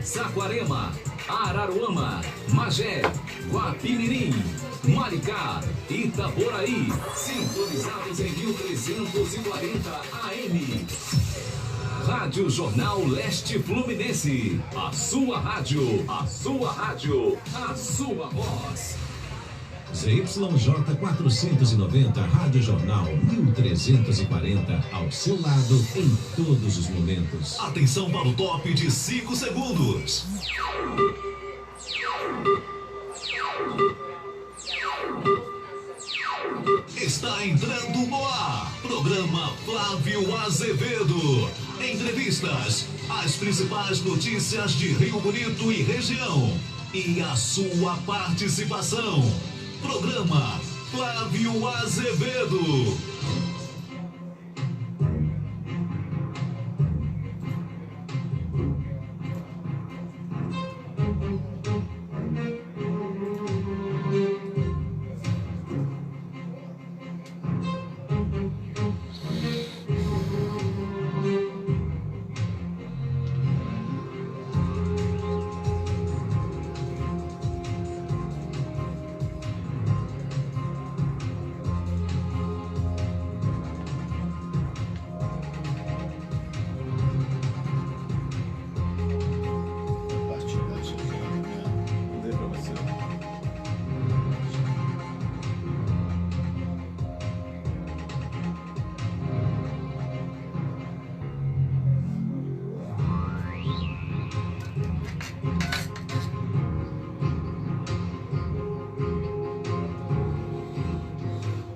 Saquarema, Araruama, Magé, Guapimirim, Maricá, Itaboraí, sintonizados em 1340 AM. Rádio Jornal Leste Fluminense, a sua rádio, a sua rádio, a sua voz. ZYJ 490, Rádio Jornal 1340, ao seu lado em todos os momentos. Atenção para o top de 5 segundos. Está entrando no ar, programa Flávio Azevedo. Entrevistas, as principais notícias de Rio Bonito e região e a sua participação. Programa Flávio Azevedo.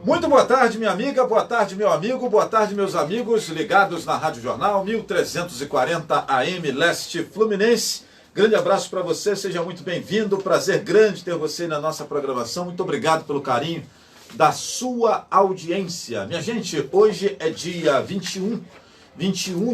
Muito boa tarde, minha amiga, boa tarde, meu amigo, boa tarde, meus amigos ligados na Rádio Jornal 1340 AM Leste Fluminense. Grande abraço para você, seja muito bem-vindo, prazer grande ter você na nossa programação. Muito obrigado pelo carinho da sua audiência. Minha gente, hoje é dia 21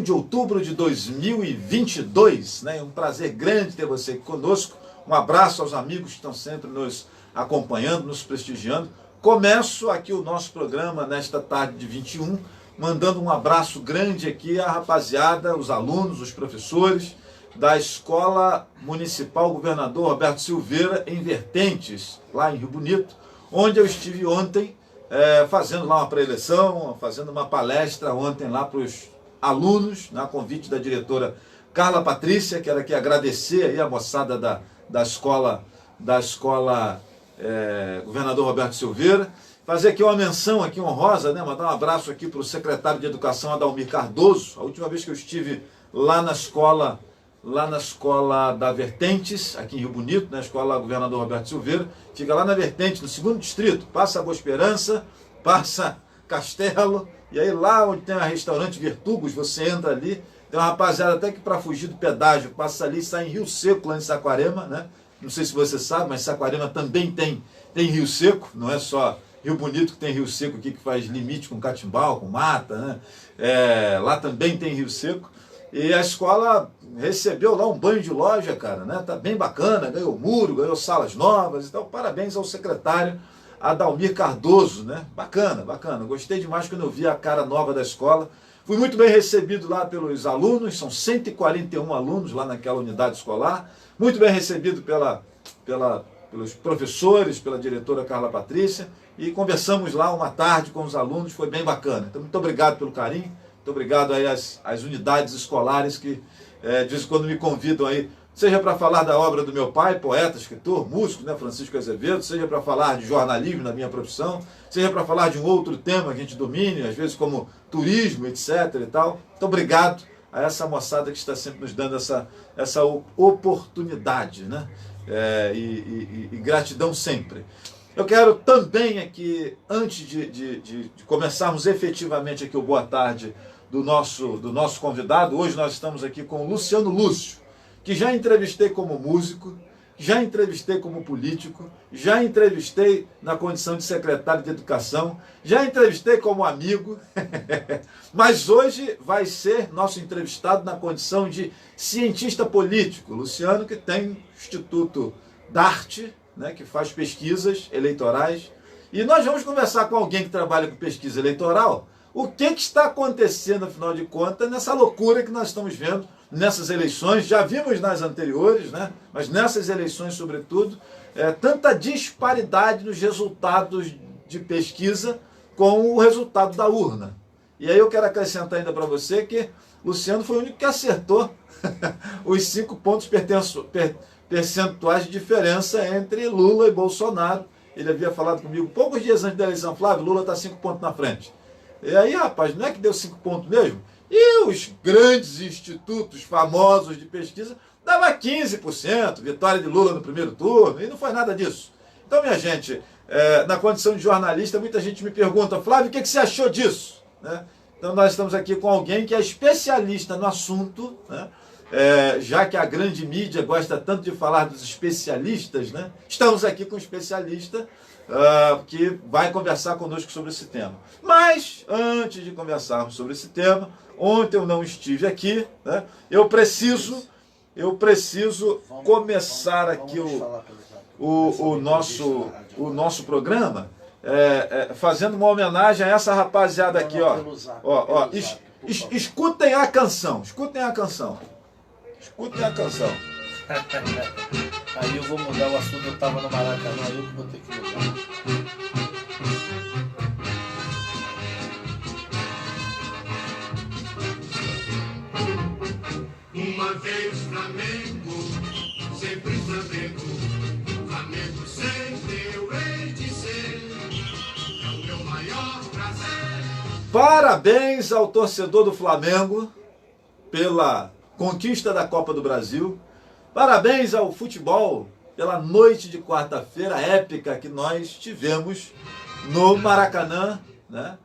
de outubro de 2022, né? Um prazer grande ter você aqui conosco. Um abraço aos amigos que estão sempre nos acompanhando, nos prestigiando. Começo aqui o nosso programa nesta tarde de 21, mandando um abraço grande aqui à rapaziada, os alunos, os professores da Escola Municipal Governador Roberto Silveira, em Vertentes, lá em Rio Bonito, onde eu estive ontem fazendo lá uma pré-eleição, fazendo uma palestra ontem lá para os alunos, na convite da diretora Carla Patrícia. Quero aqui agradecer aí a moçada da escola Governador Roberto Silveira, fazer aqui uma menção aqui honrosa, né? Mandar um abraço aqui para o secretário de Educação Adalmir Cardoso. A última vez que eu estive lá na escola da Vertentes, aqui em Rio Bonito, na escola Governador Roberto Silveira, fica lá na Vertentes, no 2º distrito, passa Boa Esperança, passa Castelo, e aí lá onde tem o restaurante Vertugos, você entra ali, tem uma rapaziada até que para fugir do pedágio, passa ali e sai em Rio Seco, lá em Saquarema, né? Não sei se você sabe, mas Saquarema também tem Rio Seco, não é só Rio Bonito que tem Rio Seco aqui, que faz limite com Catimbau, com Mata, né? Lá também tem Rio Seco. E a escola recebeu lá um banho de loja, cara, né? Tá bem bacana, ganhou muro, ganhou salas novas, então parabéns ao secretário Adalmir Cardoso, né? Bacana, bacana. Gostei demais quando eu vi a cara nova da escola. Fui muito bem recebido lá pelos alunos, são 141 alunos lá naquela unidade escolar. Muito bem recebido pelos professores, pela diretora Carla Patrícia, e conversamos lá uma tarde com os alunos, foi bem bacana. Então, muito obrigado pelo carinho, muito obrigado aí às unidades escolares que de vez em quando me convidam aí, seja para falar da obra do meu pai, poeta, escritor, músico, né, Francisco Azevedo, seja para falar de jornalismo na minha profissão, seja para falar de um outro tema que a gente domine, às vezes como turismo, etc. e tal. Muito obrigado a essa moçada que está sempre nos dando essa oportunidade, né? E gratidão sempre. Eu quero também aqui, antes de começarmos efetivamente aqui o boa tarde do nosso convidado, hoje nós estamos aqui com o Luciano Lúcio, que já entrevistei como músico, já entrevistei como político, já entrevistei na condição de secretário de Educação, já entrevistei como amigo, mas hoje vai ser nosso entrevistado na condição de cientista político. Luciano, que tem Instituto DART, né, que faz pesquisas eleitorais, e nós vamos conversar com alguém que trabalha com pesquisa eleitoral, o que está acontecendo, afinal de contas, nessa loucura que nós estamos vendo nessas eleições. Já vimos nas anteriores, né? Mas nessas eleições, sobretudo, tanta disparidade nos resultados de pesquisa com o resultado da urna. E aí eu quero acrescentar ainda para você que Luciano foi o único que acertou os 5 pontos percentuais de diferença entre Lula e Bolsonaro. Ele havia falado comigo poucos dias antes da eleição: Flávio, Lula está 5 pontos na frente. E aí, rapaz, não é que deu 5 pontos mesmo? E os grandes institutos famosos de pesquisa dava 15%, vitória de Lula no primeiro turno, e não foi nada disso. Então, minha gente, na condição de jornalista, muita gente me pergunta: Flávio, o que você achou disso? Né? Então, nós estamos aqui com alguém que é especialista no assunto, né? Já que a grande mídia gosta tanto de falar dos especialistas, né? Estamos aqui com um especialista que vai conversar conosco sobre esse tema. Mas, antes de conversarmos sobre esse tema, ontem eu não estive aqui, né? Eu preciso começar aqui o nosso programa fazendo uma homenagem a essa rapaziada aqui, ó. Escutem a canção, escutem a canção. Escutem a canção. Aí eu vou mudar o assunto, eu estava no Maracanã, aí eu vou ter que mudar. Uma vez Flamengo, sempre Flamengo, Flamengo sempre eu hei de ser, é o meu maior prazer. Parabéns ao torcedor do Flamengo pela conquista da Copa do Brasil. Parabéns ao futebol pela noite de quarta-feira épica que nós tivemos no Maracanã, né?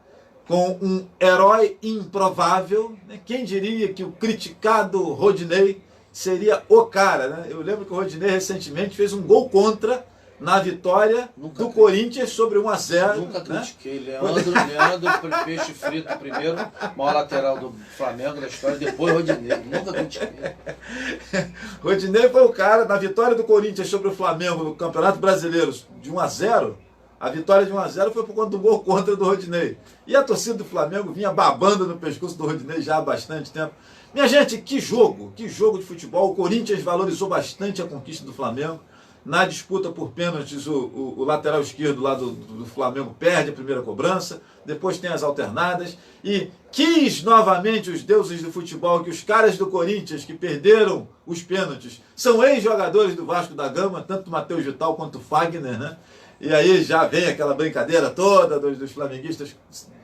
Com um herói improvável, né? Quem diria que o criticado Rodinei seria o cara, né? Eu lembro que o Rodinei recentemente fez um gol contra na vitória do Corinthians sobre 1-0. Nunca critiquei. Leandro Peixe Frito primeiro, maior lateral do Flamengo da história, depois Rodinei. Nunca critiquei. Rodinei foi o cara, na vitória do Corinthians sobre o Flamengo no Campeonato Brasileiro de 1-0, a vitória de 1-0 foi por conta do gol contra do Rodinei. E a torcida do Flamengo vinha babando no pescoço do Rodinei já há bastante tempo. Minha gente, que jogo de futebol. O Corinthians valorizou bastante a conquista do Flamengo. Na disputa por pênaltis, o lateral esquerdo lá do Flamengo perde a primeira cobrança, depois tem as alternadas, e quis novamente os deuses do futebol que os caras do Corinthians que perderam os pênaltis são ex-jogadores do Vasco da Gama, tanto o Matheus Vital quanto o Fagner, né? E aí já vem aquela brincadeira toda dos flamenguistas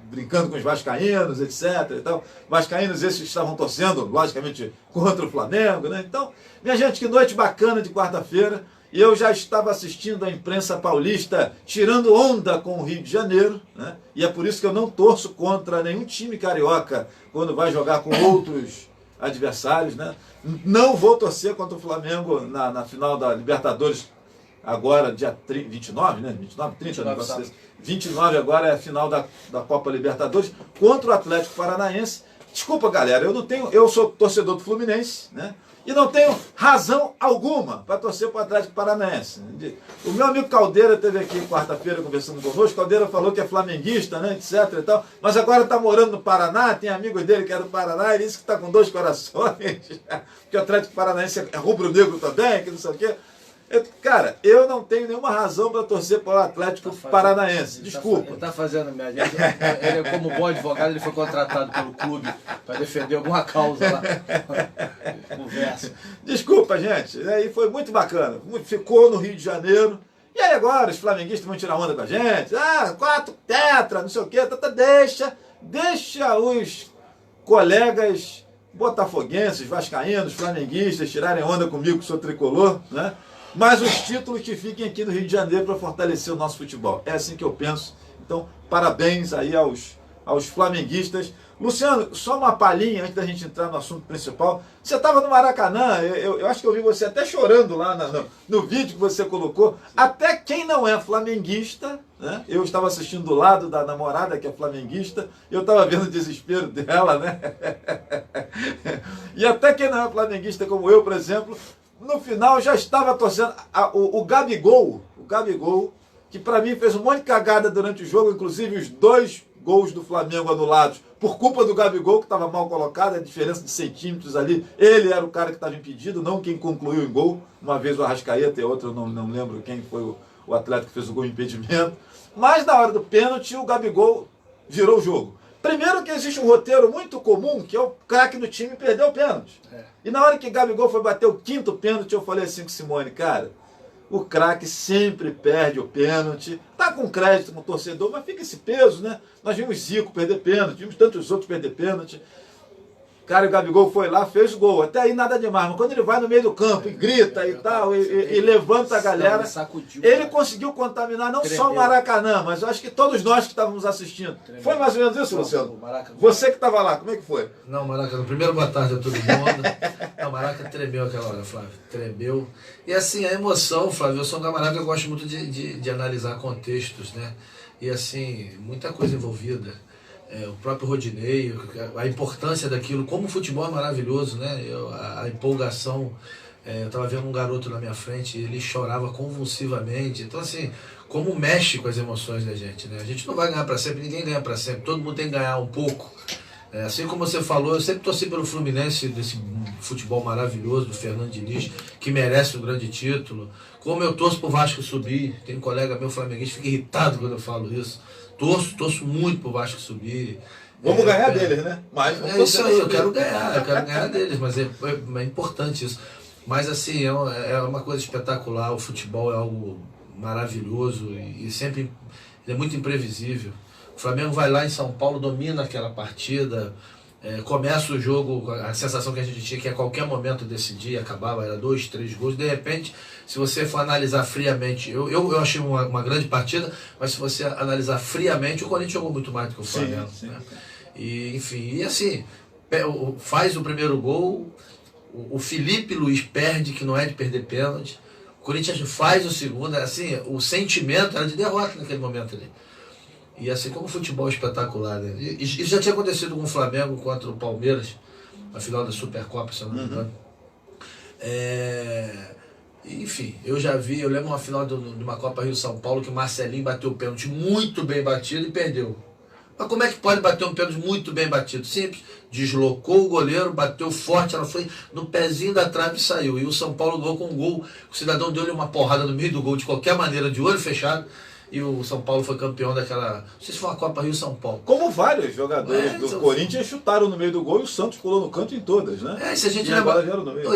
brincando com os vascaínos, etc. E tal. Vascaínos esses que estavam torcendo, logicamente, contra o Flamengo, né? Então, minha gente, que noite bacana de quarta-feira. E eu já estava assistindo a imprensa paulista tirando onda com o Rio de Janeiro, né? E é por isso que eu não torço contra nenhum time carioca quando vai jogar com outros adversários, né? Não vou torcer contra o Flamengo na final da Libertadores, agora dia 29, né? 29, 30, 29 agora é a final da Copa Libertadores contra o Atlético Paranaense. Desculpa, galera, eu sou torcedor do Fluminense, né? E não tenho razão alguma para torcer para o Atlético Paranaense. O meu amigo Caldeira esteve aqui quarta-feira conversando conosco. Caldeira falou que é flamenguista, né, etc. E tal, mas agora está morando no Paraná, tem amigos dele que é do Paraná, ele disse que está com 2 corações, que o Atlético Paranaense é rubro-negro também, que não sei o quê. Cara, eu não tenho nenhuma razão para torcer para o Atlético Paranaense. Desculpa. Ele está fazendo média. Ele, como bom advogado, ele foi contratado pelo clube para defender alguma causa lá. Conversa. Desculpa, gente. Aí foi muito bacana. Ficou no Rio de Janeiro. E aí agora os flamenguistas vão tirar onda com a gente. 4 tetra, não sei o quê. Deixa os colegas botafoguenses, vascaínos, flamenguistas tirarem onda comigo, que sou tricolor, né? Mas os títulos que fiquem aqui no Rio de Janeiro para fortalecer o nosso futebol. É assim que eu penso. Então, parabéns aí aos flamenguistas. Luciano, só uma palhinha antes da gente entrar no assunto principal. Você estava no Maracanã, eu acho que eu vi você até chorando lá no vídeo que você colocou. Até quem não é flamenguista, né? Eu estava assistindo do lado da namorada que é flamenguista, eu estava vendo o desespero dela, né? E até quem não é flamenguista como eu, por exemplo, no final já estava torcendo o Gabigol, que para mim fez um monte de cagada durante o jogo, inclusive os 2 gols do Flamengo anulados por culpa do Gabigol, que estava mal colocado, a diferença de centímetros ali. Ele era o cara que estava impedido, não quem concluiu em gol. Uma vez o Arrascaeta e outra, eu não lembro quem foi o atleta que fez o gol em impedimento. Mas na hora do pênalti, o Gabigol virou o jogo. Primeiro que existe um roteiro muito comum, que é o craque do time perder o pênalti. E na hora que o Gabigol foi bater o 5º pênalti, eu falei assim com Simone, cara, o craque sempre perde o pênalti, tá com crédito com o torcedor, mas fica esse peso, né? Nós vimos Zico perder pênalti, vimos tantos outros perder pênalti. Cara, o Gabigol foi lá, fez gol. Até aí nada demais, mas quando ele vai no meio do campo e grita e tal, e levanta a galera, ele conseguiu contaminar não só o Maracanã, mas eu acho que todos nós que estávamos assistindo. Foi mais ou menos isso, Luciano? Você que estava lá, como é que foi? Não, Maracanã, primeiro boa tarde a todo mundo. Não, o Maracanã tremeu aquela hora, Flávio, tremeu. E assim, a emoção, Flávio, eu sou um camarada que eu gosto muito de analisar contextos, né? E assim, muita coisa envolvida. O próprio Rodinei, a importância daquilo, como o futebol é maravilhoso, né? A empolgação, eu estava vendo um garoto na minha frente, ele chorava convulsivamente. Então assim, como mexe com as emoções da gente, né? A gente não vai ganhar para sempre, ninguém ganha para sempre, todo mundo tem que ganhar um pouco. Assim como você falou, eu sempre torci pelo Fluminense, desse futebol maravilhoso do Fernando Diniz, que merece um grande título. Como eu torço pro Vasco subir, tem um colega meu flamenguista que fica irritado quando eu falo isso. Torço muito pro Vasco subir. Vamos ganhar deles, né? Mas é isso aí, eu quero ganhar deles, mas é importante isso. Mas assim, é uma coisa espetacular, o futebol é algo maravilhoso e sempre ele é muito imprevisível. O Flamengo vai lá em São Paulo, domina aquela partida, começa o jogo, a sensação que a gente tinha que a qualquer momento decidir, acabava, era 2, 3 gols, de repente, se você for analisar friamente, eu achei uma grande partida, mas se você analisar friamente, o Corinthians jogou muito mais do que o Flamengo. Sim. Né? E, enfim, e assim, faz o primeiro gol, o Felipe Luiz perde, que não é de perder pênalti, o Corinthians faz o segundo, assim, o sentimento era de derrota naquele momento ali. E assim como o futebol é espetacular, né? Isso já tinha acontecido com o Flamengo contra o Palmeiras, na final da Supercopa, se eu não me engano. Enfim, eu lembro uma final de uma Copa Rio-São Paulo que o Marcelinho bateu o pênalti muito bem batido e perdeu. Mas como é que pode bater um pênalti muito bem batido? Simples, deslocou o goleiro, bateu forte, ela foi no pezinho da trave e saiu. E o São Paulo ganhou com um gol, o cidadão deu-lhe uma porrada no meio do gol de qualquer maneira, de olho fechado. E o São Paulo foi campeão daquela... Não sei se foi uma Copa Rio-São Paulo. Como vários jogadores do Corinthians chutaram no meio do gol e o Santos pulou no canto em todas, né? Se a gente lembra...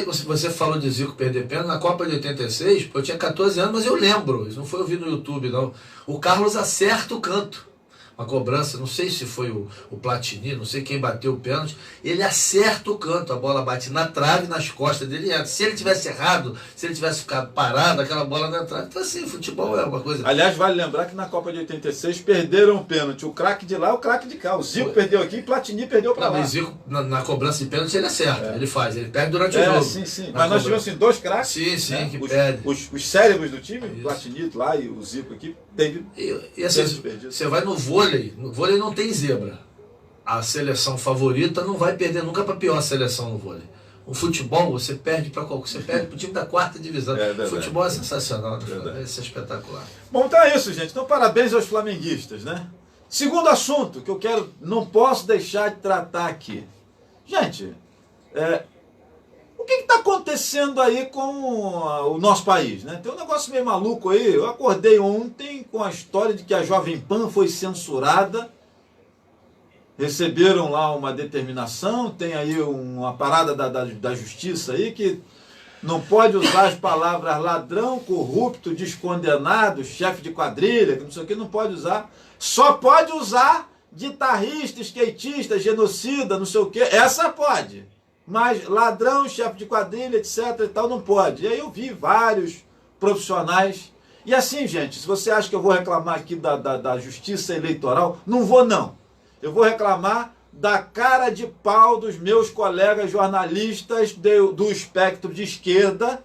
Você falou de Zico perder pênalti. Na Copa de 86, eu tinha 14 anos, mas eu lembro. Isso não foi ouvido no YouTube, não. O Carlos acerta o canto. Uma cobrança, não sei se foi o Platini, não sei quem bateu o pênalti, ele acerta o canto, a bola bate na trave, nas costas dele. Se ele tivesse errado, se ele tivesse ficado parado, aquela bola na trave. Então assim, futebol é uma coisa... Aliás, vale lembrar que na Copa de 86 perderam o pênalti, o craque de lá, o craque de cá. O Zico perdeu aqui e Platini perdeu para lá. O Zico, na cobrança de pênalti, ele acerta, ele faz, ele perde durante o jogo. Sim. Mas nós tivemos assim, 2 craques. Sim, né? que perdem. Os cérebros do time, o Platini lá e o Zico aqui, teve... E assim, você vai no vôlei não tem zebra. A seleção favorita não vai perder nunca para a pior seleção no vôlei. O futebol, você perde para qualquer. Você perde para o time da 4ª divisão. O futebol é sensacional, isso é espetacular. Bom, então é isso, gente. Então, parabéns aos flamenguistas, né? Segundo assunto que eu não posso deixar de tratar aqui. Gente, o que está acontecendo aí com o nosso país, né? Tem um negócio meio maluco aí. Eu acordei ontem com a história de que a Jovem Pan foi censurada. Receberam lá uma determinação, tem aí uma parada da justiça aí que não pode usar as palavras ladrão, corrupto, descondenado, chefe de quadrilha, que não sei o que, não pode usar. Só pode usar guitarrista, skatista, genocida, não sei o que. Essa pode. Mas ladrão, chefe de quadrilha, etc e tal, não pode. E aí eu vi vários profissionais. E assim, gente, se você acha que eu vou reclamar aqui da justiça eleitoral, não vou não. Eu vou reclamar da cara de pau dos meus colegas jornalistas do espectro de esquerda,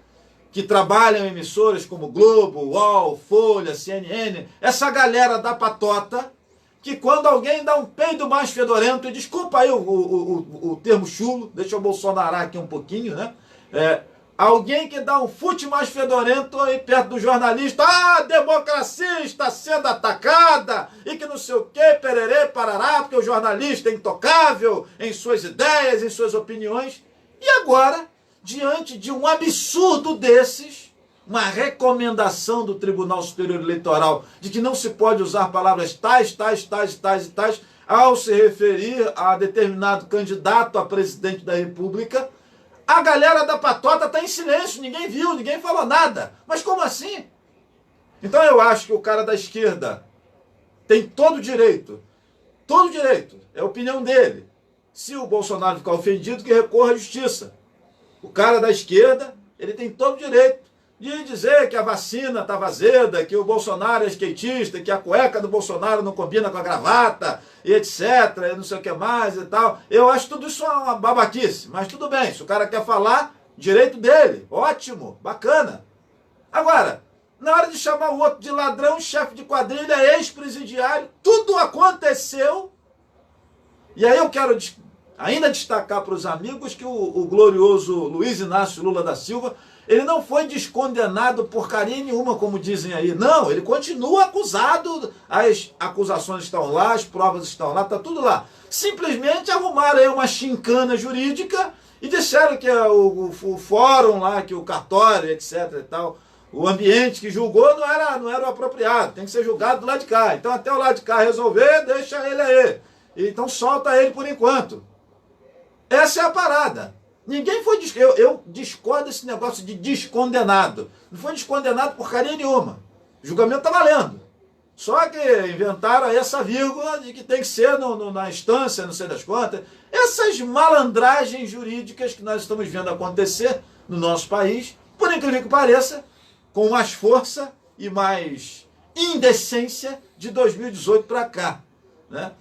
que trabalham em emissoras como Globo, UOL, Folha, CNN, essa galera da patota, que quando alguém dá um peido mais fedorento, e desculpa aí o termo chulo, deixa eu bolsonarar aqui um pouquinho, né? Alguém que dá um fute mais fedorento aí perto do jornalista. Ah, a democracia está sendo atacada e que não sei o que, pererê, parará, porque o jornalista é intocável em suas ideias, em suas opiniões. E agora, diante de um absurdo desses, uma recomendação do Tribunal Superior Eleitoral de que não se pode usar palavras tais, tais, tais, tais e tais ao se referir a determinado candidato a presidente da República, a galera da patota está em silêncio, ninguém viu, ninguém falou nada. Mas como assim? Então eu acho que o cara da esquerda tem todo o direito, é a opinião dele. Se o Bolsonaro ficar ofendido, que recorra à justiça. O cara da esquerda, ele tem todo o direito de dizer que a vacina está azeda, que o Bolsonaro é skatista, que a cueca do Bolsonaro não combina com a gravata, e etc, e não sei o que mais e tal. Eu acho tudo isso uma babaquice, mas tudo bem, se o cara quer falar, direito dele, ótimo, bacana. Agora, na hora de chamar o outro de ladrão, chefe de quadrilha, ex-presidiário, tudo aconteceu. E aí eu quero ainda destacar para os amigos que o glorioso Luiz Inácio Lula da Silva, ele não foi descondenado porcaria nenhuma, como dizem aí. Não, ele continua acusado, as acusações estão lá, as provas estão lá, está tudo lá. Simplesmente arrumaram aí uma chincana jurídica e disseram que o fórum lá, que o cartório, etc e tal, o ambiente que julgou não era o apropriado, tem que ser julgado do lado de cá. Então até o lado de cá resolver, deixa ele aí. Então solta ele por enquanto. Essa é a parada. Ninguém foi... Eu discordo desse negócio de descondenado. Não foi descondenado porcaria nenhuma. O julgamento está valendo. Só que inventaram aí essa vírgula de que tem que ser na instância, não sei das quantas. Essas malandragens jurídicas que nós estamos vendo acontecer no nosso país, por incrível que pareça, com mais força e mais indecência de 2018 para cá, né?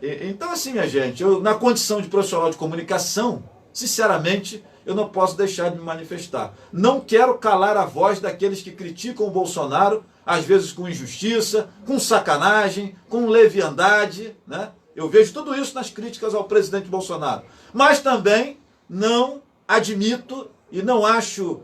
Então assim, minha gente, eu, na condição de profissional de comunicação, sinceramente, eu não posso deixar de me manifestar. Não quero calar a voz daqueles que criticam o Bolsonaro, às vezes com injustiça, com sacanagem, com leviandade, né? Eu vejo tudo isso nas críticas ao presidente Bolsonaro. Mas também não admito e não acho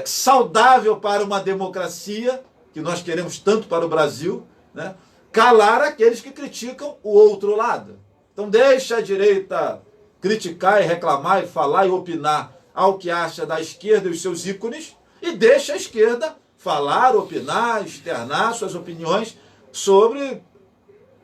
saudável para uma democracia, que nós queremos tanto para o Brasil, né? Calar aqueles que criticam o outro lado. Então deixa a direita criticar e reclamar e falar e opinar ao que acha da esquerda e os seus ícones, e deixa a esquerda falar, opinar, externar suas opiniões sobre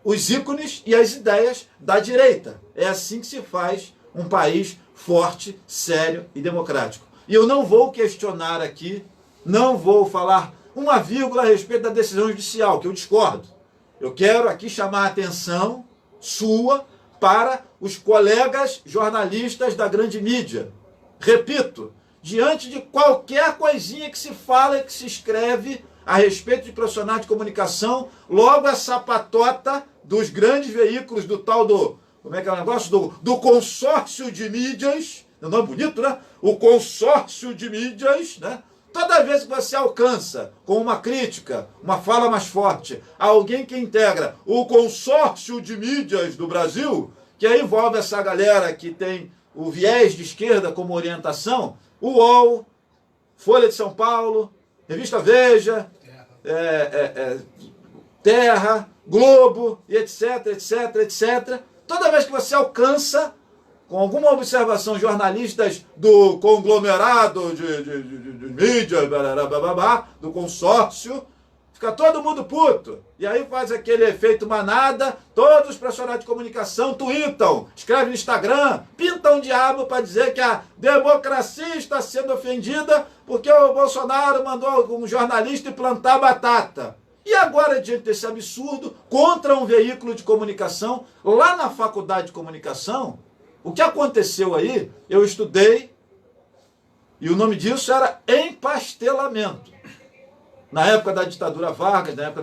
os ícones e as ideias da direita. É assim que se faz um país forte, sério e democrático. E eu não vou questionar aqui, não vou falar uma vírgula a respeito da decisão judicial, que eu discordo. Eu quero aqui chamar a atenção sua para os colegas jornalistas da grande mídia. Repito, diante de qualquer coisinha que se fala e que se escreve a respeito de profissionais de comunicação, logo essa patota dos grandes veículos do tal do, como é que é o negócio? Do consórcio de mídias, é um nome bonito, né? O consórcio de mídias, né? Toda vez que você alcança com uma crítica, uma fala mais forte, alguém que integra o consórcio de mídias do Brasil, que aí envolve essa galera que tem o viés de esquerda como orientação, o UOL, Folha de São Paulo, Revista Veja, Terra, Globo, etc, etc, etc. Toda vez que você alcança, com alguma observação, jornalistas do conglomerado de mídia, do consórcio, fica todo mundo puto. E aí faz aquele efeito manada, todos os profissionais de comunicação tweetam, escrevem no Instagram, pintam o diabo para dizer que a democracia está sendo ofendida porque o Bolsonaro mandou um jornalista plantar batata. E agora, diante desse absurdo, contra um veículo de comunicação, lá na faculdade de comunicação, o que aconteceu aí, eu estudei, e o nome disso era empastelamento. Na época da ditadura Vargas, na época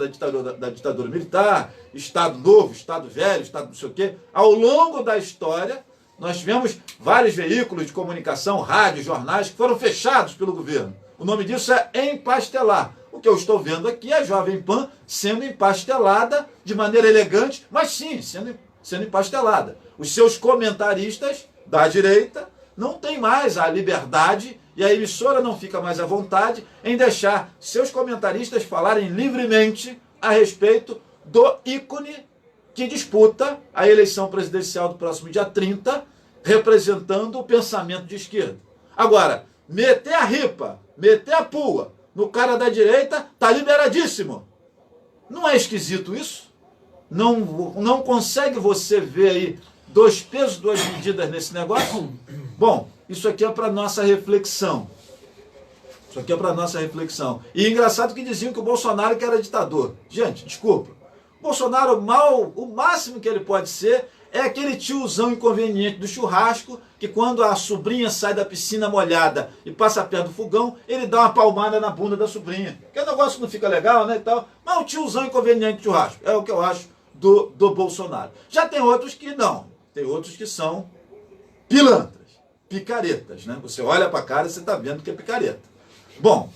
da ditadura militar, Estado Novo, Estado Velho, Estado não sei o quê, ao longo da história, nós tivemos vários veículos de comunicação, rádios, jornais, que foram fechados pelo governo. O nome disso é empastelar. O que eu estou vendo aqui é a Jovem Pan sendo empastelada de maneira elegante, mas sim, sendo empastelada. Os seus comentaristas da direita não tem mais a liberdade e a emissora não fica mais à vontade em deixar seus comentaristas falarem livremente a respeito do ícone que disputa a eleição presidencial do próximo dia 30, representando o pensamento de esquerda. Agora, meter a ripa, meter a pua no cara da direita, tá liberadíssimo. Não é esquisito isso? Não consegue você ver aí 2 pesos, 2 medidas nesse negócio? Bom, isso aqui é para nossa reflexão. Isso aqui é para nossa reflexão. E engraçado que diziam que o Bolsonaro que era ditador. Gente, desculpa. O Bolsonaro, o máximo que ele pode ser é aquele tiozão inconveniente do churrasco, que quando a sobrinha sai da piscina molhada e passa perto do fogão, ele dá uma palmada na bunda da sobrinha. Que é um negócio que não fica legal, né, e tal. Mas o tiozão inconveniente do churrasco é o que eu acho do Bolsonaro. Já tem outros que não. Tem outros que são pilantras, picaretas, né? Você olha para a cara e você está vendo que é picareta. Bom,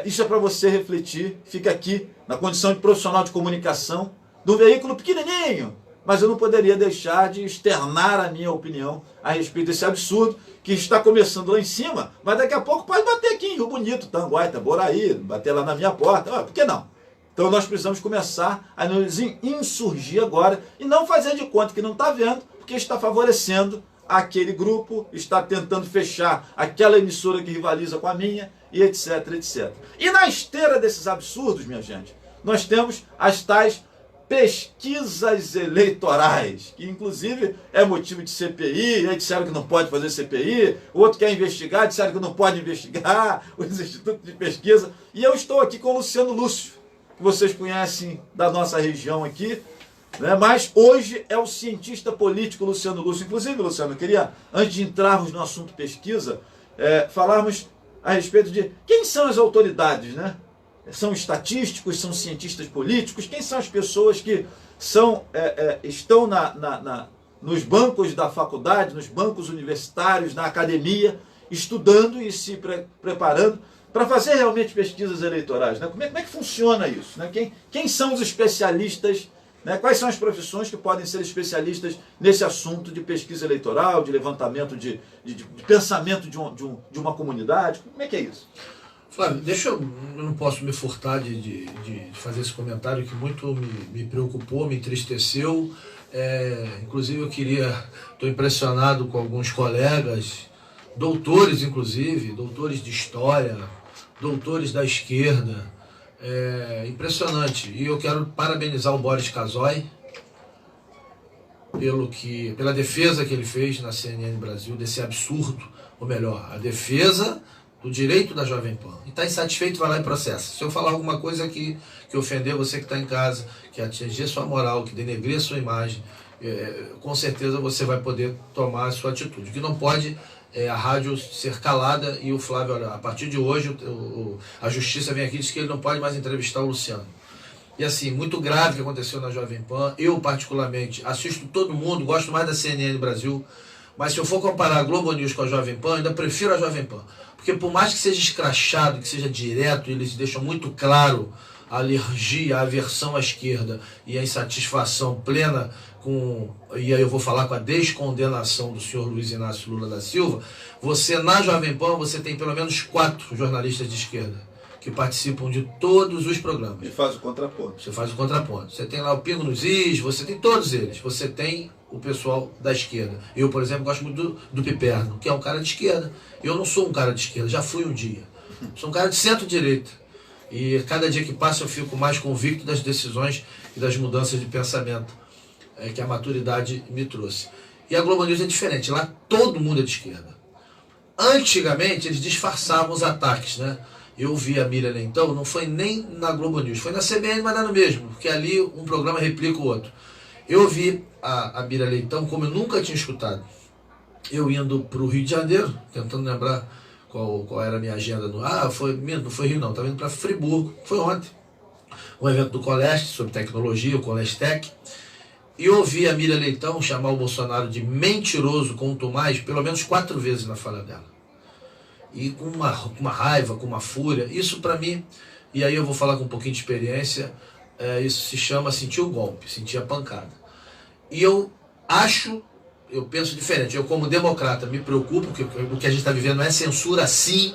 isso é para você refletir. Fica aqui na condição de profissional de comunicação, de um veículo pequenininho, mas eu não poderia deixar de externar a minha opinião a respeito desse absurdo que está começando lá em cima, mas daqui a pouco pode bater aqui em Rio Bonito, Tanguá, Itaboraí, bater lá na minha porta. Por que não? Então nós precisamos começar a nos insurgir agora e não fazer de conta que não está vendo, porque está favorecendo aquele grupo, está tentando fechar aquela emissora que rivaliza com a minha, e etc, etc. E na esteira desses absurdos, minha gente, nós temos as tais pesquisas eleitorais, que inclusive é motivo de CPI, aí disseram que não pode fazer CPI, o outro quer investigar, disseram que não pode investigar, os institutos de pesquisa, e eu estou aqui com o Luciano Lúcio, que vocês conhecem da nossa região aqui, né? Mas hoje é o cientista político Luciano Lúcio. Inclusive, Luciano, eu queria, antes de entrarmos no assunto pesquisa, falarmos a respeito de quem são as autoridades, né? São estatísticos, são cientistas políticos, quem são as pessoas que estão nos bancos da faculdade, nos bancos universitários, na academia, estudando e se preparando para fazer realmente pesquisas eleitorais, né? Como é que funciona isso, né? Quem são os especialistas, né? Quais são as profissões que podem ser especialistas nesse assunto de pesquisa eleitoral, de levantamento de pensamento de uma comunidade? Como é que é isso? Flávio, eu não posso me furtar de fazer esse comentário que muito me preocupou, me entristeceu. Inclusive estou impressionado com alguns colegas, doutores inclusive, doutores de história, doutores da esquerda. Impressionante. E eu quero parabenizar o Boris Casoy pela defesa que ele fez na CNN Brasil desse absurdo, ou melhor, a defesa do direito da Jovem Pan. E está insatisfeito, vai lá e processa. Se eu falar alguma coisa que ofender você que está em casa, que atingir sua moral, que denegrir a sua imagem, com certeza você vai poder tomar a sua atitude. O que não pode a rádio ser calada e o Flávio, olha, a partir de hoje a justiça vem aqui e diz que ele não pode mais entrevistar o Luciano. E assim, muito grave o que aconteceu na Jovem Pan. Eu particularmente assisto todo mundo, gosto mais da CNN Brasil, mas se eu for comparar a Globo News com a Jovem Pan, ainda prefiro a Jovem Pan. Porque por mais que seja escrachado, que seja direto, eles deixam muito claro a alergia, a aversão à esquerda e a insatisfação plena e aí eu vou falar com a descondenação do senhor Luiz Inácio Lula da Silva. Você, na Jovem Pan, você tem pelo menos 4 jornalistas de esquerda que participam de todos os programas. E faz o contraponto. Você faz o contraponto. Você tem lá o Pingo nos Is, você tem todos eles. Você tem o pessoal da esquerda. Eu, por exemplo, gosto muito do Piperno, que é um cara de esquerda. Eu não sou um cara de esquerda, já fui um dia. Sou um cara de centro-direita. E cada dia que passa eu fico mais convicto das decisões e das mudanças de pensamento que a maturidade me trouxe. E a Globo News é diferente, lá todo mundo é de esquerda. Antigamente eles disfarçavam os ataques, né? Eu vi a Miriam Leitão, não foi nem na Globo News, foi na CBN, mas dá no mesmo, porque ali um programa replica o outro. Eu vi a Miriam Leitão como eu nunca tinha escutado. Eu indo para o Rio de Janeiro, tentando lembrar qual era a minha agenda. Não foi Rio não, estava indo para Friburgo, foi ontem. Um evento do Coleste sobre tecnologia, o Coleste Tech. E eu ouvi a Miriam Leitão chamar o Bolsonaro de mentiroso, conto mais, pelo menos 4 vezes na fala dela. E com uma raiva, com uma fúria. Isso para mim, e aí eu vou falar com um pouquinho de experiência, isso se chama sentir o golpe, sentir a pancada. E eu acho, eu penso diferente. Eu, como democrata, me preocupo, porque o que a gente está vivendo é censura, sim.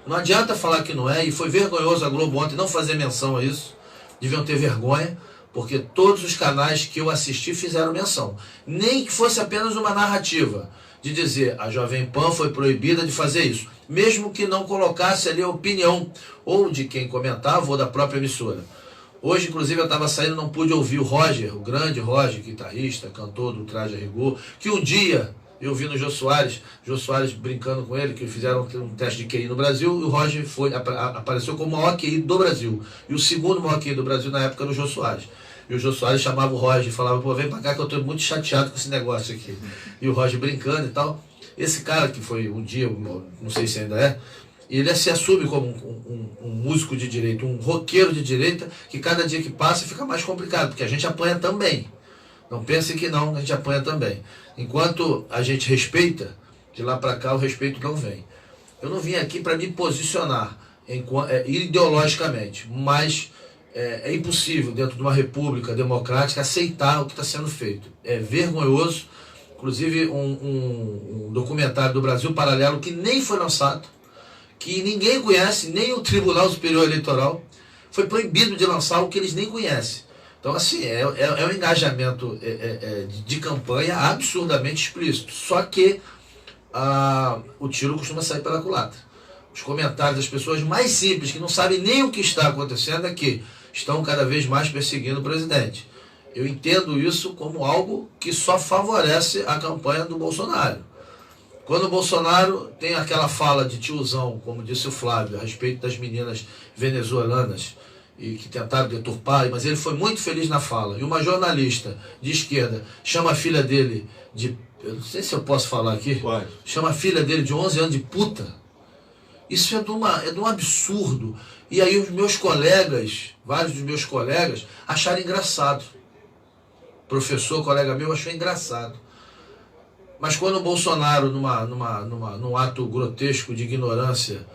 Não adianta falar que não é, e foi vergonhoso a Globo ontem não fazer menção a isso. Deviam ter vergonha, porque todos os canais que eu assisti fizeram menção. Nem que fosse apenas uma narrativa, de dizer a Jovem Pan foi proibida de fazer isso. Mesmo que não colocasse ali a opinião, ou de quem comentava, ou da própria emissora. Hoje, inclusive, eu estava saindo, não pude ouvir o Roger, o grande Roger, guitarrista, cantor do Traje a Rigor, que um dia eu vi no Jô Soares brincando com ele, que fizeram um teste de QI no Brasil, e o Roger apareceu como o maior QI do Brasil. E o segundo maior QI do Brasil na época era o Jô Soares. E o Jô Soares chamava o Roger e falava, pô, vem pra cá que eu tô muito chateado com esse negócio aqui. E o Roger brincando e tal. Esse cara que foi um dia, não sei se ainda é, ele se assume como um músico de direita, um roqueiro de direita, que cada dia que passa fica mais complicado, porque a gente apanha também. Não pense que não, a gente apanha também. Enquanto a gente respeita, de lá para cá o respeito não vem. Eu não vim aqui para me posicionar ideologicamente, mas é impossível, dentro de uma república democrática, aceitar o que está sendo feito. É vergonhoso. Inclusive, um documentário do Brasil Paralelo que nem foi lançado, que ninguém conhece, nem o Tribunal Superior Eleitoral, foi proibido de lançar o que eles nem conhecem. Então, assim, é um engajamento de campanha absurdamente explícito. Só que o tiro costuma sair pela culatra. Os comentários das pessoas mais simples, que não sabem nem o que está acontecendo, é que estão cada vez mais perseguindo o presidente. Eu entendo isso como algo que só favorece a campanha do Bolsonaro. Quando o Bolsonaro tem aquela fala de tiozão, como disse o Flávio, a respeito das meninas venezuelanas, e que tentaram deturpar, mas ele foi muito feliz na fala. E uma jornalista de esquerda chama a filha dele de... Eu não sei se eu posso falar aqui. Pode. Chama a filha dele de 11 anos de puta. Isso é de um absurdo. E aí os meus colegas, vários dos meus colegas, acharam engraçado. Professor, colega meu, achou engraçado. Mas quando o Bolsonaro, num ato grotesco de ignorância,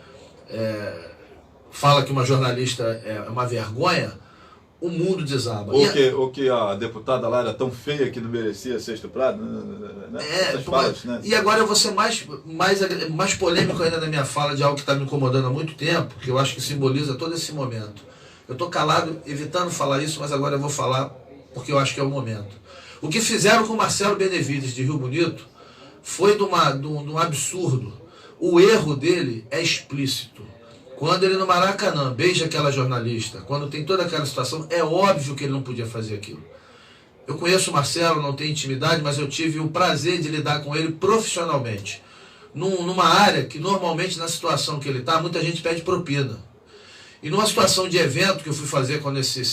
fala que uma jornalista é uma vergonha, o mundo desaba. Ou que a deputada lá era tão feia que não merecia ser estuprada, né? Falas, né? E agora eu vou ser mais polêmico ainda na minha fala de algo que está me incomodando há muito tempo, que eu acho que simboliza todo esse momento. Eu estou calado, evitando falar isso, mas agora eu vou falar porque eu acho que é o momento. O que fizeram com o Marcelo Benevides de Rio Bonito foi de um absurdo. O erro dele é explícito. Quando ele no Maracanã beija aquela jornalista, quando tem toda aquela situação, é óbvio que ele não podia fazer aquilo. Eu conheço o Marcelo, não tenho intimidade, mas eu tive o prazer de lidar com ele profissionalmente. Numa área que normalmente, na situação que ele está, muita gente pede propina. E numa situação de evento que eu fui fazer quando esse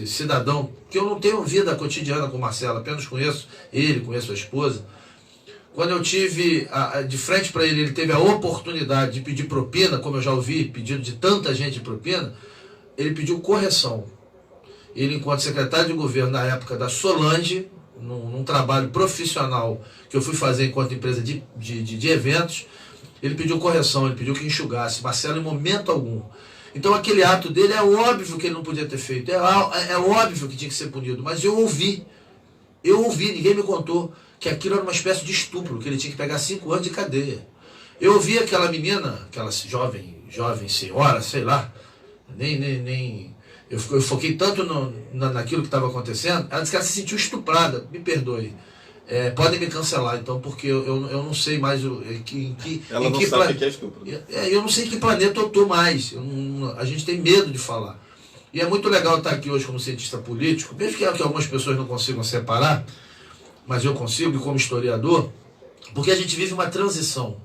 cidadão, que eu não tenho vida cotidiana com o Marcelo, apenas conheço ele, conheço a esposa. Quando eu tive de frente para ele, ele teve a oportunidade de pedir propina, como eu já ouvi pedido de tanta gente de propina, ele pediu correção. Ele, enquanto secretário de governo na época da Solange, num trabalho profissional que eu fui fazer enquanto empresa de eventos, ele pediu correção, ele pediu que enxugasse. Marcelo, em momento algum. Então aquele ato dele é óbvio que ele não podia ter feito, é óbvio que tinha que ser punido, mas eu ouvi, ninguém me contou que aquilo era uma espécie de estupro, que ele tinha que pegar 5 anos de cadeia. Eu ouvi aquela menina, aquela jovem senhora, sei lá, eu foquei tanto naquilo que estava acontecendo, ela disse que ela se sentiu estuprada, me perdoe. Podem me cancelar, então, porque eu não sei mais ela não sabe o que é estupro. Eu não sei em que planeta eu estou mais. A gente tem medo de falar. E é muito legal estar aqui hoje como cientista político, mesmo que algumas pessoas não consigam separar, mas eu consigo, como historiador, porque a gente vive uma transição.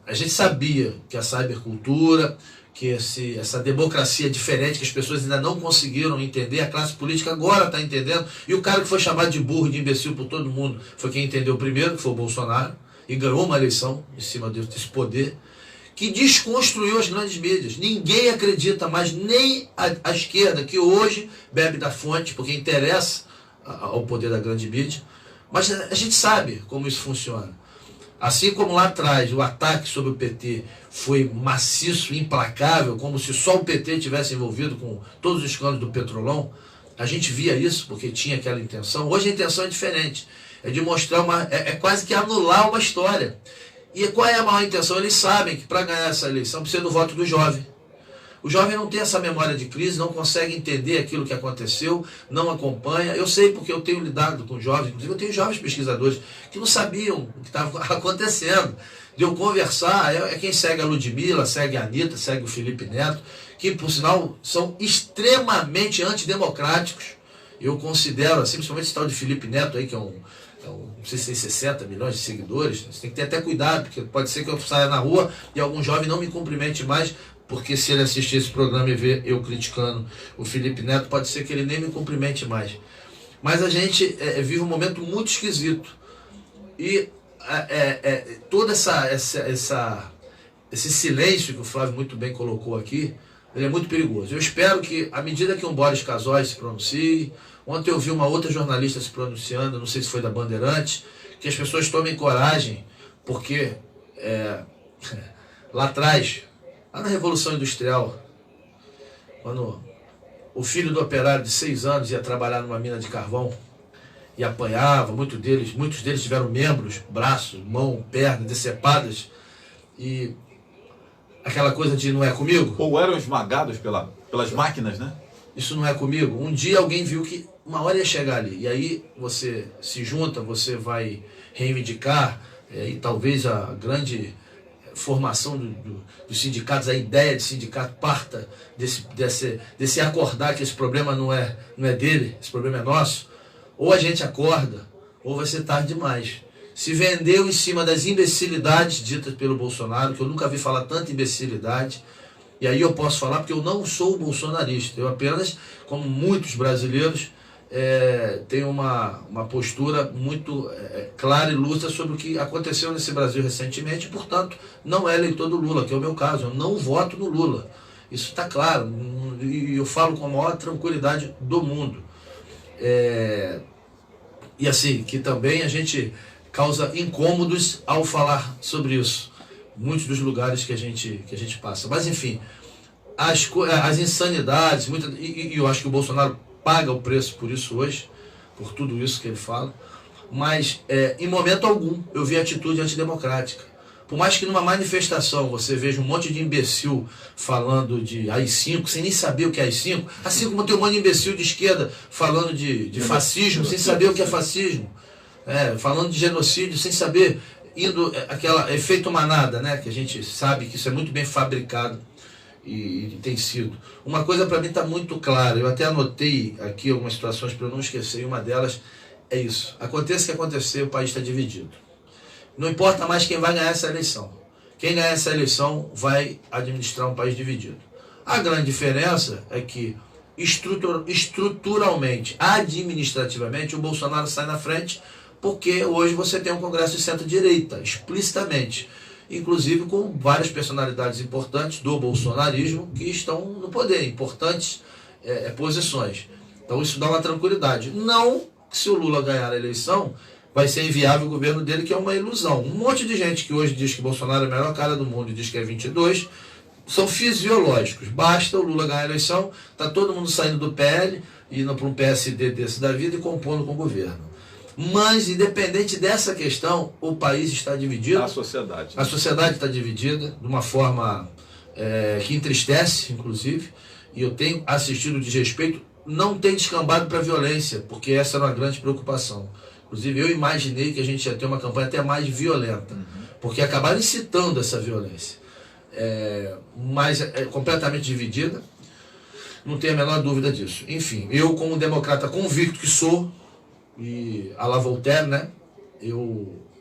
A gente sabia que a cybercultura, que essa democracia diferente, que as pessoas ainda não conseguiram entender, a classe política agora está entendendo, e o cara que foi chamado de burro, de imbecil por todo mundo, foi quem entendeu primeiro, que foi o Bolsonaro, e ganhou uma eleição em cima desse poder, que desconstruiu as grandes mídias. Ninguém acredita mais, nem a esquerda, que hoje bebe da fonte, porque interessa ao poder da grande mídia, mas a gente sabe como isso funciona. Assim como lá atrás o ataque sobre o PT foi maciço, implacável, como se só o PT tivesse envolvido com todos os escândalos do Petrolão, a gente via isso porque tinha aquela intenção. Hoje a intenção é diferente. é de mostrar é quase que anular uma história. E qual é a maior intenção? Eles sabem que para ganhar essa eleição precisa do voto do jovem. O jovem não tem essa memória de crise, não consegue entender aquilo que aconteceu, não acompanha. Eu sei porque eu tenho lidado com jovens, inclusive eu tenho jovens pesquisadores que não sabiam o que estava acontecendo. De eu conversar, é quem segue a Ludmilla, segue a Anitta, segue o Felipe Neto, que por sinal são extremamente antidemocráticos. Eu considero, assim, principalmente esse tal de Felipe Neto aí, que não sei se tem 60 milhões de seguidores, você tem que ter até cuidado, porque pode ser que eu saia na rua e algum jovem não me cumprimente mais, porque se ele assistir esse programa e ver eu criticando o Felipe Neto, pode ser que ele nem me cumprimente mais. Mas a gente vive um momento muito esquisito. E todo esse silêncio que o Flávio muito bem colocou aqui, ele é muito perigoso. Eu espero que, à medida que um Boris Casoy se pronuncie, ontem eu vi uma outra jornalista se pronunciando, não sei se foi da Bandeirantes, que as pessoas tomem coragem, porque lá atrás, lá na Revolução Industrial, quando o filho do operário de 6 anos ia trabalhar numa mina de carvão e apanhava, muitos deles tiveram membros, braços, mão, perna, decepadas, e aquela coisa de não é comigo. Ou eram esmagados pelas máquinas, né? Isso não é comigo. Um dia alguém viu que uma hora ia chegar ali, e aí você se junta, você vai reivindicar, e talvez a grande formação dos sindicatos, a ideia de sindicato parta desse acordar que esse problema não é dele, esse problema é nosso. Ou a gente acorda, ou vai ser tarde demais. Se vendeu em cima das imbecilidades ditas pelo Bolsonaro, que eu nunca vi falar tanta imbecilidade, e aí eu posso falar porque eu não sou bolsonarista, eu apenas, como muitos brasileiros, tenho uma postura muito clara e lúcida sobre o que aconteceu nesse Brasil recentemente, e, portanto, não é eleitor do Lula, que é o meu caso, eu não voto no Lula. Isso está claro, e eu falo com a maior tranquilidade do mundo. E assim, que também a gente causa incômodos ao falar sobre isso, muitos dos lugares que a gente passa. Mas enfim, as insanidades, e eu acho que o Bolsonaro paga o preço por isso hoje, por tudo isso que ele fala, mas em momento algum eu vi atitude antidemocrática. Por mais que numa manifestação você veja um monte de imbecil falando de AI-5, sem nem saber o que é AI-5, assim como tem um monte de imbecil de esquerda falando de fascismo, sem saber o que é fascismo, falando de genocídio, sem saber, aquela efeito manada, né, que a gente sabe que isso é muito bem fabricado e tem sido. Uma coisa para mim está muito clara, eu até anotei aqui algumas situações para eu não esquecer, e uma delas é isso. Aconteça o que acontecer, o país está dividido. Não importa mais quem vai ganhar essa eleição. Quem ganhar essa eleição vai administrar um país dividido. A grande diferença é que estruturalmente, administrativamente, o Bolsonaro sai na frente, porque hoje você tem um Congresso de centro-direita, explicitamente. Inclusive com várias personalidades importantes do bolsonarismo que estão no poder, importantes posições. Então isso dá uma tranquilidade. Não que se o Lula ganhar a eleição, vai ser inviável o governo dele, que é uma ilusão. Um monte de gente que hoje diz que Bolsonaro é a melhor cara do mundo e diz que é 22, são fisiológicos. Basta o Lula ganhar a eleição, está todo mundo saindo do PL, indo para um PSD desse da vida e compondo com o governo. Mas, independente dessa questão, o país está dividido. A sociedade. A sociedade está dividida de uma forma que entristece, inclusive, e eu tenho assistido o desrespeito, não tem descambado para a violência, porque essa era uma grande preocupação. Inclusive, eu imaginei que a gente ia ter uma campanha até mais violenta, porque acabaram incitando essa violência. Mas é completamente dividida, não tenho a menor dúvida disso. Enfim, eu, como um democrata convicto que sou, e à la Voltaire, né?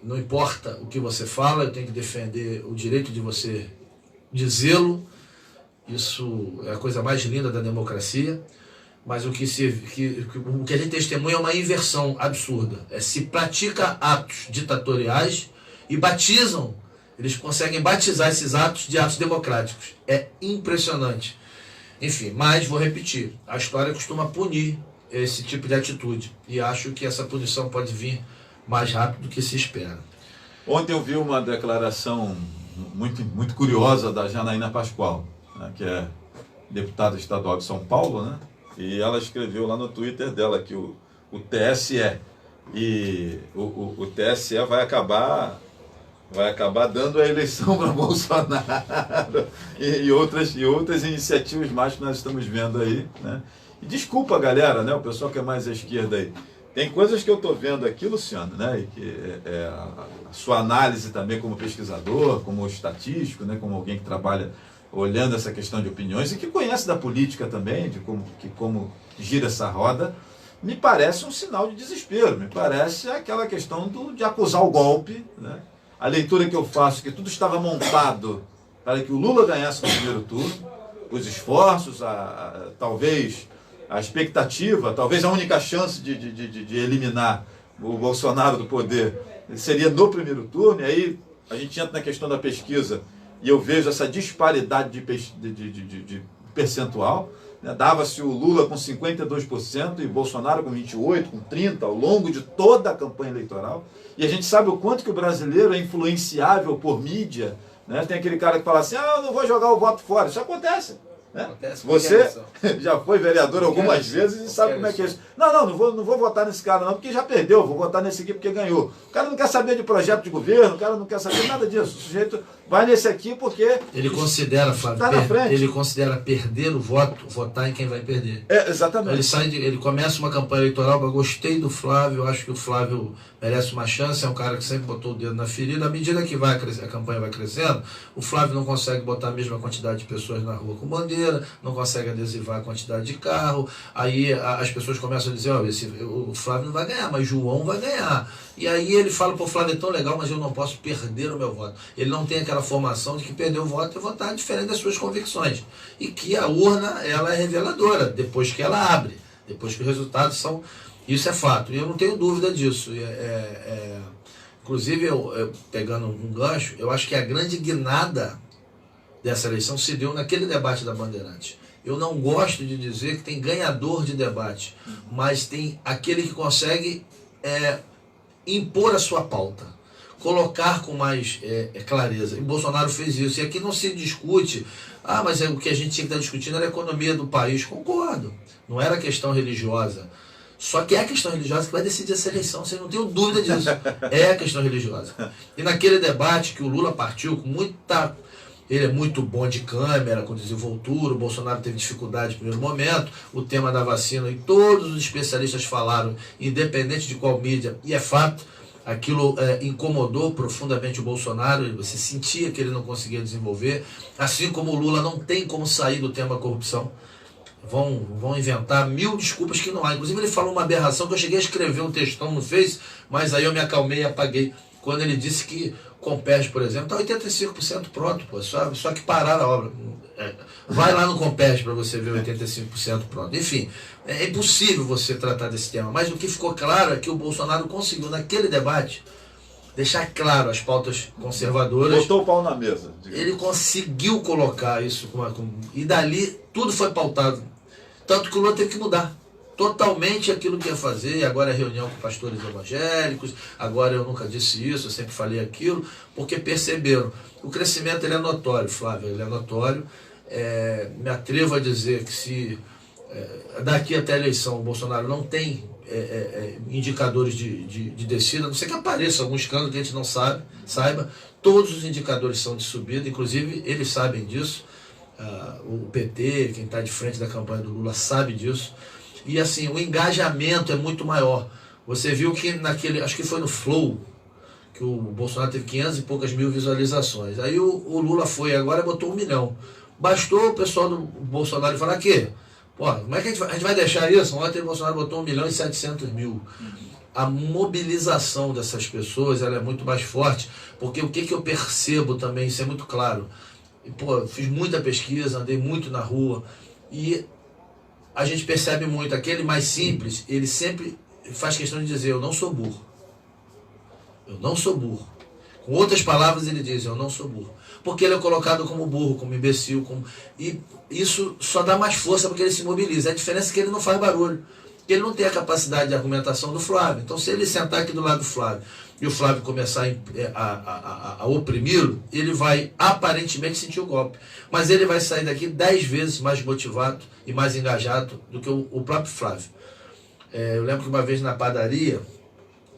Não importa o que você fala, eu tenho que defender o direito de você dizê-lo. Isso é a coisa mais linda da democracia. Mas o que a gente testemunha é uma inversão absurda. Se pratica atos ditatoriais e batizam, eles conseguem batizar esses atos de atos democráticos. É impressionante. Enfim, mas vou repetir, a história costuma punir esse tipo de atitude. E acho que essa punição pode vir mais rápido do que se espera. Ontem eu vi uma declaração muito, muito curiosa da Janaína Pascoal, né, que é deputada estadual de São Paulo, né? E ela escreveu lá no Twitter dela que o TSE E o TSE vai acabar dando a eleição para Bolsonaro e outras iniciativas mais que nós estamos vendo aí, né? E desculpa, galera, né? O pessoal que é mais à esquerda aí. Tem coisas que eu estou vendo aqui, Luciano, né? E que a sua análise também como pesquisador, como estatístico, né? Como alguém que trabalha olhando essa questão de opiniões e que conhece da política também, de como gira essa roda, me parece um sinal de desespero, me parece aquela questão de acusar o golpe, né? A leitura que eu faço, que tudo estava montado para que o Lula ganhasse no primeiro turno, os esforços, talvez a expectativa, talvez a única chance de eliminar o Bolsonaro do poder seria no primeiro turno, e aí a gente entra na questão da pesquisa e eu vejo essa disparidade de percentual, né? Dava-se o Lula com 52% e Bolsonaro com 28%, com 30% ao longo de toda a campanha eleitoral. E a gente sabe o quanto que o brasileiro é influenciável por mídia, né? Tem aquele cara que fala assim, eu não vou jogar o voto fora. Isso acontece. Né? Acontece. Você já foi vereador algumas vezes e sabe como é que é isso. Não vou votar nesse cara não, porque já perdeu, vou votar nesse aqui porque ganhou. O cara não quer saber de projeto de governo, o cara não quer saber nada disso. O sujeito vai nesse aqui porque... Ele considera, Flávio, tá na frente. Ele considera perder o voto, votar em quem vai perder. Exatamente. Então ele começa uma campanha eleitoral, eu gostei do Flávio, acho que o Flávio merece uma chance, é um cara que sempre botou o dedo na ferida. À medida que a campanha vai crescendo, o Flávio não consegue botar a mesma quantidade de pessoas na rua com bandeira, não consegue adesivar a quantidade de carro, aí as pessoas começam a dizer, o Flávio não vai ganhar, mas João vai ganhar. E aí ele fala, o Flávio é tão legal, mas eu não posso perder o meu voto. Ele não tem aquela formação de que perder o voto é votar diferente das suas convicções. E que a urna, ela é reveladora, depois que ela abre, depois que os resultados são... Isso é fato, e eu não tenho dúvida disso. Inclusive, eu pegando um gancho, eu acho que a grande guinada dessa eleição se deu naquele debate da Bandeirantes. Eu não gosto de dizer que tem ganhador de debate, mas tem aquele que consegue impor a sua pauta, colocar com mais clareza. E Bolsonaro fez isso. E aqui não se discute, mas o que a gente tinha que estar discutindo era a economia do país. Concordo, não era questão religiosa. Só que é a questão religiosa que vai decidir essa eleição, vocês não tenham dúvida disso. É a questão religiosa. E naquele debate que o Lula partiu com muita... Ele é muito bom de câmera, com desenvoltura, o Bolsonaro teve dificuldade no primeiro momento, o tema da vacina, e todos os especialistas falaram, independente de qual mídia, e é fato, aquilo incomodou profundamente o Bolsonaro, você sentia que ele não conseguia desenvolver, assim como o Lula não tem como sair do tema corrupção. Vão inventar 1000 desculpas que não há. Inclusive ele falou uma aberração que eu cheguei a escrever um textão no Face, mas aí eu me acalmei e apaguei. Quando ele disse que Compes, por exemplo, está 85% pronto, pô, só que parar a obra. Vai lá no Compes para você ver 85% pronto. Enfim, é impossível você tratar desse tema. Mas o que ficou claro é que o Bolsonaro conseguiu, naquele debate, deixar claro as pautas conservadoras. Botou o pau na mesa. Ele conseguiu colocar isso e dali tudo foi pautado. Tanto que o Lula teve que mudar totalmente aquilo que ia fazer. Agora é reunião com pastores evangélicos, agora eu nunca disse isso, eu sempre falei aquilo, porque perceberam. O crescimento ele é notório, Flávio, ele é notório. Me atrevo a dizer que se daqui até a eleição o Bolsonaro não tem indicadores de descida, a não ser que apareça algum escândalo que a gente não saiba, todos os indicadores são de subida, inclusive eles sabem disso. O PT, quem está de frente da campanha do Lula, sabe disso. E assim, o engajamento é muito maior. Você viu que acho que foi no Flow, que o Bolsonaro teve 500 e poucas mil visualizações. Aí o Lula foi agora e botou 1 milhão. Bastou o pessoal do Bolsonaro falar que, como é que a gente vai deixar isso? Ontem o Bolsonaro botou 1.700.000. A mobilização dessas pessoas ela é muito mais forte, porque o que eu percebo também, isso é muito claro. Fiz muita pesquisa, andei muito na rua, e a gente percebe muito, aquele mais simples, ele sempre faz questão de dizer, eu não sou burro. Eu não sou burro. Com outras palavras ele diz, eu não sou burro. Porque ele é colocado como burro, como imbecil, e isso só dá mais força porque ele se mobiliza. A diferença é que ele não faz barulho, que ele não tem a capacidade de argumentação do Flávio. Então se ele sentar aqui do lado do Flávio e o Flávio começar a oprimi-lo, ele vai aparentemente sentir o golpe. Mas ele vai sair daqui 10 vezes mais motivado e mais engajado do que o próprio Flávio. Eu lembro que uma vez na padaria,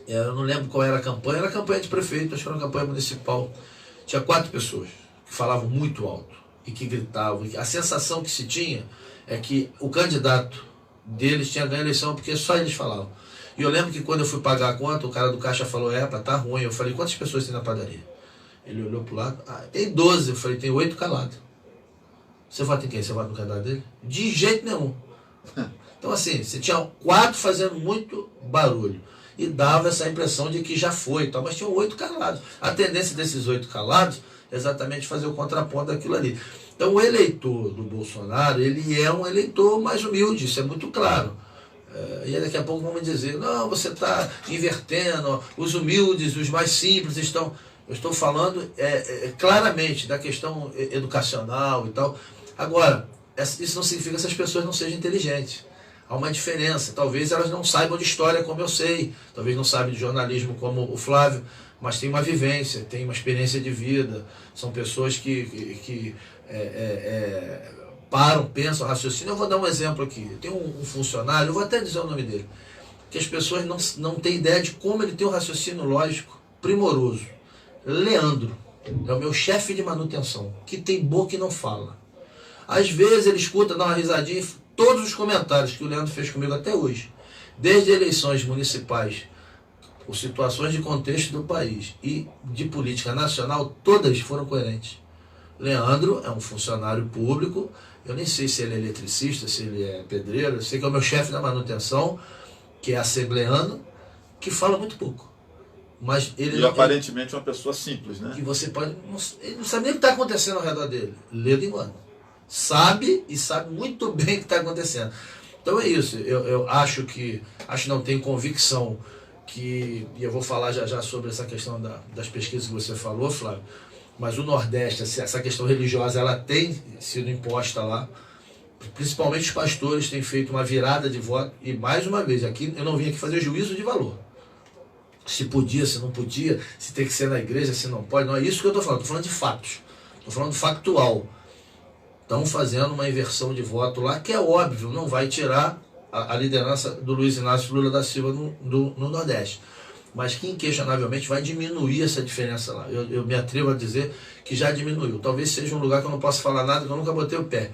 Eu não lembro qual era a campanha de prefeito, acho que era uma campanha municipal. Tinha 4 pessoas que falavam muito alto e que gritavam. A sensação que se tinha é que o candidato deles tinha ganho a eleição porque só eles falavam. E eu lembro que quando eu fui pagar a conta, o cara do caixa falou, tá ruim. Eu falei, quantas pessoas tem na padaria? Ele olhou pro lado, tem 12. Eu falei, tem 8 calados. Você vota em quem? Você vota no candidato dele? De jeito nenhum. Então assim, você tinha 4 fazendo muito barulho. E dava essa impressão de que já foi e tal, mas tinham 8 calados. A tendência desses 8 calados é exatamente fazer o contraponto daquilo ali. Então o eleitor do Bolsonaro, ele é um eleitor mais humilde, isso é muito claro. E daqui a pouco vão me dizer, não, você está invertendo, os humildes, os mais simples estão... Eu estou falando claramente da questão educacional e tal. Agora, isso não significa que essas pessoas não sejam inteligentes. Há uma diferença. Talvez elas não saibam de história como eu sei, talvez não saibam de jornalismo como o Flávio, mas tem uma vivência, tem uma experiência de vida. São pessoas que param, pensam, raciocinam. Eu vou dar um exemplo aqui. Tem um funcionário, eu vou até dizer o nome dele, que as pessoas não têm ideia de como ele tem um raciocínio lógico primoroso. Leandro é o meu chefe de manutenção, que tem boca e não fala. Às vezes ele escuta, dá uma risadinha, todos os comentários que o Leandro fez comigo até hoje, desde eleições municipais, por situações de contexto do país e de política nacional, todas foram coerentes. Leandro é um funcionário público, eu nem sei se ele é eletricista, se ele é pedreiro, eu sei que é o meu chefe da manutenção, que é assembleano, que fala muito pouco. Mas ele aparentemente uma pessoa simples, né? Que você pode... Ele não sabe nem o que está acontecendo ao redor dele. Ledo engano. Sabe e sabe muito bem o que está acontecendo. Então é isso. Eu acho não tenho convicção que... E eu vou falar já sobre essa questão das pesquisas que você falou, Flávio. Mas o Nordeste, essa questão religiosa, ela tem sido imposta lá. Principalmente os pastores têm feito uma virada de voto. E mais uma vez, aqui eu não vim aqui fazer juízo de valor. Se podia, se não podia, se tem que ser na igreja, se não pode. Não é isso que eu estou falando. Estou falando de fatos. Estou falando factual. Estão fazendo uma inversão de voto lá, que é óbvio, não vai tirar a liderança do Luiz Inácio Lula da Silva no Nordeste. Mas que inquestionavelmente vai diminuir essa diferença lá. Eu me atrevo a dizer que já diminuiu. Talvez seja um lugar que eu não possa falar nada, que eu nunca botei o pé.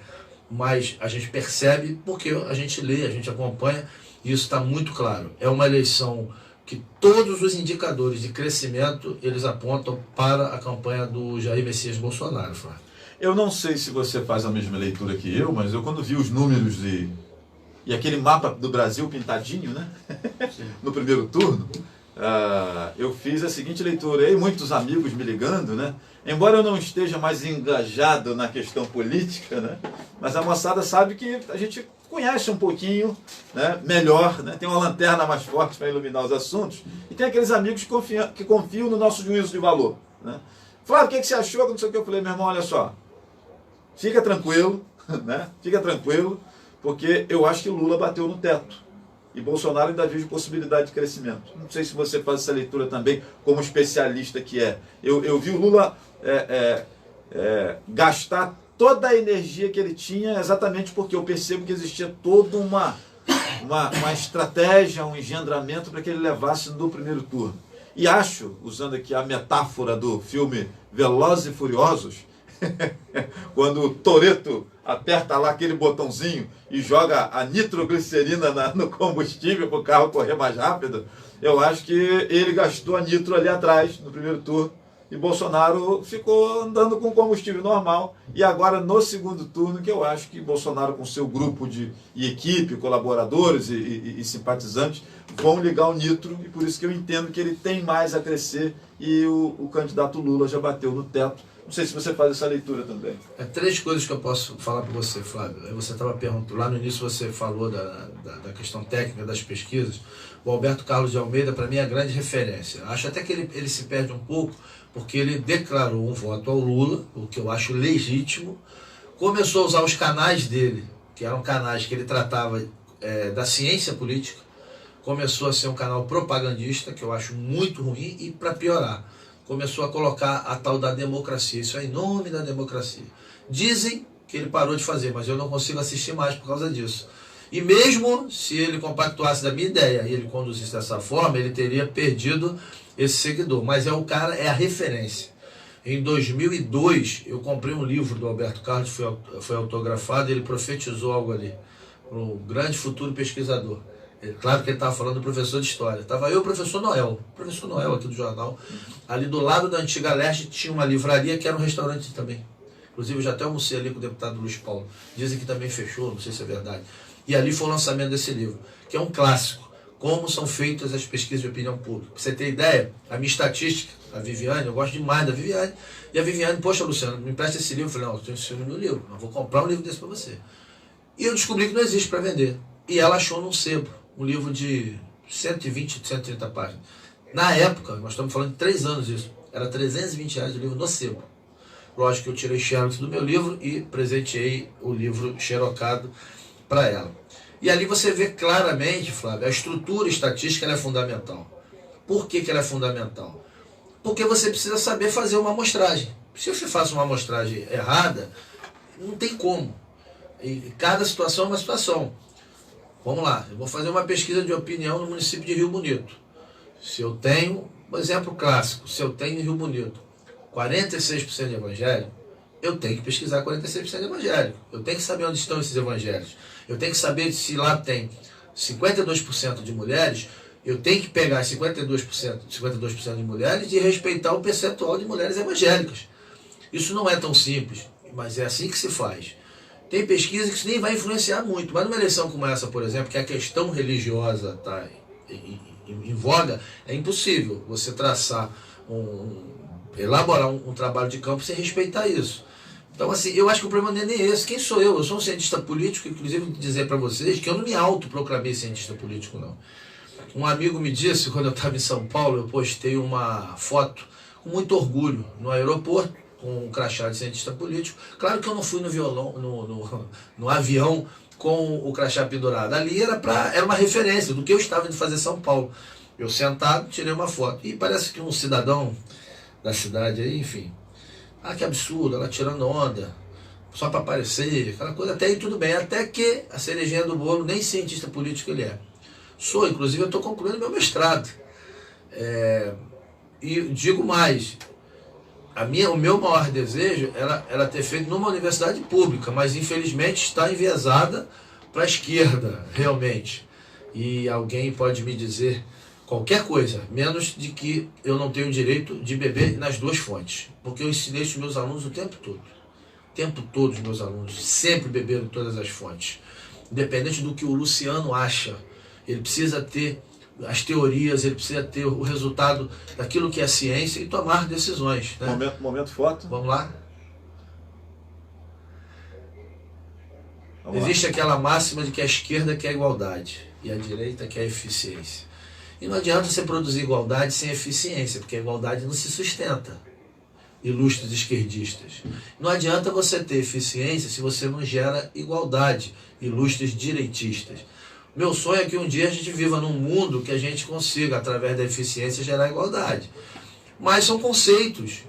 Mas a gente percebe porque a gente lê, a gente acompanha, e isso está muito claro. É uma eleição que todos os indicadores de crescimento, eles apontam para a campanha do Jair Messias Bolsonaro, Flávio. Eu não sei se você faz a mesma leitura que eu, mas eu quando vi os números e aquele mapa do Brasil pintadinho, né? No primeiro turno, eu fiz a seguinte leitura, e muitos amigos me ligando, né? Embora eu não esteja mais engajado na questão política, né? Mas a moçada sabe que a gente conhece um pouquinho, né, melhor, né, tem uma lanterna mais forte para iluminar os assuntos, e tem aqueles amigos que confiam no nosso juízo de valor. Né? Flávio, o que você achou? Não sei o que eu falei, meu irmão, olha só, fica tranquilo, né, fica tranquilo, porque eu acho que Lula bateu no teto, e Bolsonaro ainda vejo possibilidade de crescimento. Não sei se você faz essa leitura também, como especialista que é. Eu vi o Lula gastar toda a energia que ele tinha, exatamente porque eu percebo que existia toda uma estratégia, um engendramento para que ele levasse no primeiro turno. E acho, usando aqui a metáfora do filme Velozes e Furiosos, quando o Toretto aperta lá aquele botãozinho e joga a nitroglicerina no combustível para o carro correr mais rápido, eu acho que ele gastou a nitro ali atrás, no primeiro turno, e Bolsonaro ficou andando com combustível normal. E agora, no segundo turno, que eu acho que Bolsonaro, com seu grupo e equipe, colaboradores e simpatizantes, vão ligar o nitro, e por isso que eu entendo que ele tem mais a crescer, e o candidato Lula já bateu no teto. Não sei se você faz essa leitura também. 3 coisas que eu posso falar para você, Flávio. Você estava perguntando, lá no início você falou da questão técnica das pesquisas. O Alberto Carlos de Almeida, para mim, é a grande referência. Acho até que ele se perde um pouco, porque ele declarou um voto ao Lula, o que eu acho legítimo, começou a usar os canais dele, que eram canais que ele tratava da ciência política, começou a ser um canal propagandista, que eu acho muito ruim, e para piorar, começou a colocar a tal da democracia, isso é em nome da democracia. Dizem que ele parou de fazer, mas eu não consigo assistir mais por causa disso. E mesmo se ele compactuasse da minha ideia e ele conduzisse dessa forma, ele teria perdido esse seguidor. Mas o cara é a referência. Em 2002, eu comprei um livro do Alberto Carlos, foi autografado, e ele profetizou algo ali. Um grande futuro pesquisador. Claro que ele estava falando do professor de história. Estava eu e o professor Noel aqui do jornal. Ali do lado da Antiga Leste tinha uma livraria que era um restaurante também. Inclusive eu já até almocei ali com o deputado Luiz Paulo. Dizem que também fechou, não sei se é verdade. E ali foi o lançamento desse livro, que é um clássico. Como são feitas as pesquisas de opinião pública. Pra você ter ideia, a minha estatística, a Viviane, eu gosto demais da Viviane. E a Viviane, poxa, Luciano, me empresta esse livro. Eu falei, não, eu tenho esse livro no livro, eu vou comprar um livro desse para você. E eu descobri que não existe para vender. E ela achou num sebo, um livro de 120, 130 páginas. Na época, nós estamos falando de 3 anos isso, era R$320 o livro no sebo. Lógico que eu tirei xerox do meu livro e presenteei o livro xerocado para ela. E ali você vê claramente, Flávio, a estrutura estatística ela é fundamental. Por que ela é fundamental? Porque você precisa saber fazer uma amostragem. Se você faz uma amostragem errada, não tem como. E cada situação é uma situação. Vamos lá, eu vou fazer uma pesquisa de opinião no município de Rio Bonito. Se eu tenho, um exemplo clássico, se eu tenho em Rio Bonito 46% de evangélico, eu tenho que pesquisar 46% de evangélico. Eu tenho que saber onde estão esses evangélicos. Eu tenho que saber se lá tem 52% de mulheres, eu tenho que pegar 52% de mulheres e respeitar o percentual de mulheres evangélicas. Isso não é tão simples, mas é assim que se faz. Tem pesquisa que isso nem vai influenciar muito, mas numa eleição como essa, por exemplo, que a questão religiosa está em voga, é impossível você traçar elaborar um trabalho de campo sem respeitar isso. Então, assim, eu acho que o problema não é nem esse. Quem sou eu? Eu sou um cientista político, inclusive dizer para vocês que eu não me autoproclamei cientista político, não. Um amigo me disse, quando eu estava em São Paulo, eu postei uma foto com muito orgulho no aeroporto, com um crachá de cientista político. Claro que eu não fui no violão, no avião com o crachá pendurado. Ali era uma referência do que eu estava indo fazer em São Paulo. Eu sentado, tirei uma foto. E parece que um cidadão da cidade aí, enfim. Ah, que absurdo, ela tirando onda, só para aparecer, aquela coisa. Até aí tudo bem, até que a cerejinha do bolo, nem cientista político ele é. Sou, inclusive eu estou concluindo meu mestrado. E digo mais, o meu maior desejo era ter feito numa universidade pública, mas infelizmente está enviesada para a esquerda, realmente. E alguém pode me dizer qualquer coisa, menos de que eu não tenho direito de beber nas duas fontes. Porque eu ensinei isso aos meus alunos o tempo todo. O tempo todo os meus alunos sempre beberam todas as fontes. Independente do que o Luciano acha, ele precisa ter as teorias, ele precisa ter o resultado daquilo que é ciência e tomar decisões. Né? Momento foto. Vamos lá? Existe aquela máxima de que a esquerda quer igualdade e a direita quer eficiência. E não adianta você produzir igualdade sem eficiência, porque a igualdade não se sustenta. Ilustres esquerdistas. Não adianta você ter eficiência se você não gera igualdade. Ilustres direitistas. Meu sonho é que um dia a gente viva num mundo que a gente consiga, através da eficiência, gerar igualdade. Mas são conceitos.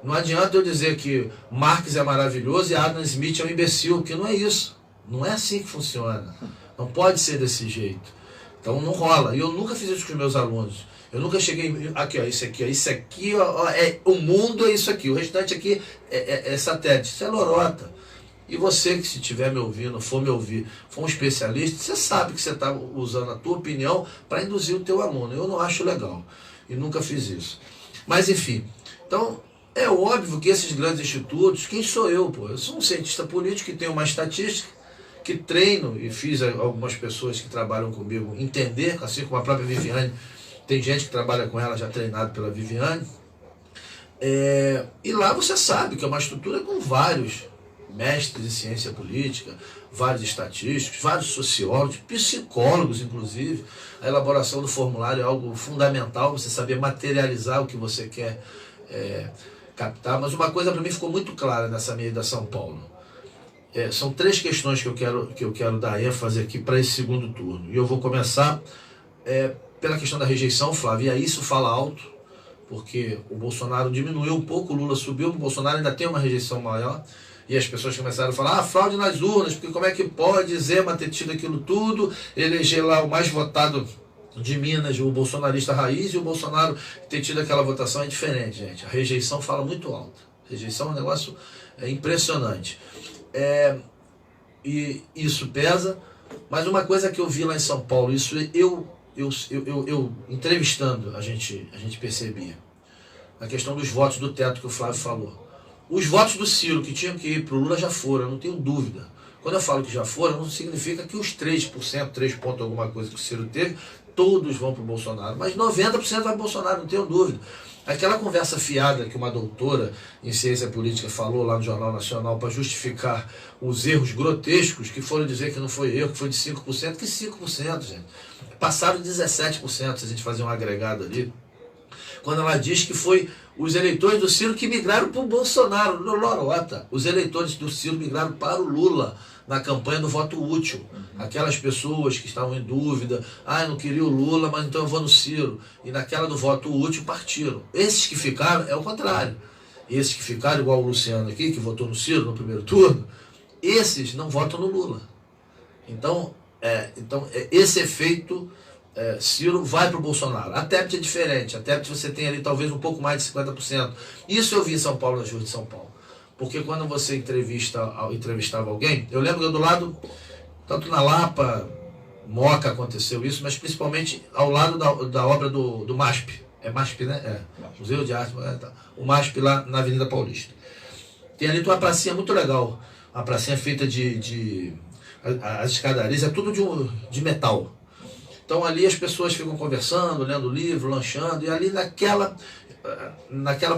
Não adianta eu dizer que Marx é maravilhoso e Adam Smith é um imbecil, porque não é isso. Não é assim que funciona. Não pode ser desse jeito. Então não rola. E eu nunca fiz isso com os meus alunos. Eu nunca cheguei... Aqui, ó, isso aqui, ó, o mundo é isso aqui. O restante aqui é satélite. Isso é lorota. E você que se estiver me ouvindo, for me ouvir, for um especialista, você sabe que você está usando a tua opinião para induzir o teu aluno. Eu não acho legal. E nunca fiz isso. Mas enfim. Então, é óbvio que esses grandes institutos... Quem sou eu, pô? Eu sou um cientista político que tem uma estatística, que treino e fiz algumas pessoas que trabalham comigo entender, assim como a própria Viviane, tem gente que trabalha com ela já treinado pela Viviane, e lá você sabe que é uma estrutura com vários mestres de ciência política, vários estatísticos, vários sociólogos, psicólogos inclusive. A elaboração do formulário é algo fundamental, você saber materializar o que você quer captar. Mas uma coisa para mim ficou muito clara nessa minha ida a São Paulo. São 3 questões que eu quero dar ênfase aqui para esse segundo turno. E eu vou começar pela questão da rejeição, Flávio, e aí isso fala alto, porque o Bolsonaro diminuiu um pouco, o Lula subiu, o Bolsonaro ainda tem uma rejeição maior, E as pessoas começaram a falar, fraude nas urnas, porque como é que pode Zema ter tido aquilo tudo, eleger lá o mais votado de Minas, o bolsonarista raiz, e o Bolsonaro ter tido aquela votação é diferente, gente. A rejeição fala muito alto. Rejeição é um negócio impressionante. E isso pesa, mas uma coisa que eu vi lá em São Paulo, isso eu entrevistando, a gente percebia. A questão dos votos do teto que o Flávio falou. Os votos do Ciro que tinham que ir para o Lula já foram, eu não tenho dúvida. Quando eu falo que já foram, não significa que os 3%, 3 pontos alguma coisa que o Ciro teve, todos vão para o Bolsonaro. Mas 90% vai para o Bolsonaro, não tenho dúvida. Aquela conversa fiada que uma doutora em ciência política falou lá no Jornal Nacional para justificar os erros grotescos, que foram dizer que não foi erro, que foi de 5%, que 5%, gente. Passaram 17%, se a gente fazer um agregado ali. Quando ela diz que foi os eleitores do Ciro que migraram para o Bolsonaro, no Lorota. Os eleitores do Ciro migraram para o Lula na campanha do voto útil. Aquelas pessoas que estavam em dúvida, eu não queria o Lula, mas então eu vou no Ciro. E naquela do voto útil partiram. Esses que ficaram é o contrário. Esses que ficaram, igual o Luciano aqui, que votou no Ciro no primeiro turno, esses não votam no Lula. Então esse efeito... Ciro vai para o Bolsonaro. A TEPT é diferente. A TEPT você tem ali talvez um pouco mais de 50%. Isso eu vi em São Paulo, nas ruas de São Paulo. Porque quando você entrevistava alguém, eu lembro que eu do lado, tanto na Lapa, Moca aconteceu isso, mas principalmente ao lado da obra do MASP. É MASP, né? Museu de Arte. O MASP lá na Avenida Paulista. Tem ali uma pracinha muito legal. Uma pracinha feita as escadarias, é tudo de metal. Então ali as pessoas ficam conversando, lendo livro, lanchando, e ali naquela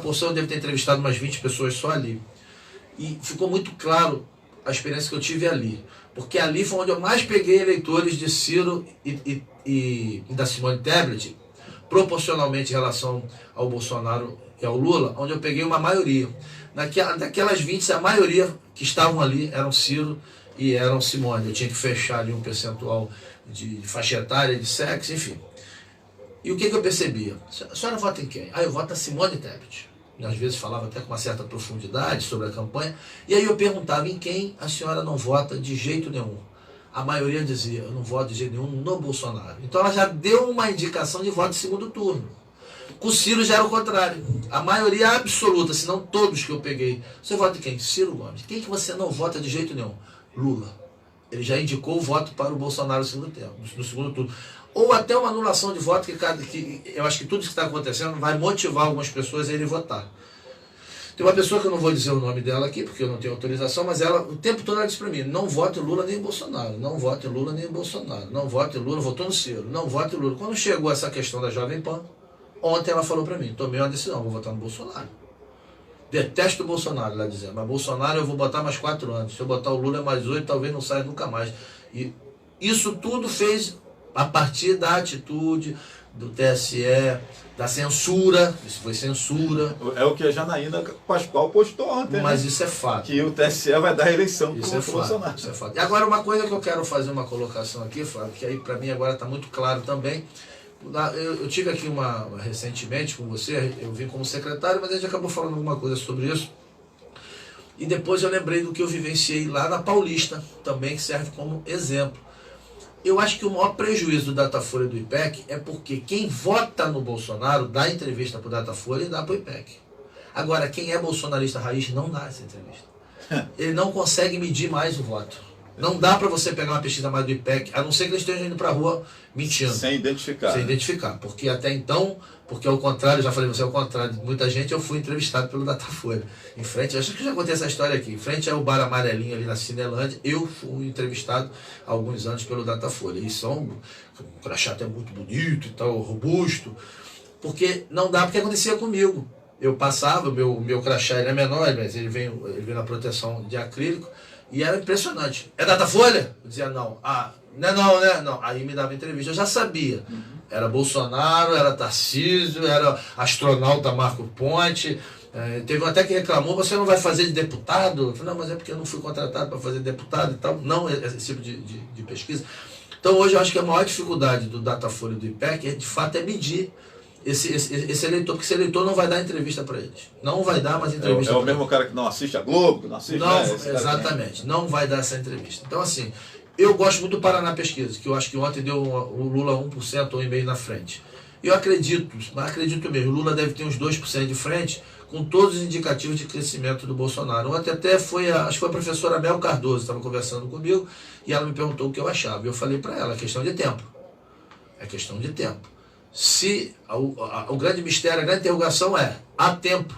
porção eu devo ter entrevistado umas 20 pessoas só ali. E ficou muito claro a experiência que eu tive ali. Porque ali foi onde eu mais peguei eleitores de Ciro e da Simone Tebet, proporcionalmente em relação ao Bolsonaro e ao Lula, onde eu peguei uma maioria. Daquelas 20, a maioria que estavam ali eram Ciro e eram Simone. Eu tinha que fechar ali um percentual de faixa etária, de sexo, enfim. E o que eu percebia? A senhora vota em quem? Eu voto na Simone Tebet. E às vezes falava até com uma certa profundidade sobre a campanha. E aí eu perguntava em quem a senhora não vota de jeito nenhum. A maioria dizia, eu não voto de jeito nenhum no Bolsonaro. Então ela já deu uma indicação de voto de segundo turno. Com o Ciro já era o contrário. A maioria absoluta, se não todos que eu peguei. Você vota em quem? Ciro Gomes. Quem que você não vota de jeito nenhum? Lula. Ele já indicou o voto para o Bolsonaro no segundo turno. Ou até uma anulação de voto, que eu acho que tudo isso que está acontecendo vai motivar algumas pessoas a irem votar. Tem uma pessoa que eu não vou dizer o nome dela aqui, porque eu não tenho autorização, mas ela, o tempo todo ela disse para mim, não vote em Lula nem em Bolsonaro, não vote em Lula nem em Bolsonaro, não vote em Lula, votou no Ciro, não vote em Lula. Quando chegou essa questão da Jovem Pan, ontem ela falou para mim, tomei uma decisão, vou votar no Bolsonaro. Detesto o Bolsonaro, ela dizia, mas Bolsonaro eu vou botar mais 4 anos. Se eu botar o Lula é mais 8, talvez não saia nunca mais. E isso tudo fez a partir da atitude do TSE, da censura, isso foi censura. É o que a Janaína Pascoal postou ontem. Mas né? isso é fato. Que o TSE vai dar a eleição Isso para é o Bolsonaro. Isso é fato. E agora uma coisa que eu quero fazer uma colocação aqui, Flávio, que aí para mim agora está muito claro também. Eu tive aqui recentemente com você, eu vim como secretário, mas a gente acabou falando alguma coisa sobre isso. E depois eu lembrei do que eu vivenciei lá na Paulista, também, que serve como exemplo. Eu acho que o maior prejuízo do Datafolha e do IPEC é porque quem vota no Bolsonaro dá entrevista para o Datafolha e dá para o IPEC. Agora, quem é bolsonarista raiz não dá essa entrevista. Ele não consegue medir mais o voto. Não dá para você pegar uma pesquisa mais do IPEC, a não ser que eles estejam indo para a rua mentindo. Sem identificar. Sem identificar. Porque até então, porque ao contrário, já falei você, ao contrário de muita gente, eu fui entrevistado pelo Datafolha. Em frente, acho que já contei essa história aqui, em frente ao bar amarelinho ali na Cinelândia, eu fui entrevistado há alguns anos pelo Datafolha. E o crachá até muito bonito e tal, robusto. Porque não dá, porque acontecia comigo. Eu passava, o meu crachá ele é menor, mas ele vem na proteção de acrílico. E era impressionante. É Datafolha? Eu dizia não. Não, né? Não. Aí me dava entrevista. Eu já sabia. Era Bolsonaro, era Tarcísio, era astronauta Marco Ponte. Teve um até que reclamou, você não vai fazer de deputado? Eu falei, não, mas é porque eu não fui contratado para fazer deputado e tal. Não, esse tipo de pesquisa. Então hoje eu acho que a maior dificuldade do Datafolha e do IPEC de fato é medir esse eleitor, porque esse eleitor não vai dar entrevista para eles. Não vai dar mais entrevista. É o mesmo cara que não assiste a Globo, que não assiste... Não, né? exatamente, não vai dar essa entrevista. Então, assim, eu gosto muito do Paraná Pesquisa, que eu acho que ontem deu o Lula 1% ou 1,5% na frente. Eu acredito, mas acredito mesmo, o Lula deve ter uns 2% de frente, com todos os indicativos de crescimento do Bolsonaro. Ontem até foi, acho que foi a professora Mel Cardoso, estava conversando comigo, e ela me perguntou o que eu achava. Eu falei para ela, é questão de tempo. É questão de tempo. Se o grande mistério, a grande interrogação é, há tempo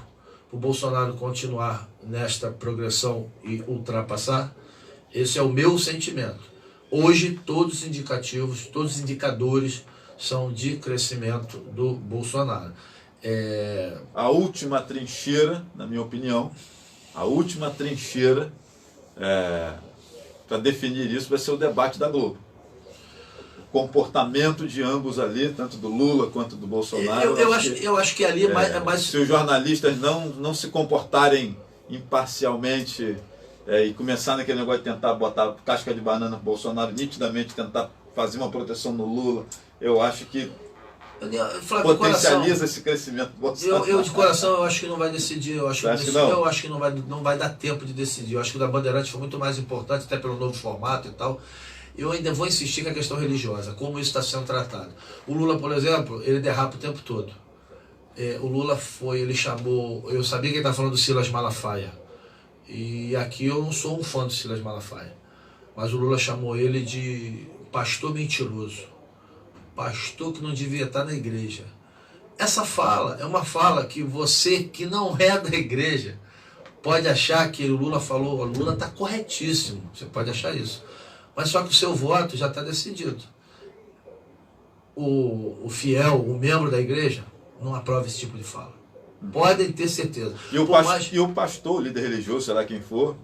para o Bolsonaro continuar nesta progressão e ultrapassar? Esse é o meu sentimento. Hoje, todos os indicativos, todos os indicadores são de crescimento do Bolsonaro. A última trincheira, na minha opinião, a última trincheira para definir isso vai ser o debate da Globo. Comportamento de ambos ali, tanto do Lula quanto do Bolsonaro. Eu acho que ali é mais... Se os jornalistas não se comportarem imparcialmente e começar naquele negócio de tentar botar casca de banana pro Bolsonaro, nitidamente tentar fazer uma proteção no Lula, eu acho que Flávio, potencializa esse crescimento do Bolsonaro. Eu de coração eu acho que não vai decidir. Eu acho que não vai dar tempo de decidir. Eu acho que o da Bandeirantes foi muito mais importante, até pelo novo formato e tal. Eu ainda vou insistir com a questão religiosa, como isso está sendo tratado. O Lula, por exemplo, ele derrapa o tempo todo. O Lula ele chamou... Eu sabia que ele estava falando do Silas Malafaia. E aqui eu não sou um fã do Silas Malafaia. Mas o Lula chamou ele de pastor mentiroso. Pastor que não devia estar na igreja. Essa fala é uma fala que você que não é da igreja pode achar que o Lula falou, o Lula está corretíssimo. Você pode achar isso. Mas só que o seu voto já está decidido. O fiel, o membro da igreja, não aprova esse tipo de fala. Podem ter certeza. E o pastor, o líder religioso, será quem for,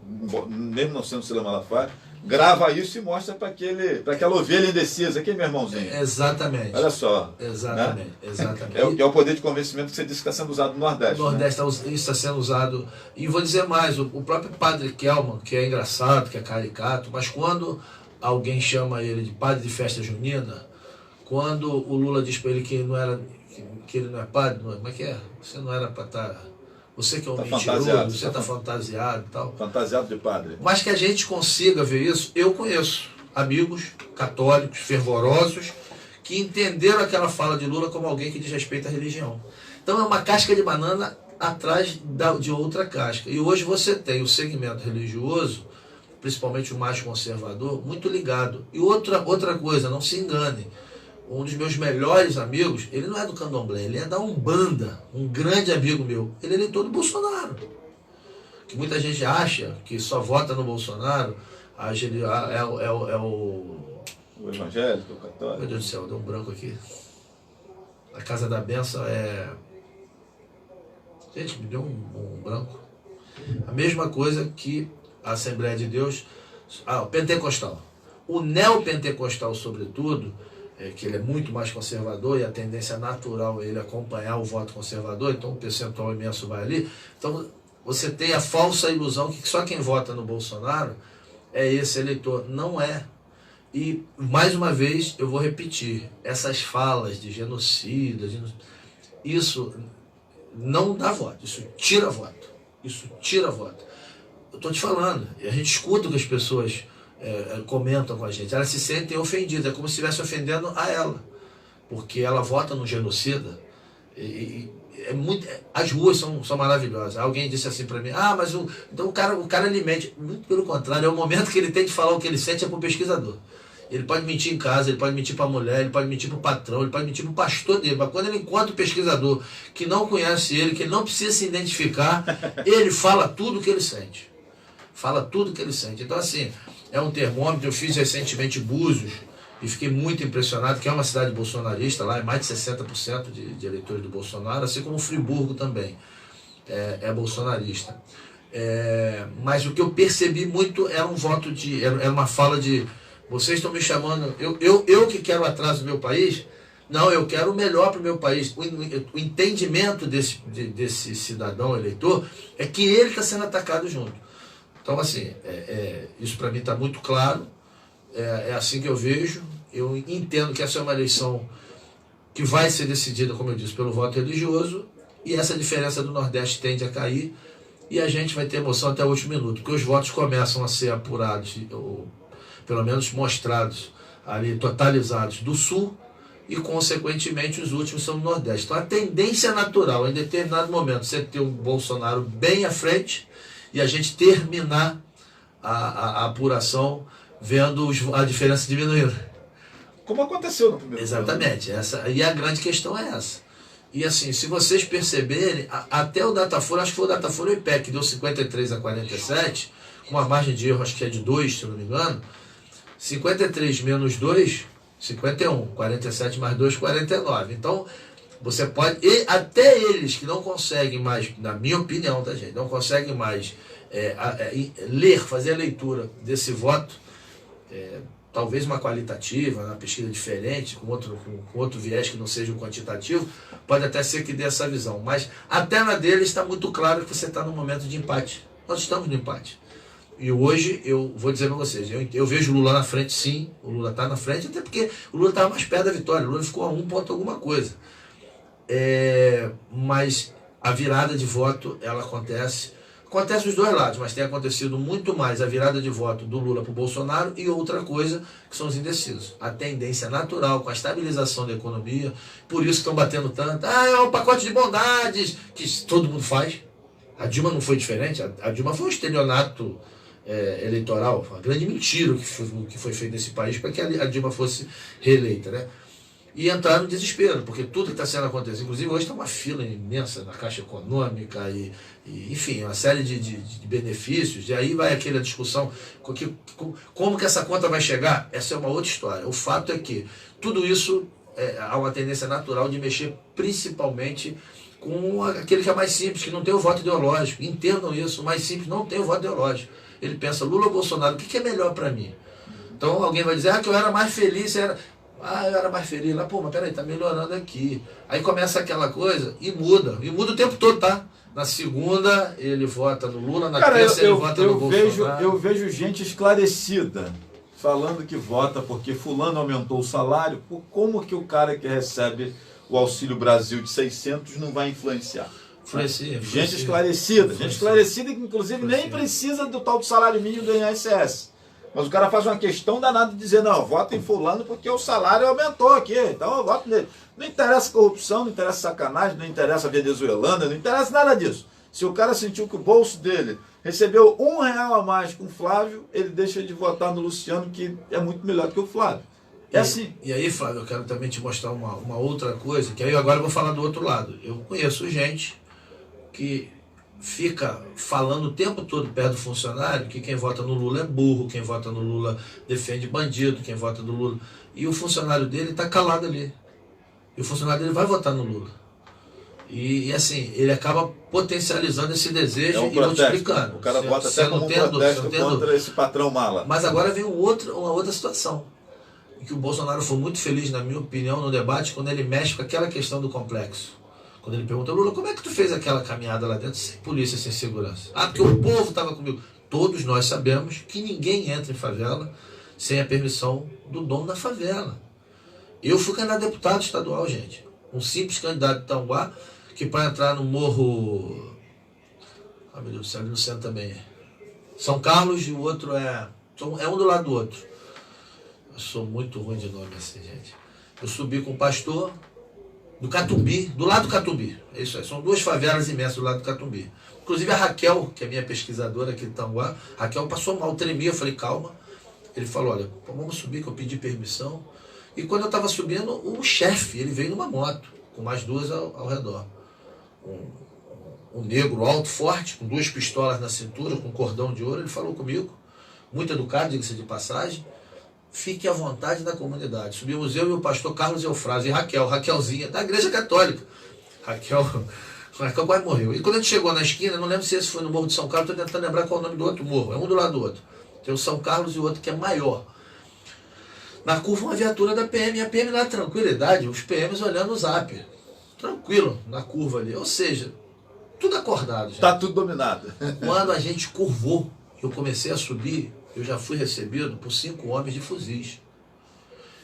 mesmo não sendo Silas Malafaia, grava isso e mostra para aquela ovelha indecisa, aqui, meu irmãozinho. Exatamente. Olha só. Exatamente. Né? Exatamente. É o poder de convencimento que você disse que está sendo usado no Nordeste. No Nordeste, né? Isso está sendo usado. E vou dizer mais, o próprio padre Kelman, que é engraçado, que é caricato, mas quando alguém chama ele de padre de festa junina, quando o Lula diz para ele que ele não é padre, como é que é? Você não era para estar... Você que é um mentiroso, você está fantasiado e tal. Fantasiado de padre. Mas que a gente consiga ver isso, eu conheço amigos católicos, fervorosos, que entenderam aquela fala de Lula como alguém que diz respeito à religião. Então é uma casca de banana atrás de outra casca. E hoje você tem o segmento religioso, principalmente o mais conservador, muito ligado. E outra coisa, não se engane, um dos meus melhores amigos, ele não é do candomblé, ele é da Umbanda, um grande amigo meu. Ele é eleitor do Bolsonaro. Que muita gente acha que só vota no Bolsonaro, o evangélico, o católico. Meu Deus do céu, deu um branco aqui. A Casa da Bênção é... Gente, me deu um branco. A mesma coisa que a Assembleia de Deus, o pentecostal. O neopentecostal, sobretudo, que ele é muito mais conservador e a tendência natural é ele acompanhar o voto conservador, então o percentual imenso vai ali. Então você tem a falsa ilusão que só quem vota no Bolsonaro é esse eleitor. Não é. E, mais uma vez, eu vou repetir, essas falas de genocida, isso não dá voto, isso tira voto. Isso tira voto. Eu estou te falando, a gente escuta o que as pessoas comentam com a gente, elas se sentem ofendidas, é como se estivesse ofendendo a ela, porque ela vota no genocida. As ruas são maravilhosas. Alguém disse assim para mim, mas então o cara ele mente. Muito pelo contrário, é o momento que ele tem de falar o que ele sente é para o pesquisador. Ele pode mentir em casa, ele pode mentir para a mulher, ele pode mentir para o patrão, ele pode mentir para o pastor dele, mas quando ele encontra o pesquisador que não conhece ele, que ele não precisa se identificar, ele fala tudo o que ele sente. Fala tudo o que ele sente. Então, assim, é um termômetro. Eu fiz recentemente Búzios e fiquei muito impressionado, que é uma cidade bolsonarista, lá é mais de 60% de eleitores do Bolsonaro, assim como Friburgo também é bolsonarista. Mas o que eu percebi muito era um voto era uma fala de: vocês estão me chamando, eu que quero o atraso do meu país? Não, eu quero o melhor para o meu país. O entendimento desse cidadão eleitor é que ele está sendo atacado junto. Então, assim, isso para mim está muito claro, é assim que eu vejo. Eu entendo que essa é uma eleição que vai ser decidida, como eu disse, pelo voto religioso, e essa diferença do Nordeste tende a cair, e a gente vai ter emoção até o último minuto, porque os votos começam a ser apurados, ou pelo menos mostrados, ali, totalizados do Sul, e consequentemente os últimos são do Nordeste. Então a tendência natural, em determinado momento, você ter o Bolsonaro bem à frente, e a gente terminar a apuração vendo a diferença diminuindo. Como aconteceu no primeiro Exatamente. E a grande questão é essa. E assim, se vocês perceberem, até o Datafolha, acho que foi o Datafolha IPEC, que deu 53-47, com uma margem de erro, acho que é de 2, se eu não me engano, 53 menos 2, 51, 47 mais 2, 49. Então, você pode, e até eles que não conseguem mais, na minha opinião, tá, gente, não conseguem mais ler, fazer a leitura desse voto, talvez uma qualitativa, uma pesquisa diferente, com outro viés que não seja o quantitativo, pode até ser que dê essa visão. Mas até na dele está muito claro que você está num momento de empate. Nós estamos no empate. E hoje, eu vou dizer para vocês, eu vejo o Lula na frente, sim, o Lula está na frente, até porque o Lula estava mais perto da vitória, o Lula ficou a 1 ponto alguma coisa. Mas a virada de voto, ela acontece dos dois lados, mas tem acontecido muito mais a virada de voto do Lula para o Bolsonaro e outra coisa, que são os indecisos. A tendência natural, com a estabilização da economia, por isso que estão batendo tanto, é um pacote de bondades, que todo mundo faz. A Dilma não foi diferente, a Dilma foi um estelionato eleitoral, uma grande mentira que foi feito nesse país para que a Dilma fosse reeleita, né? E entrar no desespero, porque tudo que está sendo acontecido, inclusive hoje está uma fila imensa na Caixa Econômica, enfim, uma série de benefícios, e aí vai aquela discussão, como que essa conta vai chegar? Essa é uma outra história. O fato é que tudo isso há uma tendência natural de mexer principalmente com aquele que é mais simples, que não tem o voto ideológico. Entendam isso, o mais simples não tem o voto ideológico. Ele pensa, Lula ou Bolsonaro, o que é melhor para mim? Então alguém vai dizer, que eu era mais feliz, eu era mais feliz lá, pô, mas peraí, tá melhorando aqui. Aí começa aquela coisa e muda o tempo todo, tá? Na segunda ele vota no Lula, na terça ele vota no Bolsonaro. Eu vejo gente esclarecida falando que vota porque fulano aumentou o salário, como que o cara que recebe o Auxílio Brasil de 600 não vai influenciar? Gente esclarecida que inclusive nem precisa do tal do salário mínimo do INSS. Mas o cara faz uma questão danada de dizer, não, voto em fulano porque o salário aumentou aqui, então eu voto nele. Não interessa corrupção, não interessa sacanagem, não interessa venezuelana, não interessa nada disso. Se o cara sentiu que o bolso dele recebeu R$1 a mais com o Flávio, ele deixa de votar no Luciano, que é muito melhor que o Flávio. Assim. E aí, Flávio, eu quero também te mostrar uma outra coisa, que aí agora eu vou falar do outro lado. Eu conheço gente que fica falando o tempo todo perto do funcionário que quem vota no Lula é burro, quem vota no Lula defende bandido, quem vota no Lula... E o funcionário dele está calado ali. E o funcionário dele vai votar no Lula. E assim, ele acaba potencializando esse desejo e multiplicando. O cara vota até como um protesto contra esse patrão mala. Mas agora vem uma outra situação. Em que o Bolsonaro foi muito feliz, na minha opinião, no debate, quando ele mexe com aquela questão do complexo. Quando ele pergunta, Lula, como é que tu fez aquela caminhada lá dentro sem polícia, sem segurança? Porque o povo estava comigo. Todos nós sabemos que ninguém entra em favela sem a permissão do dono da favela. Eu fui candidato a deputado estadual, gente. Um simples candidato de Tanguá, que para entrar no morro... Ah, meu Deus do céu, ali no centro também. São Carlos e o outro é um do lado do outro. Eu sou muito ruim de nome assim, gente. Eu subi com o pastor... do Catumbi, do lado do Catumbi. É isso aí, são duas favelas imensas do lado do Catumbi. Inclusive a Raquel, que é minha pesquisadora aqui de Tanguá, Raquel passou mal, tremia, eu falei, calma. Ele falou, olha, vamos subir, que eu pedi permissão. E quando eu estava subindo, o chefe, ele veio numa moto, com mais duas ao redor. Um negro alto, forte, com 2 pistolas na cintura, com cordão de ouro, ele falou comigo, muito educado, diga-se de passagem, fique à vontade na comunidade. Subimos eu e o pastor Carlos Eufrásio e Raquelzinha, da Igreja Católica. Raquel quase morreu. E quando a gente chegou na esquina, não lembro se esse foi no Morro de São Carlos, estou tentando lembrar qual é o nome do outro morro, é um do lado do outro. Tem o São Carlos e o outro que é maior. Na curva uma viatura da PM, e a PM na tranquilidade, os PMs olhando o zap. Tranquilo, na curva ali. Ou seja, tudo acordado. Está tudo dominado. Quando a gente curvou, eu comecei a subir, eu já fui recebido por 5 homens de fuzis.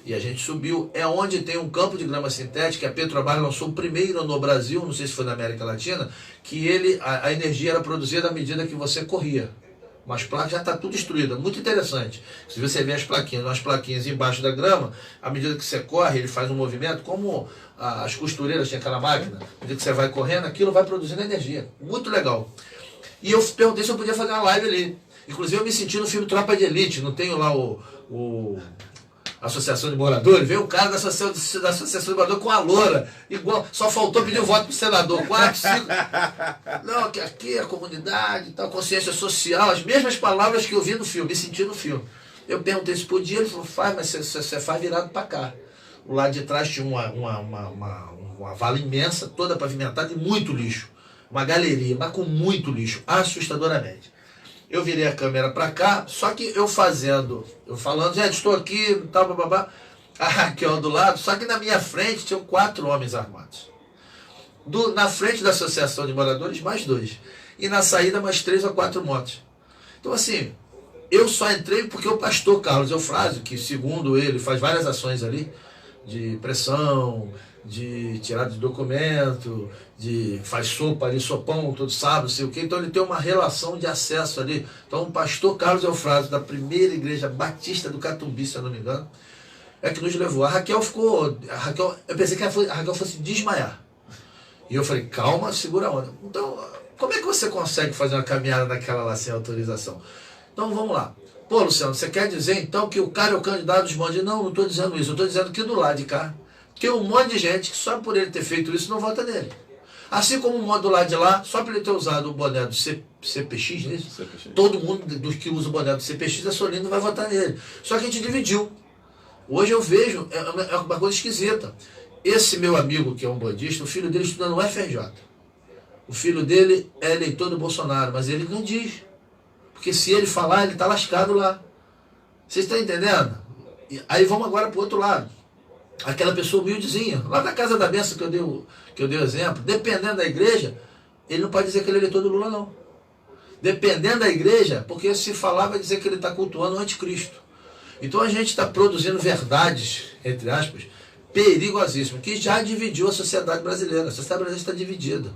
E a gente subiu. É onde tem um campo de grama sintética. A Petrobras lançou o primeiro no Brasil, não sei se foi na América Latina, que a energia era produzida à medida que você corria. Mas placas já está tudo destruída, muito interessante. Se você vê umas plaquinhas embaixo da grama, à medida que você corre, ele faz um movimento, como as costureiras tinham aquela máquina, à medida que você vai correndo, aquilo vai produzindo energia. Muito legal. E eu perguntei se eu podia fazer uma live ali. Inclusive eu me senti no filme Tropa de Elite, não tenho lá Associação de Moradores, veio o cara da Associação de Moradores com a loura, igual, só faltou pedir o voto pro senador, 4, 5, não, que aqui é a comunidade, tal, consciência social, as mesmas palavras que eu vi no filme, me senti no filme. Eu perguntei se podia, ele falou, faz, mas você faz virado para cá. O lado de trás tinha uma vala imensa, toda pavimentada e muito lixo, uma galeria, mas com muito lixo, assustadoramente. Eu virei a câmera para cá, só que eu falando, gente, estou aqui, tal, bababá, a Raquel do lado, só que na minha frente tinham 4 homens armados. Na frente da Associação de Moradores, mais 2. E na saída, mais 3 ou 4 motos. Então, assim, eu só entrei porque o pastor Carlos Eufrásio, que segundo ele faz várias ações ali, de pressão, de tirada de documento, faz sopa ali, sopão todo sábado, não sei o quê. Então ele tem uma relação de acesso ali. Então o pastor Carlos Eufrásio, da primeira igreja batista do Catumbi, se eu não me engano, é que nos levou. A Raquel ficou... eu pensei que a Raquel fosse desmaiar. E eu falei, calma, segura a onda. Então, como é que você consegue fazer uma caminhada daquela lá sem autorização? Então vamos lá. Pô, Luciano, você quer dizer então que o cara é o candidato dos bandidos? Não, não estou dizendo isso. Eu estou dizendo que do lado de cá tem um monte de gente que só por ele ter feito isso não vota nele. Assim como o do lado de lá, só por ele ter usado o boné do CPX, né? Todo mundo dos que usa o boné do CPX é Solino vai votar nele. Só que a gente dividiu. Hoje eu vejo, é uma coisa esquisita. Esse meu amigo que é um bandista, o filho dele estuda no UFRJ. O filho dele é eleitor do Bolsonaro, mas ele não diz. Porque se ele falar, ele está lascado lá. Vocês estão entendendo? Aí vamos agora para o outro lado. Aquela pessoa humildezinha, lá da Casa da Benção que eu dei o exemplo, dependendo da igreja, ele não pode dizer que ele é eleitor do Lula, não. Dependendo da igreja, porque se falar vai dizer que ele está cultuando o anticristo. Então a gente está produzindo verdades, entre aspas, perigosíssimas, que já dividiu a sociedade brasileira. A sociedade brasileira está dividida.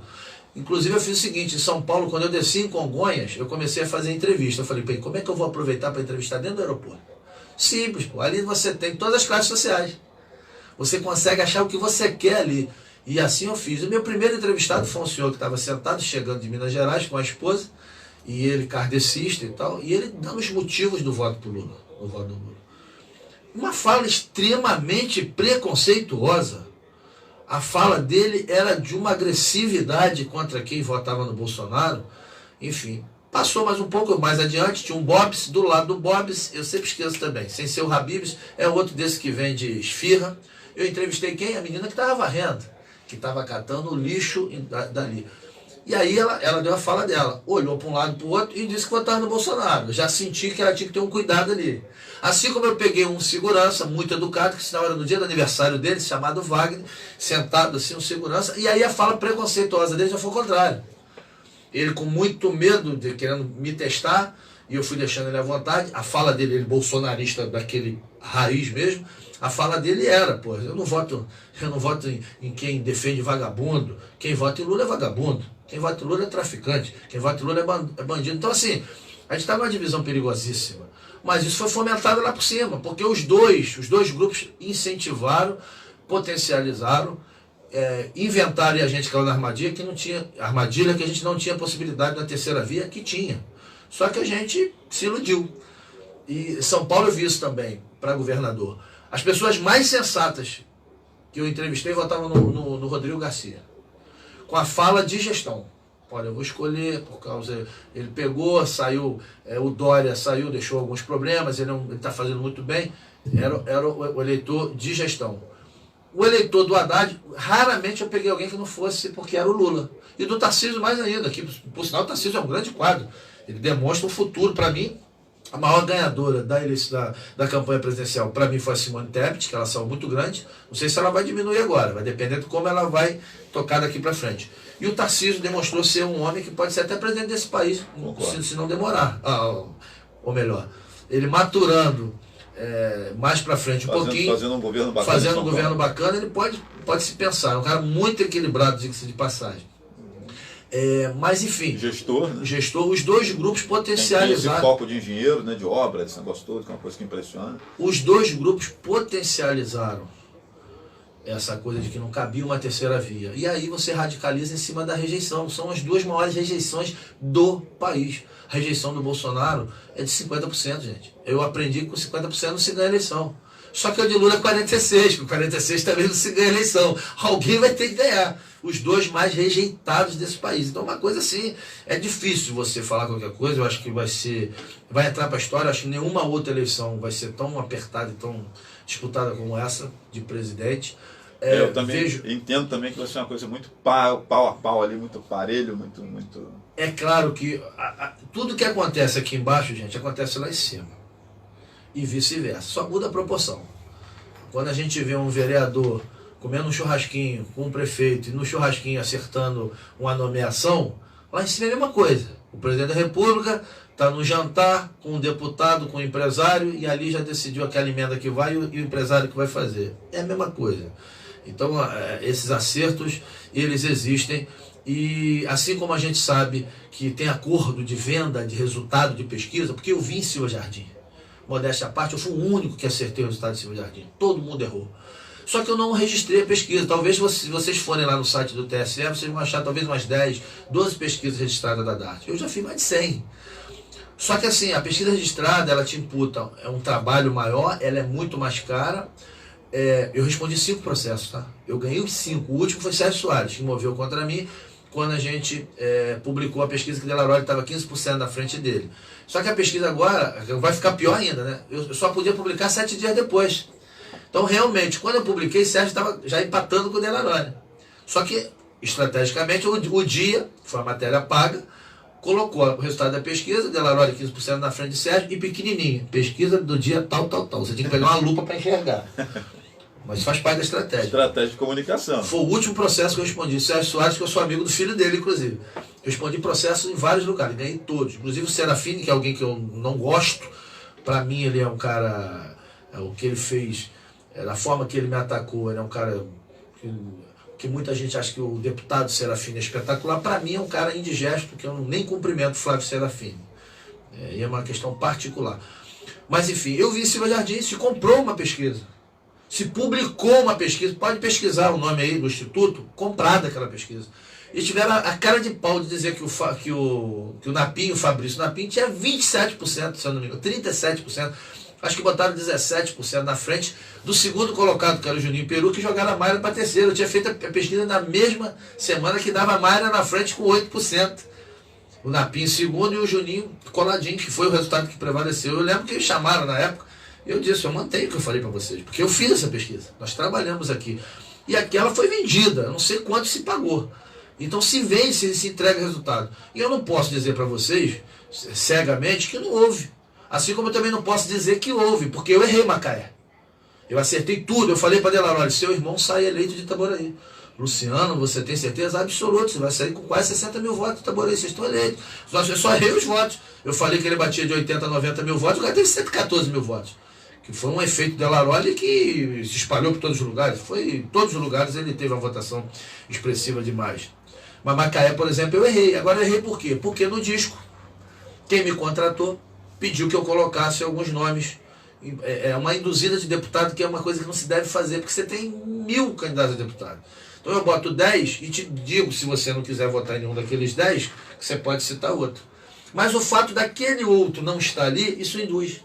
Inclusive eu fiz o seguinte, em São Paulo, quando eu desci em Congonhas, eu comecei a fazer entrevista. Eu falei, bem, como é que eu vou aproveitar para entrevistar dentro do aeroporto? Simples, pô. Ali você tem todas as classes sociais. Você consegue achar o que você quer ali. E assim eu fiz. O meu primeiro entrevistado foi um senhor que estava sentado, chegando de Minas Gerais, com a esposa, e ele kardecista e tal, e ele dando os motivos do voto pro Lula, do voto do Lula. Uma fala extremamente preconceituosa. A fala dele era de uma agressividade contra quem votava no Bolsonaro. Enfim, passou mais um pouco mais adiante, tinha um Bobs, do lado do Bobs, eu sempre esqueço também, sem ser o Habibs, é outro desse que vende esfirra. Eu entrevistei quem? A menina que estava varrendo, que estava catando o lixo dali. E aí ela deu a fala dela, olhou para um lado para o outro e disse que votava no Bolsonaro. Eu já senti que ela tinha que ter um cuidado ali. Assim como eu peguei um segurança muito educado, que sinal era no dia do aniversário dele, chamado Wagner, sentado assim, um segurança, e aí a fala preconceituosa dele já foi o contrário. Ele com muito medo, querendo me testar, e eu fui deixando ele à vontade. A fala dele, ele bolsonarista daquele raiz mesmo, a fala dele era, pô, eu não voto em quem defende vagabundo, quem vota em Lula é vagabundo, quem vota em Lula é traficante, quem vota em Lula é bandido. Então assim, a gente está numa divisão perigosíssima. Mas isso foi fomentado lá por cima, porque os dois grupos incentivaram, potencializaram, inventaram e a gente caiu na armadilha que a gente não tinha possibilidade na terceira via, que tinha. Só que a gente se iludiu. E São Paulo eu vi isso também, para governador. As pessoas mais sensatas que eu entrevistei votavam no Rodrigo Garcia, com a fala de gestão. Olha, eu vou escolher, por causa... Ele pegou, saiu, o Dória saiu, deixou alguns problemas, ele está fazendo muito bem. Era o eleitor de gestão. O eleitor do Haddad, raramente eu peguei alguém que não fosse porque era o Lula. E do Tarcísio mais ainda, que por sinal o Tarcísio é um grande quadro. Ele demonstra um futuro. Para mim, a maior ganhadora da campanha presidencial, para mim, foi a Simone Tebet, que ela saiu muito grande. Não sei se ela vai diminuir agora, vai depender de como ela vai tocar daqui para frente. E o Tarcísio demonstrou ser um homem que pode ser até presidente desse país, se não demorar. Ou melhor, ele maturando mais para frente pouquinho, fazendo um governo bacana, fazendo um governo bacana, ele pode se pensar. É um cara muito equilibrado, diga-se de passagem. Mas enfim, gestor, né? Os dois grupos potencializaram. Esse foco de engenheiro, né, de obra, esse negócio todo, que é uma coisa que impressiona. Os dois grupos potencializaram essa coisa de que não cabia uma terceira via. E aí você radicaliza em cima da rejeição. São as duas maiores rejeições do país. A rejeição do Bolsonaro é de 50%, gente. Eu aprendi que com 50% não se ganha eleição. Só que o de Lula é 46%, com 46% também não se ganha eleição. Alguém vai ter que ganhar. Os dois mais rejeitados desse país. Então uma coisa assim, é difícil você falar qualquer coisa. Eu acho que vai entrar para a história. Eu acho que nenhuma outra eleição vai ser tão apertada e tão disputada como essa de presidente. Eu também entendo também que vai ser uma coisa muito pau a pau ali, muito parelho, muito... É claro que tudo que acontece aqui embaixo, gente, acontece lá em cima. E vice-versa. Só muda a proporção. Quando a gente vê um vereador comendo um churrasquinho com um prefeito e no churrasquinho acertando uma nomeação, lá em cima é a mesma coisa. O presidente da República está no jantar com um deputado, com um empresário, e ali já decidiu aquela emenda que vai e o empresário que vai fazer. É a mesma coisa. Então, esses acertos, eles existem. E assim como a gente sabe que tem acordo de venda de resultado de pesquisa, porque eu vi em Silva Jardim, modéstia à parte, eu fui o único que acertei o resultado de Silva Jardim. Todo mundo errou. Só que eu não registrei a pesquisa. Talvez se vocês forem lá no site do TSE, vocês vão achar talvez umas 10, 12 pesquisas registradas da DART. Eu já fiz mais de 100. Só que assim, a pesquisa registrada, ela te imputa, é um trabalho maior, ela é muito mais cara. Eu respondi 5 processos, tá? Eu ganhei os 5. O último foi Sérgio Soares, que moveu contra mim, quando a gente publicou a pesquisa que Delaroli estava 15% na frente dele. Só que a pesquisa agora vai ficar pior ainda, né? Eu só podia publicar 7 dias depois. Então, realmente, quando eu publiquei, Sérgio estava já empatando com o Delaroli. Só que, estrategicamente, o dia, que foi a matéria paga, colocou o resultado da pesquisa, Delaroli 15% na frente de Sérgio, e pequenininho, pesquisa do dia tal. Você tinha que pegar uma lupa para enxergar. Mas faz parte da estratégia. Estratégia de comunicação. Foi o último processo que eu respondi. Sérgio Soares, que eu sou amigo do filho dele, inclusive. Eu respondi processos em vários lugares, ganhei todos. Inclusive o Serafini, que é alguém que eu não gosto. Para mim, ele é um cara... o que ele fez, da forma que ele me atacou, ele é um cara que muita gente acha que o deputado Serafini é espetacular. Para mim, é um cara indigesto, que eu nem cumprimento Flávio Serafini. E é uma questão particular. Mas, enfim, eu vi Silva Jardim, se comprou uma pesquisa. Se publicou uma pesquisa, pode pesquisar o nome aí do Instituto, comprada aquela pesquisa. E tiveram a cara de pau de dizer que o Napim, o Fabrício Napim, tinha 27%, se eu não me engano, 37%. Acho que botaram 17% na frente do segundo colocado, que era o Juninho Peru, que jogaram a Mayra para terceiro. Eu tinha feito a pesquisa na mesma semana que dava a Mayra na frente com 8%. O Napim em segundo e o Juninho coladinho, que foi o resultado que prevaleceu. Eu lembro que eles chamaram na época. Eu disse, eu mantenho o que eu falei para vocês, porque eu fiz essa pesquisa, nós trabalhamos aqui. E aquela foi vendida, eu não sei quanto se pagou. Então se vende, se entrega resultado. E eu não posso dizer para vocês, cegamente, que não houve. Assim como eu também não posso dizer que houve, porque eu errei Macaé. Eu acertei tudo, eu falei para Delaroli, seu irmão sai eleito de Itaboraí. Luciano, você tem certeza absoluta, você vai sair com quase 60 mil votos de Itaboraí, vocês estão eleitos. Eu só errei os votos. Eu falei que ele batia de 80 a 90 mil votos, o cara teve 114 mil votos. Que foi um efeito Delaroli que se espalhou por todos os lugares. Em todos os lugares ele teve uma votação expressiva demais. Mas Macaé, por exemplo, eu errei. Agora eu errei por quê? Porque no disco, quem me contratou pediu que eu colocasse alguns nomes. É uma induzida de deputado, que é uma coisa que não se deve fazer, porque você tem 1000 candidatos a deputado. Então eu boto 10 e te digo, se você não quiser votar em nenhum daqueles 10, que você pode citar outro. Mas o fato daquele outro não estar ali, isso induz.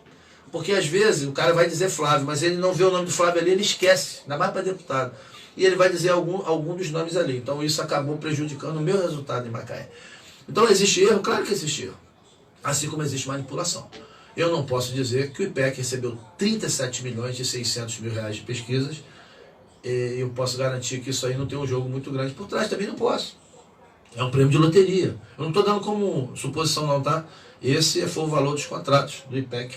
Porque às vezes o cara vai dizer Flávio, mas ele não vê o nome do Flávio ali, ele esquece, ainda mais para deputado. E ele vai dizer algum dos nomes ali. Então isso acabou prejudicando o meu resultado em Macaé. Então existe erro? Claro que existe erro. Assim como existe manipulação. Eu não posso dizer que o IPEC recebeu 37 milhões e 600 mil reais de pesquisas. E eu posso garantir que isso aí não tem um jogo muito grande por trás. Também não posso. É um prêmio de loteria. Eu não estou dando como suposição não, tá? Esse foi o valor dos contratos do IPEC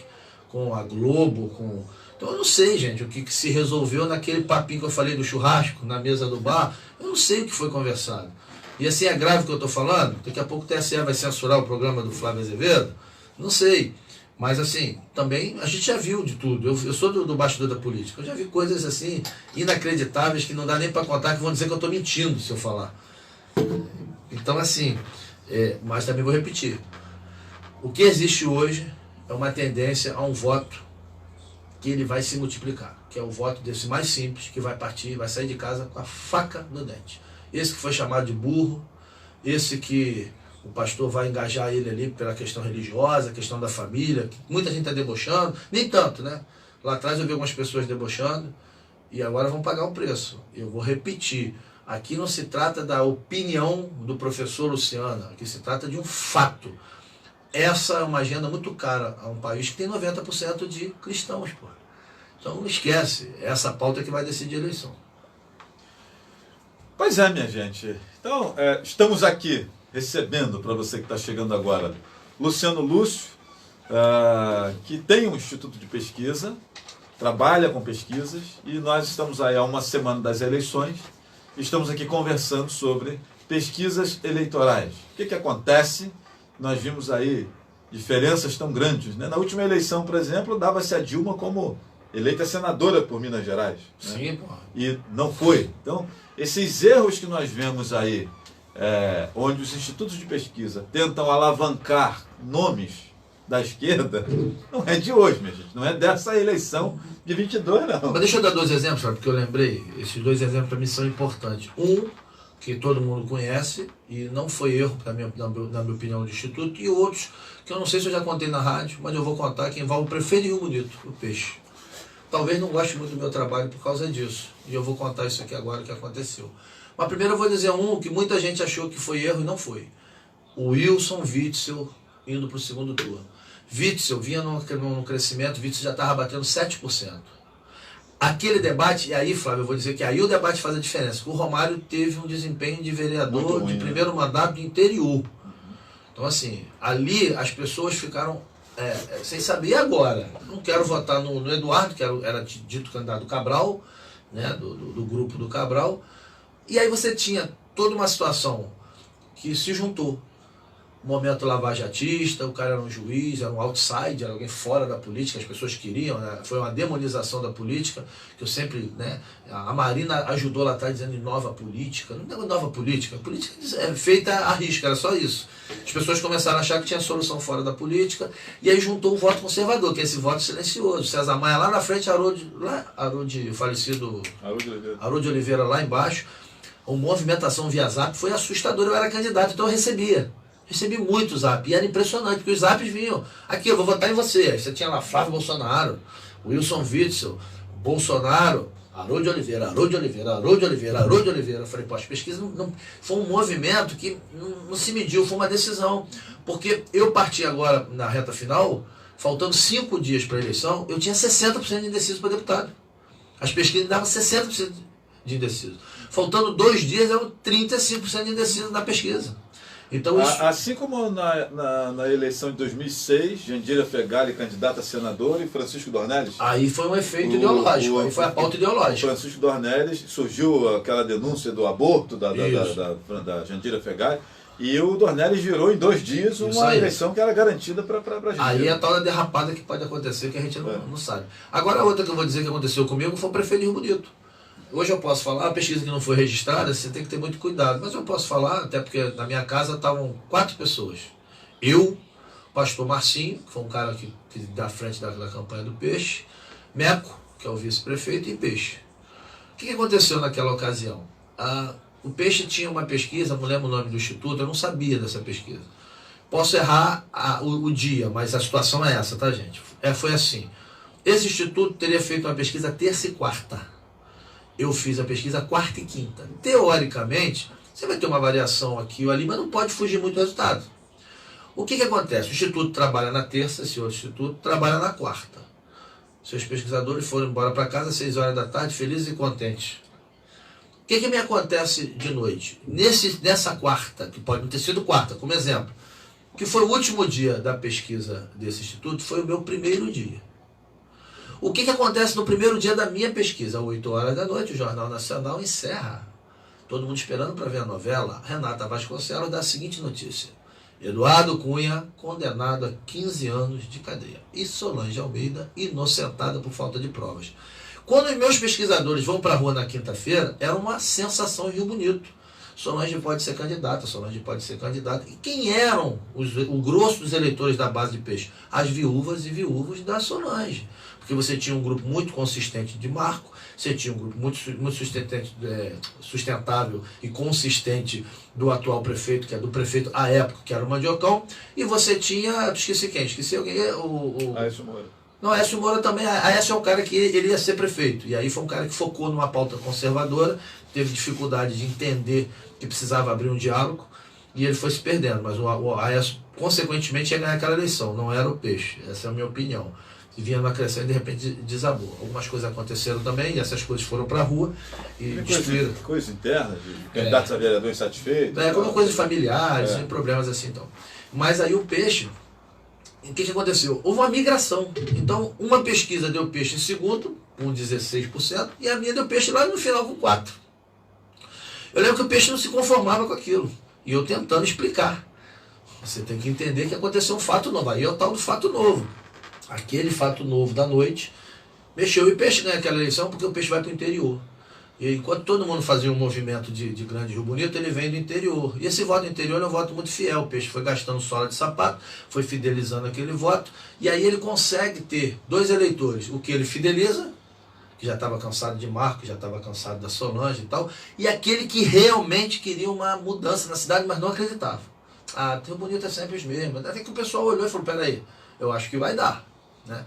com a Globo, com... Então eu não sei, gente, o que se resolveu naquele papinho que eu falei do churrasco, na mesa do bar. Eu não sei o que foi conversado. E assim, é grave o que eu estou falando? Daqui a pouco o TSE vai censurar o programa do Flávio Azevedo? Não sei. Mas assim, também a gente já viu de tudo. Eu sou do bastidor da política. Eu já vi coisas assim inacreditáveis que não dá nem para contar, que vão dizer que eu estou mentindo se eu falar. Então assim, mas também vou repetir. O que existe hoje é uma tendência a um voto que ele vai se multiplicar, que é o voto desse mais simples, que vai partir, vai sair de casa com a faca no dente. Esse que foi chamado de burro, esse que o pastor vai engajar ele ali pela questão religiosa, a questão da família, que muita gente está debochando, nem tanto, né? Lá atrás eu vi algumas pessoas debochando e agora vão pagar o preço. Eu vou repetir, aqui não se trata da opinião do professor Luciano, aqui se trata de um fato. Essa é uma agenda muito cara a um país que tem 90% de cristãos, pô. Então não esquece, é essa pauta que vai decidir a eleição. Pois é, minha gente. Então, estamos aqui recebendo, para você que está chegando agora, Luciano Lúcio, que tem um instituto de pesquisa, trabalha com pesquisas, e nós estamos aí há uma semana das eleições, estamos aqui conversando sobre pesquisas eleitorais. O que acontece? Nós vimos aí diferenças tão grandes, né? Na última eleição, por exemplo, dava-se a Dilma como eleita senadora por Minas Gerais. Sim, né? pô. E não foi. Então, esses erros que nós vemos aí, onde os institutos de pesquisa tentam alavancar nomes da esquerda, não é de hoje, minha gente. Não é dessa eleição de 22, não. Mas deixa eu dar 2 exemplos, sabe? Porque eu lembrei. Esses 2 exemplos para mim são importantes. Um, que todo mundo conhece, e não foi erro, na minha opinião, do Instituto, e outros, que eu não sei se eu já contei na rádio, mas eu vou contar, que envolve o prefeito de Rio Bonito, o Peixe. Talvez não goste muito do meu trabalho por causa disso, e eu vou contar isso aqui agora, o que aconteceu. Mas primeiro eu vou dizer um que muita gente achou que foi erro e não foi. O Wilson Witzel indo para o segundo turno. Witzel vinha num crescimento, Witzel já estava batendo 7%. Aquele debate, e aí, Flávio, eu vou dizer que aí o debate faz a diferença. O Romário teve um desempenho de vereador de primeiro mandato do interior. Então, assim, ali as pessoas ficaram sem saber. E agora? Não quero votar no Eduardo, que era dito candidato do Cabral, né, do grupo do Cabral. E aí você tinha toda uma situação que se juntou. Momento lavajatista, o cara era um juiz, era um outsider, era alguém fora da política, as pessoas queriam, né? Foi uma demonização da política, que eu sempre, né? A Marina ajudou lá atrás dizendo nova política. Não é nova política, a política é feita à risca, era só isso. As pessoas começaram a achar que tinha solução fora da política, e aí juntou o voto conservador, que é esse voto silencioso. César Maia lá na frente, o falecido Haroldo Oliveira lá embaixo. A movimentação via Zap foi assustadora, eu era candidato, então eu recebi muito zap, e era impressionante, porque os zaps vinham, aqui, eu vou votar em você. Aí você tinha lá Flávio Bolsonaro, Wilson Witzel, Bolsonaro, Haroldo Oliveira. Eu falei, pô, as pesquisas não foi um movimento que não se mediu, foi uma decisão. Porque eu parti agora, na reta final, faltando 5 dias para a eleição, eu tinha 60% de indeciso para deputado. As pesquisas davam 60% de indeciso. Faltando 2 dias, eram 35% de indeciso na pesquisa. Então, assim como na eleição de 2006, Jandira Fegali candidata a senador e Francisco Dornelles. Aí foi um efeito ideológico, aí foi a pauta ideológica. Francisco Dornelles, surgiu aquela denúncia do aborto da Jandira Fegali, e o Dornelles virou em 2 dias uma eleição que era garantida para a gente. Aí é a tal da derrapada que pode acontecer, que a gente não sabe. Agora a outra que eu vou dizer que aconteceu comigo foi o prefeito de Rio Bonito. Hoje eu posso falar, a pesquisa que não foi registrada, você tem que ter muito cuidado. Mas eu posso falar, até porque na minha casa estavam 4 pessoas. Eu, pastor Marcinho, que foi um cara que da frente da campanha do Peixe, Meco, que é o vice-prefeito, e Peixe. O que aconteceu naquela ocasião? O Peixe tinha uma pesquisa, não lembro o nome do instituto, eu não sabia dessa pesquisa. Posso errar o dia, mas a situação é essa, tá, gente? Foi assim. Esse instituto teria feito uma pesquisa terça e quarta. Eu fiz a pesquisa quarta e quinta. Teoricamente, você vai ter uma variação aqui ou ali, mas não pode fugir muito do resultado. O que acontece? O instituto trabalha na terça, esse outro instituto trabalha na quarta. Seus pesquisadores foram embora para casa às 6 horas da tarde, felizes e contentes. O que me acontece de noite? Nessa quarta, que pode não ter sido quarta, como exemplo, que foi o último dia da pesquisa desse instituto, foi o meu primeiro dia. O que acontece no primeiro dia da minha pesquisa? Às 8 horas da noite, o Jornal Nacional encerra. Todo mundo esperando para ver a novela. Renata Vasconcelos dá a seguinte notícia. Eduardo Cunha, condenado a 15 anos de cadeia. E Solange Almeida, inocentada por falta de provas. Quando os meus pesquisadores vão para a rua na quinta-feira, era uma sensação em Rio Bonito. Solange pode ser candidata, Solange pode ser candidata. E quem eram o grosso dos eleitores da base de peixe? As viúvas e viúvos da Solange. Porque você tinha um grupo muito consistente de Marco, você tinha um grupo muito sustentável e consistente do atual prefeito, que é do prefeito à época, que era o Mandiocão, e você tinha, esqueci quem? Esqueci alguém? Aécio Moura. Não, Aécio Moura também. Aécio é o cara que ele ia ser prefeito. E aí foi um cara que focou numa pauta conservadora, teve dificuldade de entender que precisava abrir um diálogo, e ele foi se perdendo. Mas o Aécio, consequentemente, ia ganhar aquela eleição, não era o Peixe. Essa é a minha opinião. E vinha numa crescente e de repente desabou. Algumas coisas aconteceram também, e essas coisas foram para a rua e destruíram. Coisa interna, de candidatos a vereador insatisfeitos. Como coisas familiares, problemas assim então. Mas aí o Peixe, o que aconteceu? Houve uma migração. Então, uma pesquisa deu Peixe em segundo, com 16%, e a minha deu Peixe lá no final com 4%. Eu lembro que o Peixe não se conformava com aquilo. E eu tentando explicar. Você tem que entender que aconteceu um fato novo. Aí é o tal do fato novo. Aquele fato novo da noite mexeu. E o Peixe ganha aquela eleição porque o Peixe vai para o interior. E enquanto todo mundo fazia um movimento de grande Rio Bonito, ele vem do interior. E esse voto interior é um voto muito fiel. O Peixe foi gastando sola de sapato, foi fidelizando aquele voto. E aí ele consegue ter 2 eleitores. O que ele fideliza, que já estava cansado de Marco, já estava cansado da Solange e tal. E aquele que realmente queria uma mudança na cidade, mas não acreditava. Rio Bonito é sempre os mesmos. Até que o pessoal olhou e falou, peraí, eu acho que vai dar. Né?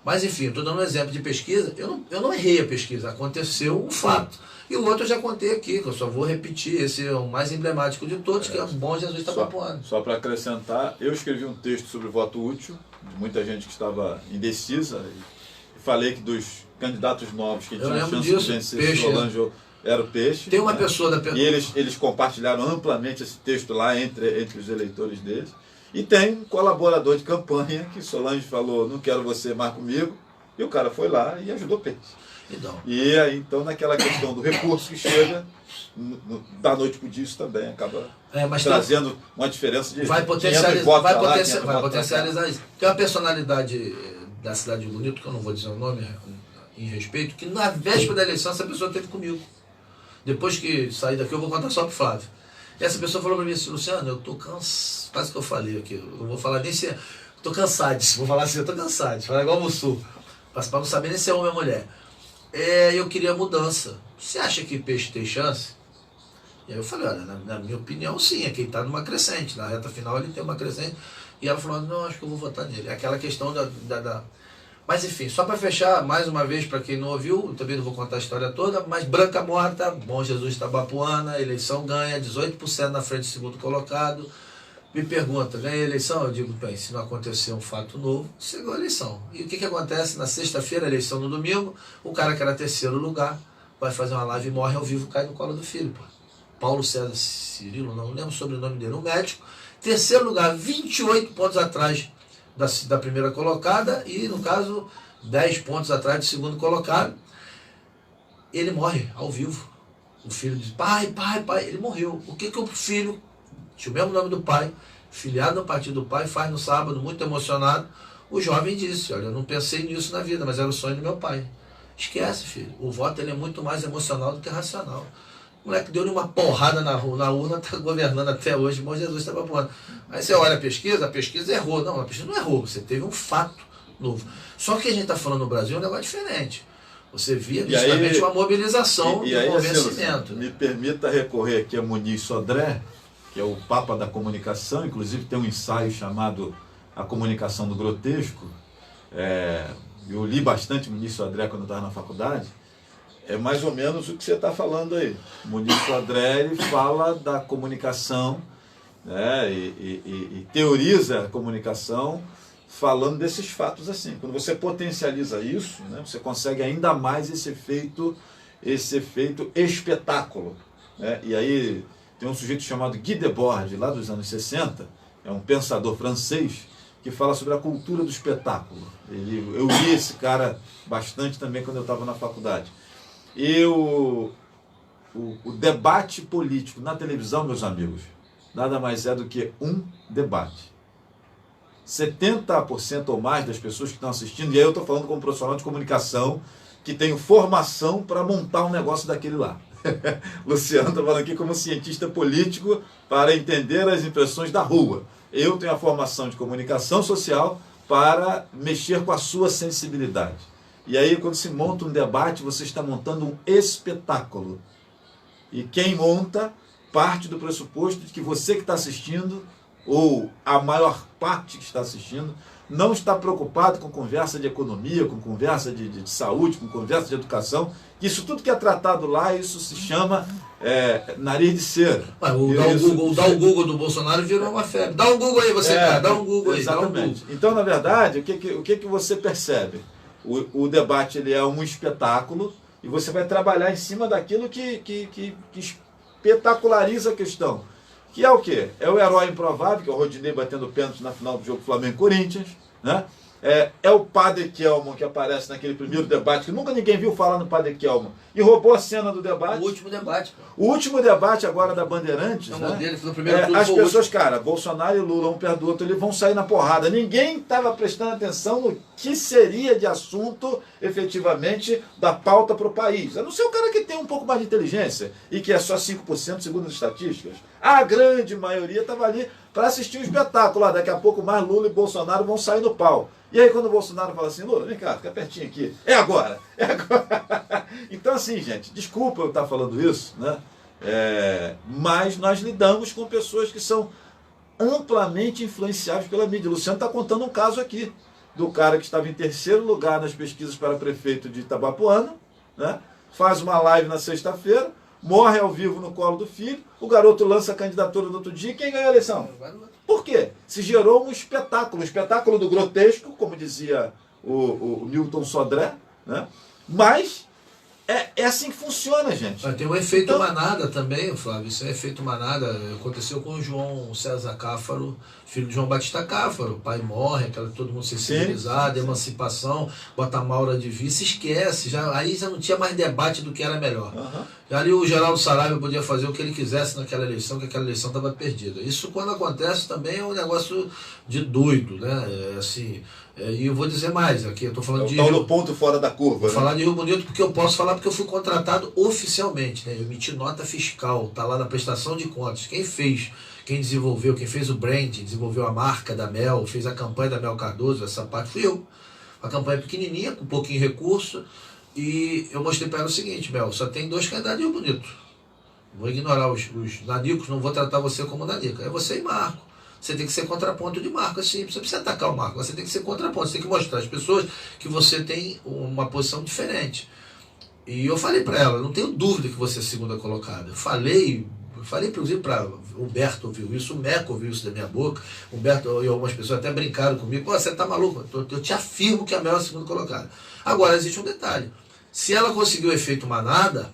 Mas enfim, estou dando um exemplo de pesquisa, eu não errei a pesquisa, aconteceu um fato. E o outro eu já contei aqui, que eu só vou repetir, esse é o mais emblemático de todos, que é o Bom Jesus Itabapoana. Só para acrescentar, eu escrevi um texto sobre voto útil, de muita gente que estava indecisa, e falei que dos candidatos novos que tinham chance de vencer Solange era o Peixe. Tem uma pessoa da... E eles compartilharam amplamente esse texto lá entre os eleitores deles. E tem um colaborador de campanha que Solange falou, não quero você mais comigo, e o cara foi lá e ajudou o Peixe. Então. E aí, então, naquela questão do recurso que chega, da noite para o dia, isso também acaba trazendo uma diferença de vai potencializar isso. Tem uma personalidade da cidade de Bonito, que eu não vou dizer o nome em respeito, que na véspera da eleição essa pessoa esteve comigo. Depois que sair daqui eu vou contar só para o Flávio. E essa pessoa falou para mim assim, Luciano, eu estou cansado, quase que eu falei aqui, eu vou falar nem se... Estou cansado, vou falar assim, eu estou cansado, falar igual o Mussu, para não saber nem se é homem ou mulher. Eu queria mudança. Você acha que Peixe tem chance? E aí eu falei, olha, na minha opinião sim, é quem está numa crescente, na reta final ele tem uma crescente. E ela falou, não, acho que eu vou votar nele. É aquela questão da... Mas enfim, só para fechar, mais uma vez, para quem não ouviu, eu também não vou contar a história toda, mas Branca Morta, Bom Jesus Itabapoana, eleição ganha, 18% na frente do segundo colocado. Me pergunta, ganha a eleição? Eu digo, bem, se não acontecer um fato novo, chegou a eleição. E o que acontece? Na sexta-feira, eleição no domingo, o cara que era terceiro lugar vai fazer uma live e morre ao vivo, cai no colo do filho. Pô. Paulo César Cirilo, não lembro o sobrenome dele, um médico. Terceiro lugar, 28 pontos atrás da primeira colocada e, no caso, 10 pontos atrás do segundo colocado. Ele morre ao vivo. O filho diz, pai, ele morreu. O que o filho, tinha o mesmo nome do pai, filiado no partido do pai, faz no sábado, muito emocionado? O jovem disse, olha, eu não pensei nisso na vida, mas era o sonho do meu pai. Esquece, filho. O voto ele é muito mais emocional do que racional. O moleque deu-lhe uma porrada na urna, está governando até hoje, Bom Jesus estava voando. Aí você olha a pesquisa errou. Não, a pesquisa não errou, você teve um fato novo. Só que a gente está falando no Brasil é um negócio diferente. Você via justamente uma mobilização e um convencimento. Me permita recorrer aqui a Muniz Sodré, que é o papa da comunicação, inclusive tem um ensaio chamado A Comunicação do Grotesco. Eu li bastante Muniz Sodré quando eu estava na faculdade. É mais ou menos o que você está falando aí. Muniz Sodré ele fala da comunicação, né, e teoriza a comunicação falando desses fatos assim. Quando você potencializa isso, né, você consegue ainda mais esse efeito espetáculo. Né? E aí tem um sujeito chamado Guy Debord, lá dos anos 60, é um pensador francês, que fala sobre a cultura do espetáculo. Eu li esse cara bastante também quando eu estava na faculdade. E o debate político na televisão, meus amigos, nada mais é do que um debate. 70% ou mais das pessoas que estão assistindo, e aí eu estou falando como profissional de comunicação, que tenho formação para montar um negócio daquele lá. Luciano está falando aqui como cientista político para entender as impressões da rua. Eu tenho a formação de comunicação social para mexer com a sua sensibilidade. E aí, quando se monta um debate, você está montando um espetáculo. E quem monta parte do pressuposto de que você que está assistindo, ou a maior parte que está assistindo, não está preocupado com conversa de economia, com conversa de saúde, com conversa de educação. Isso tudo que é tratado lá, isso se chama nariz de cera. Mas dar o Google do Bolsonaro virou uma febre. Dá um Google aí você, cara, dá um Google aí. Exatamente. Dá um Google. Então, na verdade, o que você percebe? O debate ele é um espetáculo e você vai trabalhar em cima daquilo que espetaculariza a questão. Que é o quê? É o herói improvável, que é o Rodinei batendo pênalti na final do jogo Flamengo-Corinthians, né? É o Padre Kelman que aparece naquele primeiro debate, que nunca ninguém viu falar no Padre Kelman, e roubou a cena do debate. O último debate, pô. O último debate agora da Bandeirantes, Não, né? dele, foi no primeiro turno, as foi o pessoas, cara, Bolsonaro e Lula, um perto do outro, eles vão sair na porrada. Ninguém estava prestando atenção no que seria de assunto, efetivamente, da pauta para o país. A não ser o cara que tem um pouco mais de inteligência, e que é só 5% segundo as estatísticas. A grande maioria estava ali para assistir um espetáculo. Daqui a pouco mais Lula e Bolsonaro vão sair no pau. E aí quando o Bolsonaro fala assim, Lula, vem cá, fica pertinho aqui. É agora. Então assim, gente, desculpa eu estar falando isso, né? Mas nós lidamos com pessoas que são amplamente influenciáveis pela mídia. O Luciano está contando um caso aqui, do cara que estava em terceiro lugar nas pesquisas para prefeito de Itabapoana, né? Faz uma live na sexta-feira, morre ao vivo no colo do filho, o garoto lança a candidatura no outro dia e quem ganhou a eleição? Por quê? Se gerou um espetáculo do grotesco, como dizia o Milton Sodré, né? Mas é assim que funciona, gente. Tem um efeito manada também, Flávio. Isso é efeito manada. Aconteceu com o João César Cáfaro, filho de João Batista Cáfaro. O pai morre, aquela todo mundo sensibilizado, emancipação, bota a Maura de vice, esquece. Aí já não tinha mais debate do que era melhor. Já ali o Geraldo Saraiva podia fazer o que ele quisesse naquela eleição, que aquela eleição estava perdida. Isso quando acontece também é um negócio de doido, né? E eu vou dizer mais aqui, eu estou falando de... no ponto fora da curva. Vou falar de Rio Bonito porque eu posso falar porque eu fui contratado oficialmente, né? Eu emiti nota fiscal, tá lá na prestação de contas. Quem desenvolveu, quem fez o brand, desenvolveu a marca da Mel, fez a campanha da Mel Cardoso, essa parte fui eu. Uma campanha pequenininha, com pouquinho recurso, e eu mostrei para ela o seguinte, Mel, só tem 2 candidatos em Rio Bonito. Vou ignorar os nanicos, não vou tratar você como nanica. É você e Marco. Você tem que ser contraponto de Marco, assim, você precisa atacar o Marco, você tem que ser contraponto, você tem que mostrar às pessoas que você tem uma posição diferente. E eu falei para ela, não tenho dúvida que você é a segunda colocada. Eu falei inclusive para Humberto ouviu isso, o Meco ouviu isso da minha boca, Humberto e algumas pessoas até brincaram comigo, pô, você tá maluco, eu te afirmo que a Mel é a segunda colocada. Agora, existe um detalhe, se ela conseguir o efeito manada,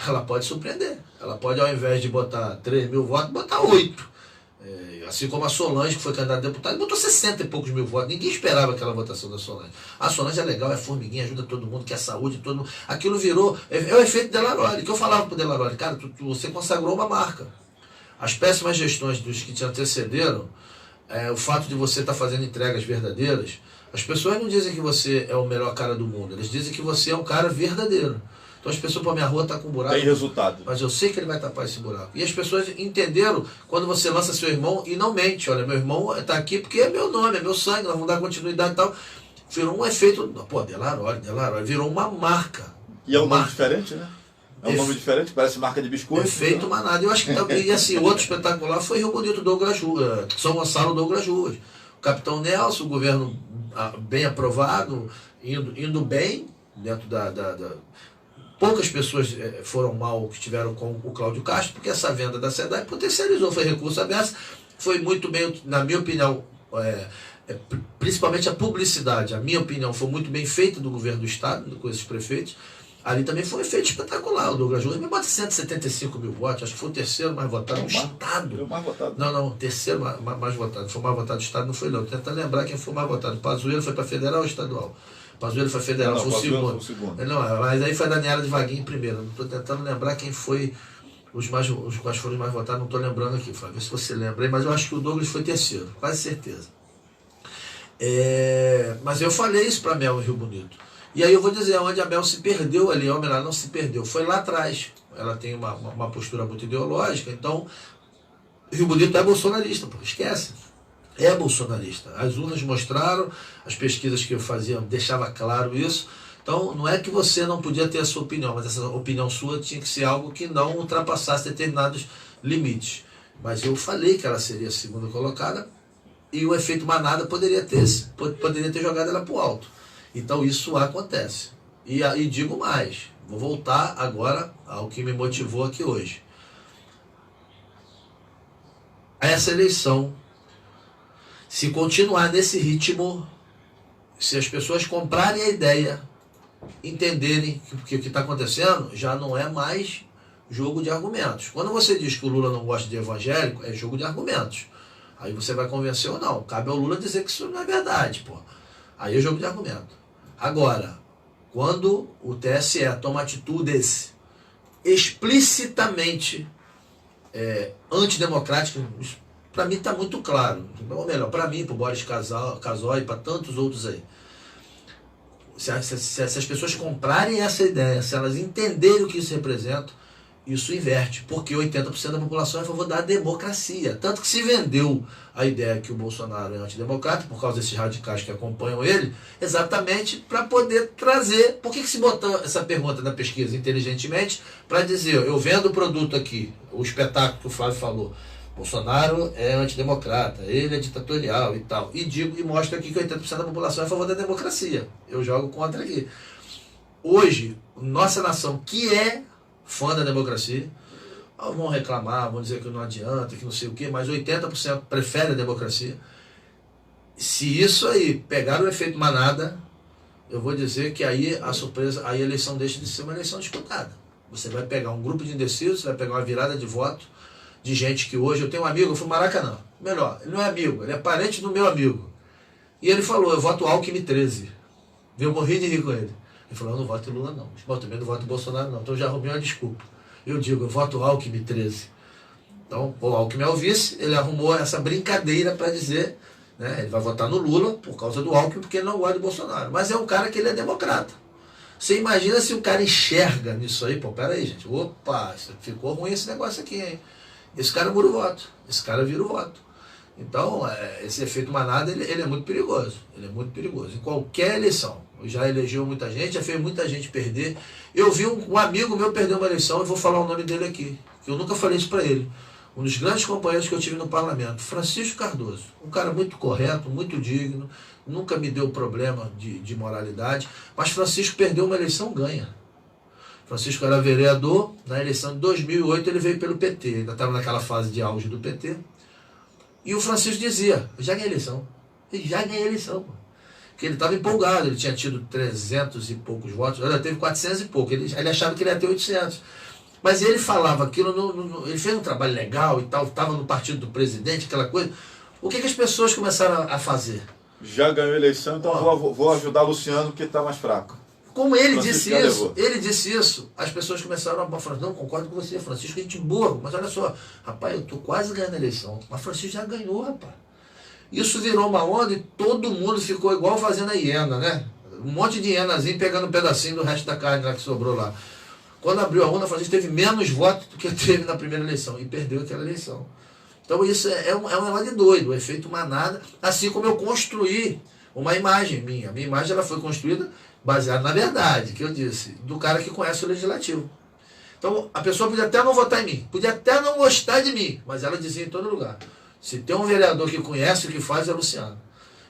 ela pode surpreender, ela pode ao invés de botar 3 mil votos, botar 8. Assim como a Solange, que foi candidata a deputada, botou 60 e poucos mil votos. Ninguém esperava aquela votação da Solange. A Solange é legal, é formiguinha, ajuda todo mundo, quer saúde, todo mundo. Aquilo virou... É o efeito Delaroli. Que eu falava pro Delaroli, cara, você consagrou uma marca. As péssimas gestões dos que te antecederam, o fato de você estar fazendo entregas verdadeiras, as pessoas não dizem que você é o melhor cara do mundo, eles dizem que você é um cara verdadeiro. Então as pessoas, pô, minha rua está com buraco. Tem resultado. Mas eu sei que ele vai tapar esse buraco. E as pessoas entenderam quando você lança seu irmão e não mente. Olha, meu irmão está aqui porque é meu nome, é meu sangue, nós vamos dar continuidade e tal. Virou um efeito, pô, Delaroli, virou uma marca. E é um nome diferente, né? É um nome diferente, parece marca de biscoito. Efeito manada. Eu acho que, e assim, outro espetacular foi Rio Bonito, Douglas Ruas, São Gonçalo, Douglas Ruas. O Capitão Nelson, o governo bem aprovado, indo bem dentro poucas pessoas foram mal que tiveram com o Cláudio Castro, porque essa venda da SEDAI potencializou, foi recurso aberto, foi muito bem, na minha opinião, principalmente a publicidade, a minha opinião, foi muito bem feita do governo do Estado, com esses prefeitos. Ali também foi um efeito espetacular. O Douglas Ruas me bota 175 mil votos, acho que foi o terceiro mais votado no Estado. Foi o mais votado. Não, terceiro mais votado. Foi o mais votado do Estado, não foi não. Tentando lembrar quem foi o mais votado. Pazuello foi para federal ou estadual? Pazuello foi federal, foi o segundo. Não, mas aí foi a Daniela de Vaguinho em primeiro. Estou tentando lembrar quem foi os quais foram os mais votados, não estou lembrando aqui, Flávio, se você lembra aí, mas eu acho que o Douglas foi terceiro, quase certeza. Mas eu falei isso para a Mel em Rio Bonito. E aí eu vou dizer, onde a Mel se perdeu ali, ou melhor, não se perdeu, foi lá atrás. Ela tem uma postura muito ideológica, então Rio Bonito é bolsonarista, pô, esquece. É bolsonarista. As urnas mostraram, as pesquisas que eu fazia deixava claro isso. Então, não é que você não podia ter a sua opinião, mas essa opinião sua tinha que ser algo que não ultrapassasse determinados limites. Mas eu falei que ela seria a segunda colocada e o efeito manada poderia ter jogado ela para o alto. Então, isso acontece. E digo mais, vou voltar agora ao que me motivou aqui hoje. Essa eleição, se continuar nesse ritmo, se as pessoas comprarem a ideia, entenderem que o que está acontecendo já não é mais jogo de argumentos. Quando você diz que o Lula não gosta de evangélico, é jogo de argumentos. Aí você vai convencer ou não. Cabe ao Lula dizer que isso não é verdade, pô. Aí é jogo de argumento. Agora, quando o TSE toma atitudes explicitamente antidemocráticas, para mim está muito claro. Ou melhor, para mim, para o Boris Casoy e para tantos outros aí. Se as pessoas comprarem essa ideia, se elas entenderem o que isso representa, isso inverte, porque 80% da população é a favor da democracia. Tanto que se vendeu a ideia que o Bolsonaro é antidemocrata, por causa desses radicais que acompanham ele, exatamente para poder trazer... Por que se botou essa pergunta na pesquisa inteligentemente? Para dizer, eu vendo o produto aqui, o espetáculo que o Flávio falou, Bolsonaro é antidemocrata, ele é ditatorial e tal. E digo e mostro aqui que 80% da população é a favor da democracia. Eu jogo contra aqui. Hoje, nossa nação, que é fã da democracia, vão reclamar, vão dizer que não adianta, que não sei o quê, mas 80% prefere a democracia. Se isso aí pegar o efeito manada, eu vou dizer que aí a surpresa, aí a eleição deixa de ser uma eleição disputada. Você vai pegar um grupo de indecisos, você vai pegar uma virada de voto, de gente que hoje, eu tenho um amigo, eu fui no Maracanã, melhor, ele não é amigo, ele é parente do meu amigo. E ele falou, eu voto Alckmin 13. Eu morri de rir com ele. Ele falou, eu não voto em Lula não, eu também não voto em Bolsonaro não, então eu já arrumei uma desculpa. Eu digo, eu voto Alckmin 13. Então, o Alckmin é o vice, ele arrumou essa brincadeira para dizer, né, ele vai votar no Lula por causa do Alckmin, porque ele não gosta de Bolsonaro. Mas é um cara que ele é democrata. Você imagina se o cara enxerga nisso aí, pô, peraí gente, opa, ficou ruim esse negócio aqui, hein? Esse cara muda o voto, esse cara vira o voto. Então, esse efeito manada, ele é muito perigoso. Ele é muito perigoso. Em qualquer eleição. Já elegeu muita gente, já fez muita gente perder. Eu vi um amigo meu perder uma eleição, eu vou falar o nome dele aqui, que eu nunca falei isso para ele. Um dos grandes companheiros que eu tive no parlamento, Francisco Cardoso. Um cara muito correto, muito digno, nunca me deu problema de moralidade, mas Francisco perdeu uma eleição ganha. Francisco era vereador, na eleição de 2008 ele veio pelo PT, ainda estava naquela fase de auge do PT. E o Francisco dizia, eu já ganhei a eleição, Porque ele estava empolgado, ele tinha tido 300 e poucos votos, ele teve 400 e pouco, ele achava que ele ia ter 800. Mas ele falava aquilo, ele fez um trabalho legal e tal, estava no partido do presidente, aquela coisa. O que as pessoas começaram a fazer? Já ganhou a eleição, então vou ajudar o Luciano, que está mais fraco. Como ele disse isso, as pessoas começaram a falar, não, concordo com você, Francisco, gente boa, mas olha só, rapaz, eu estou quase ganhando a eleição, mas Francisco já ganhou, rapaz. Isso virou uma onda e todo mundo ficou igual fazendo a hiena, né? Um monte de hienazinho pegando um pedacinho do resto da carne lá que sobrou lá. Quando abriu a urna, Francisco teve menos votos do que teve na primeira eleição e perdeu aquela eleição. Então isso é um negócio de doido, o efeito manada, assim como eu construí uma imagem minha. A minha imagem ela foi construída baseada na verdade, que eu disse, do cara que conhece o legislativo. Então, a pessoa podia até não votar em mim, podia até não gostar de mim, mas ela dizia em todo lugar, se tem um vereador que conhece o que faz, é Luciano.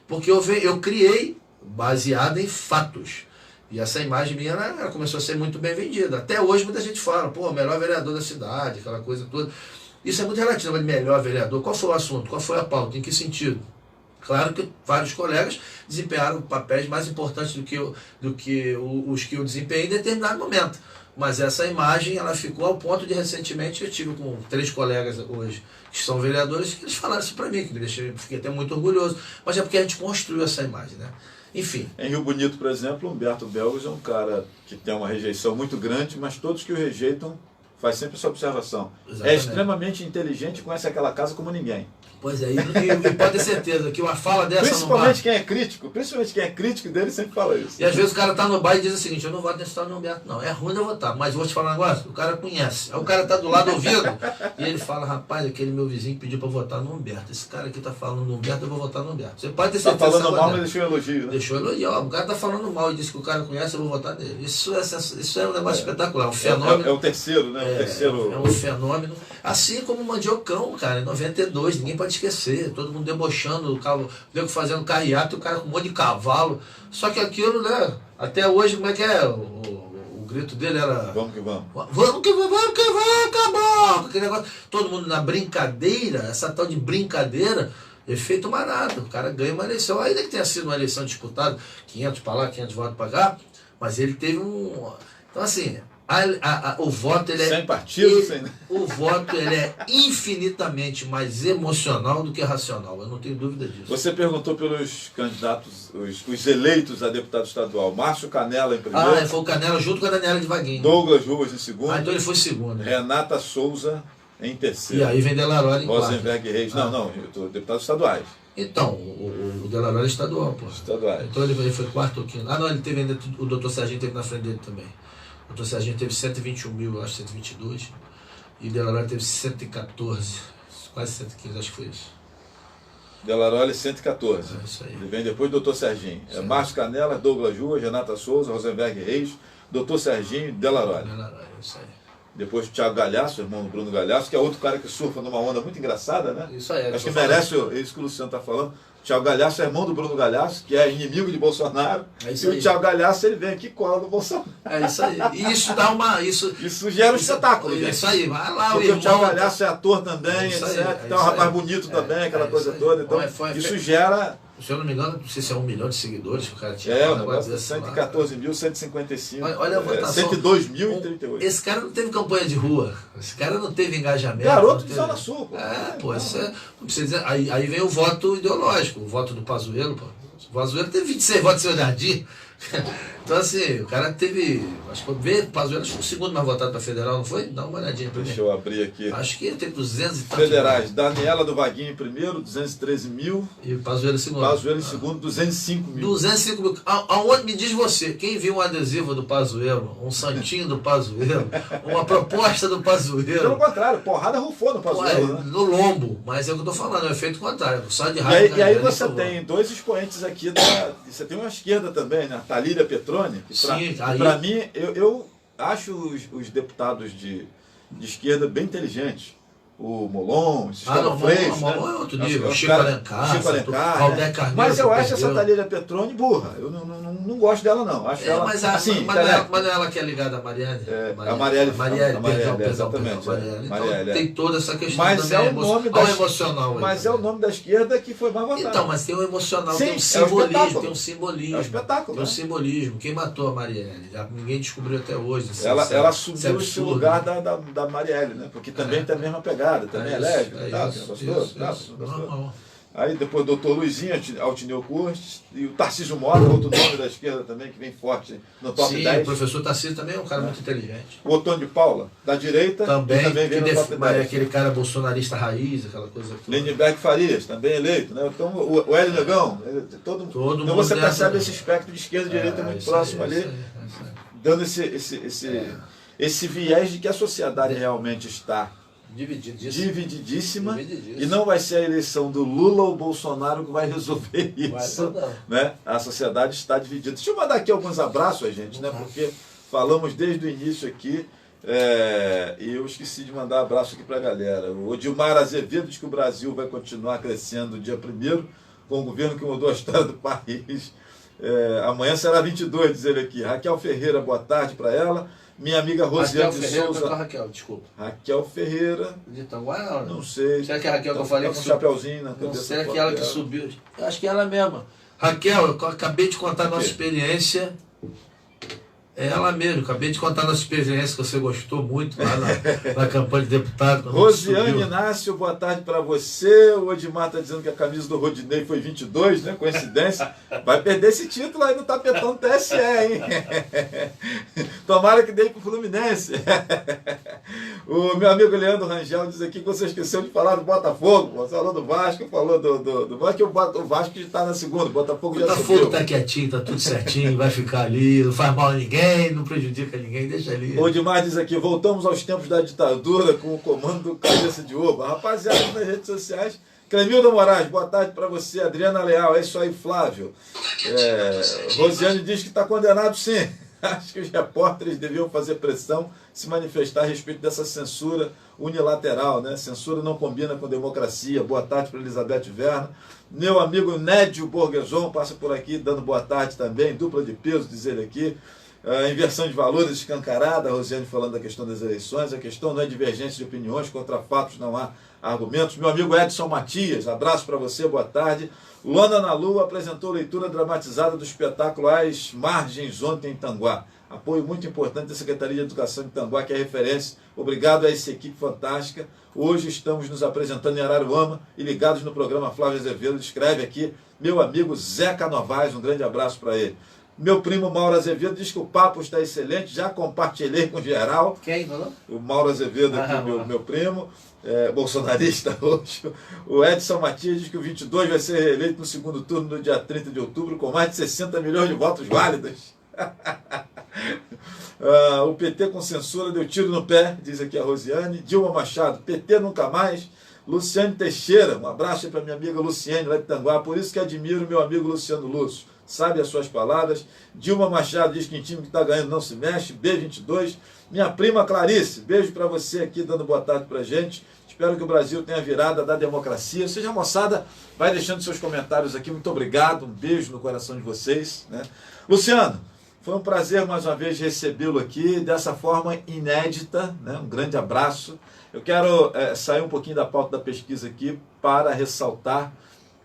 Porque eu criei baseada em fatos. E essa imagem minha, ela começou a ser muito bem vendida. Até hoje muita gente fala, pô, o melhor vereador da cidade, aquela coisa toda. Isso é muito relativo, mas melhor vereador. Qual foi o assunto? Qual foi a pauta? Em que sentido? Claro que vários colegas desempenharam papéis mais importantes do que os que eu desempenhei em determinado momento. Mas essa imagem, ela ficou ao ponto de, recentemente, eu tive com 3 colegas hoje, que são vereadores, que eles falaram isso para mim, que fiquei até muito orgulhoso. Mas é porque a gente construiu essa imagem, né? Enfim. Em Rio Bonito, por exemplo, Humberto Belgos é um cara que tem uma rejeição muito grande, mas todos que o rejeitam faz sempre essa observação. Exatamente. É extremamente inteligente e conhece aquela casa como ninguém. Pois é, e pode ter certeza que uma fala dessa no Principalmente bar... quem é crítico dele sempre fala isso. E às vezes o cara tá no bar e diz o seguinte, eu não voto nesse tal de Humberto, não. É ruim de eu votar, mas vou te falar um negócio, o cara conhece. Aí o cara tá do lado ouvindo, e ele fala, rapaz, aquele meu vizinho pediu pra votar no Humberto. Esse cara aqui tá falando no Humberto, eu vou votar no Humberto. Você pode ter Tá certeza. falando mal, mas deixou um elogio, né? Deixou elogio. Ó, o cara tá falando mal e disse que o cara conhece, eu vou votar nele. Isso é um negócio espetacular, um fenômeno. É o terceiro, né? O terceiro... É um fenômeno. Assim como o Mandiocão, cara, em 92, ninguém pode esquecer. Todo mundo debochando, o nego fazendo carreata e o cara com um monte de cavalo. Só que aquilo, né? Até hoje, como é que é? O grito dele era... Vamos que vamos. Vamos que vai, acabou! Aquele negócio, todo mundo na brincadeira, essa tal de brincadeira, efeito manada. O cara ganha uma eleição, ainda que tenha sido uma eleição disputada, 500 para lá, 500 votos para cá, mas ele teve um... Então, assim, o voto, ele sem partido, sem... O voto, ele é infinitamente mais emocional do que racional, eu não tenho dúvida disso. Você perguntou pelos candidatos, os eleitos a deputado estadual. Márcio Canela em primeiro. Foi o Canela junto com a Daniela de Vaguinho. Douglas Ruas em segundo. Então ele foi segundo. Renata Souza em terceiro. E aí vem Delaroli em quarto. Rosenberg Reis. Não, eu tô deputados estaduais. Então, o Delaroli é estadual, pô. Estaduais. Então ele foi quarto ou quinto. Não, ele teve ainda, o doutor Serginho teve na frente dele também. O doutor Serginho teve 121 mil, acho 122. E o Delaroli teve 114, quase 115, acho que foi isso. Delaroli 114. É isso aí. Ele vem depois do doutor Serginho. É Márcio Canela, Douglas Ruas, Renata Souza, Rosenberg Reis, doutor Serginho e Delaroli. Delaroli, é isso aí. Depois o Thiago Galhaço, irmão do Bruno Galhaço, que é outro cara que surfa numa onda muito engraçada, né? Isso aí. Acho que merece isso que o Luciano está falando. O Thiago Galhaço é irmão do Bruno Galhaço, que é inimigo de Bolsonaro. É isso e aí. o Thiago Galhaço, ele vem aqui e cola no Bolsonaro. É isso aí. E isso dá uma... Isso gera um espetáculo. É isso aí. Vai lá, porque o Thiago Galhaço é ator também, É isso aí, etc. Então é um rapaz bonito também, aquela coisa toda. Então isso gera... Se eu não me engano, não sei se é 1 milhão de seguidores que o cara tinha. O negócio é 114.155. Olha a votação. 102.038. Esse cara não teve campanha de rua. Esse cara não teve engajamento. Garoto de Zona Sul. Isso é... Não precisa dizer, aí vem o voto ideológico, o voto do Pazuello, pô. O Pazuello teve 26 votos do seu Jardim. Então, assim, o cara teve. Acho que o Pazuello acho que foi o segundo mais votado para federal, não foi? Dá uma olhadinha pra mim. Deixa eu abrir aqui. Acho que ele teve 200 e tantos. Federais, Daniela do Vaguinho em primeiro, 213 mil. E o Pazuello em segundo. Pazuello em segundo, 205 mil. 205 mil. Aonde me diz você, quem viu um adesivo do Pazuello, um santinho do Pazuello, uma proposta do Pazuello? Pelo contrário, porrada rufou no Pazuello, né? No lombo, mas é o que eu tô falando, é o efeito contrário. Só de raiva. E aí você tem dois expoentes aqui você tem uma esquerda também, né? Talíria Petroni, que para mim, eu acho os deputados de esquerda bem inteligentes. O Molon, esses caras Freixo, né? Molon é outro nível. Chico Alencar, Valder Carneiro. Mas eu acho essa Talíria Petroni burra. Eu não gosto dela, não. Acho ela, mas assim, não é ela que é ligada a Marielle? A Marielle, exatamente. Então tem toda essa questão mas também emocional. Mas é o nome da esquerda que foi mais votado. Então, mas tem o emocional, sim, tem um simbolismo. Tem um simbolismo. É um espetáculo. Tem um simbolismo. Quem matou a Marielle? Ninguém descobriu até hoje. Ela assumiu esse lugar da Marielle, né? Porque também tem a mesma pegada. Também é lésbica, Aí depois o doutor Luizinho Altineu Curtis e o Tarcísio Mota, outro nome da esquerda também, que vem forte no top 10. O professor Tarcísio também é um cara muito inteligente. O Otônio de Paula, da direita, também vem no top 10. É aquele cara bolsonarista raiz, aquela coisa. Lindbergh Farias, também eleito, né? Então o Hélio Negão, todo mundo. Então você percebe esse espectro de esquerda e direita muito próximo ali, dando esse viés de que a sociedade realmente está divididíssima, e não vai ser a eleição do Lula ou Bolsonaro que vai resolver isso, né? A sociedade está dividida. Deixa eu mandar aqui alguns abraços, gente, né? Porque falamos desde o início aqui, e eu esqueci de mandar abraço aqui para a galera. O Odilmar Azevedo diz que o Brasil vai continuar crescendo dia 1º com o governo que mudou a história do país. Amanhã será 22, diz ele aqui. Raquel Ferreira, boa tarde para ela. Minha amiga Rosiane de Souza. Raquel, desculpa. Raquel Ferreira. De Itanguá, não sei. Será que é a Raquel que eu falei? Com um chapeuzinho na cabeça. Será que é ela que subiu? Eu acho que é ela mesma. Raquel, eu acabei de contar a nossa experiência. É ela mesmo, acabei de contar nossa experiência que você gostou muito lá na campanha de deputado. Rosiane Inácio, boa tarde para você. O Odimar está dizendo que a camisa do Rodinei foi 22, né? Coincidência. Vai perder esse título aí no tapetão do TSE, hein? Tomara que dê para o Fluminense. O meu amigo Leandro Rangel diz aqui que você esqueceu de falar do Botafogo. Você falou do Vasco, falou do Vasco, que o Vasco está na segunda. O Botafogo já subiu. O Botafogo está quietinho, está tudo certinho, vai ficar ali, não faz mal a ninguém. Não prejudica ninguém, deixa ali. O Odimar diz aqui, voltamos aos tempos da ditadura com o comando do Cabeça de Uva. Rapaziada, nas redes sociais, Clemildo Moraes, boa tarde para você. Adriana Leal, é isso aí, Flávio. Rosiane diz que está condenado sim. Acho que os repórteres deviam fazer pressão, se manifestar a respeito dessa censura unilateral, né? Censura não combina com democracia. Boa tarde para Elizabeth Verna. Meu amigo Nédio Borgeson passa por aqui dando boa tarde também, dupla de peso, diz ele aqui. A inversão de valores escancarada, a Rosiane falando da questão das eleições, a questão não é divergência de opiniões, contra fatos não há argumentos. Meu amigo Edson Matias, abraço para você, boa tarde. Luana na Lua apresentou leitura dramatizada do espetáculo As Margens ontem em Tanguá. Apoio muito importante da Secretaria de Educação de Tanguá, que é referência. Obrigado a essa equipe fantástica. Hoje estamos nos apresentando em Araruama e ligados no programa Flávio Azevedo. Escreve aqui meu amigo Zeca Novaes, um grande abraço para ele. Meu primo Mauro Azevedo diz que o papo está excelente, já compartilhei com geral. Quem falou? O Mauro Azevedo aqui, meu primo, bolsonarista hoje. O Edson Matias diz que o 22 vai ser reeleito no segundo turno no dia 30 de outubro, com mais de 60 milhões de votos válidos. O PT com censura deu tiro no pé, diz aqui a Rosiane. Dilma Machado, PT nunca mais. Luciane Teixeira, um abraço aí para minha amiga Luciane, lá de Tanguá. Por isso que admiro meu amigo Luciano Lúcio. Sabe as suas palavras. Dilma Machado diz que em time que está ganhando não se mexe. B22. Minha prima Clarice, beijo para você aqui, dando boa tarde para gente. Espero que o Brasil tenha virada da democracia. Seja, moçada, vai deixando seus comentários aqui. Muito obrigado. Um beijo no coração de vocês, né? Luciano, foi um prazer mais uma vez recebê-lo aqui, dessa forma inédita, né? Um grande abraço. Eu quero sair um pouquinho da pauta da pesquisa aqui para ressaltar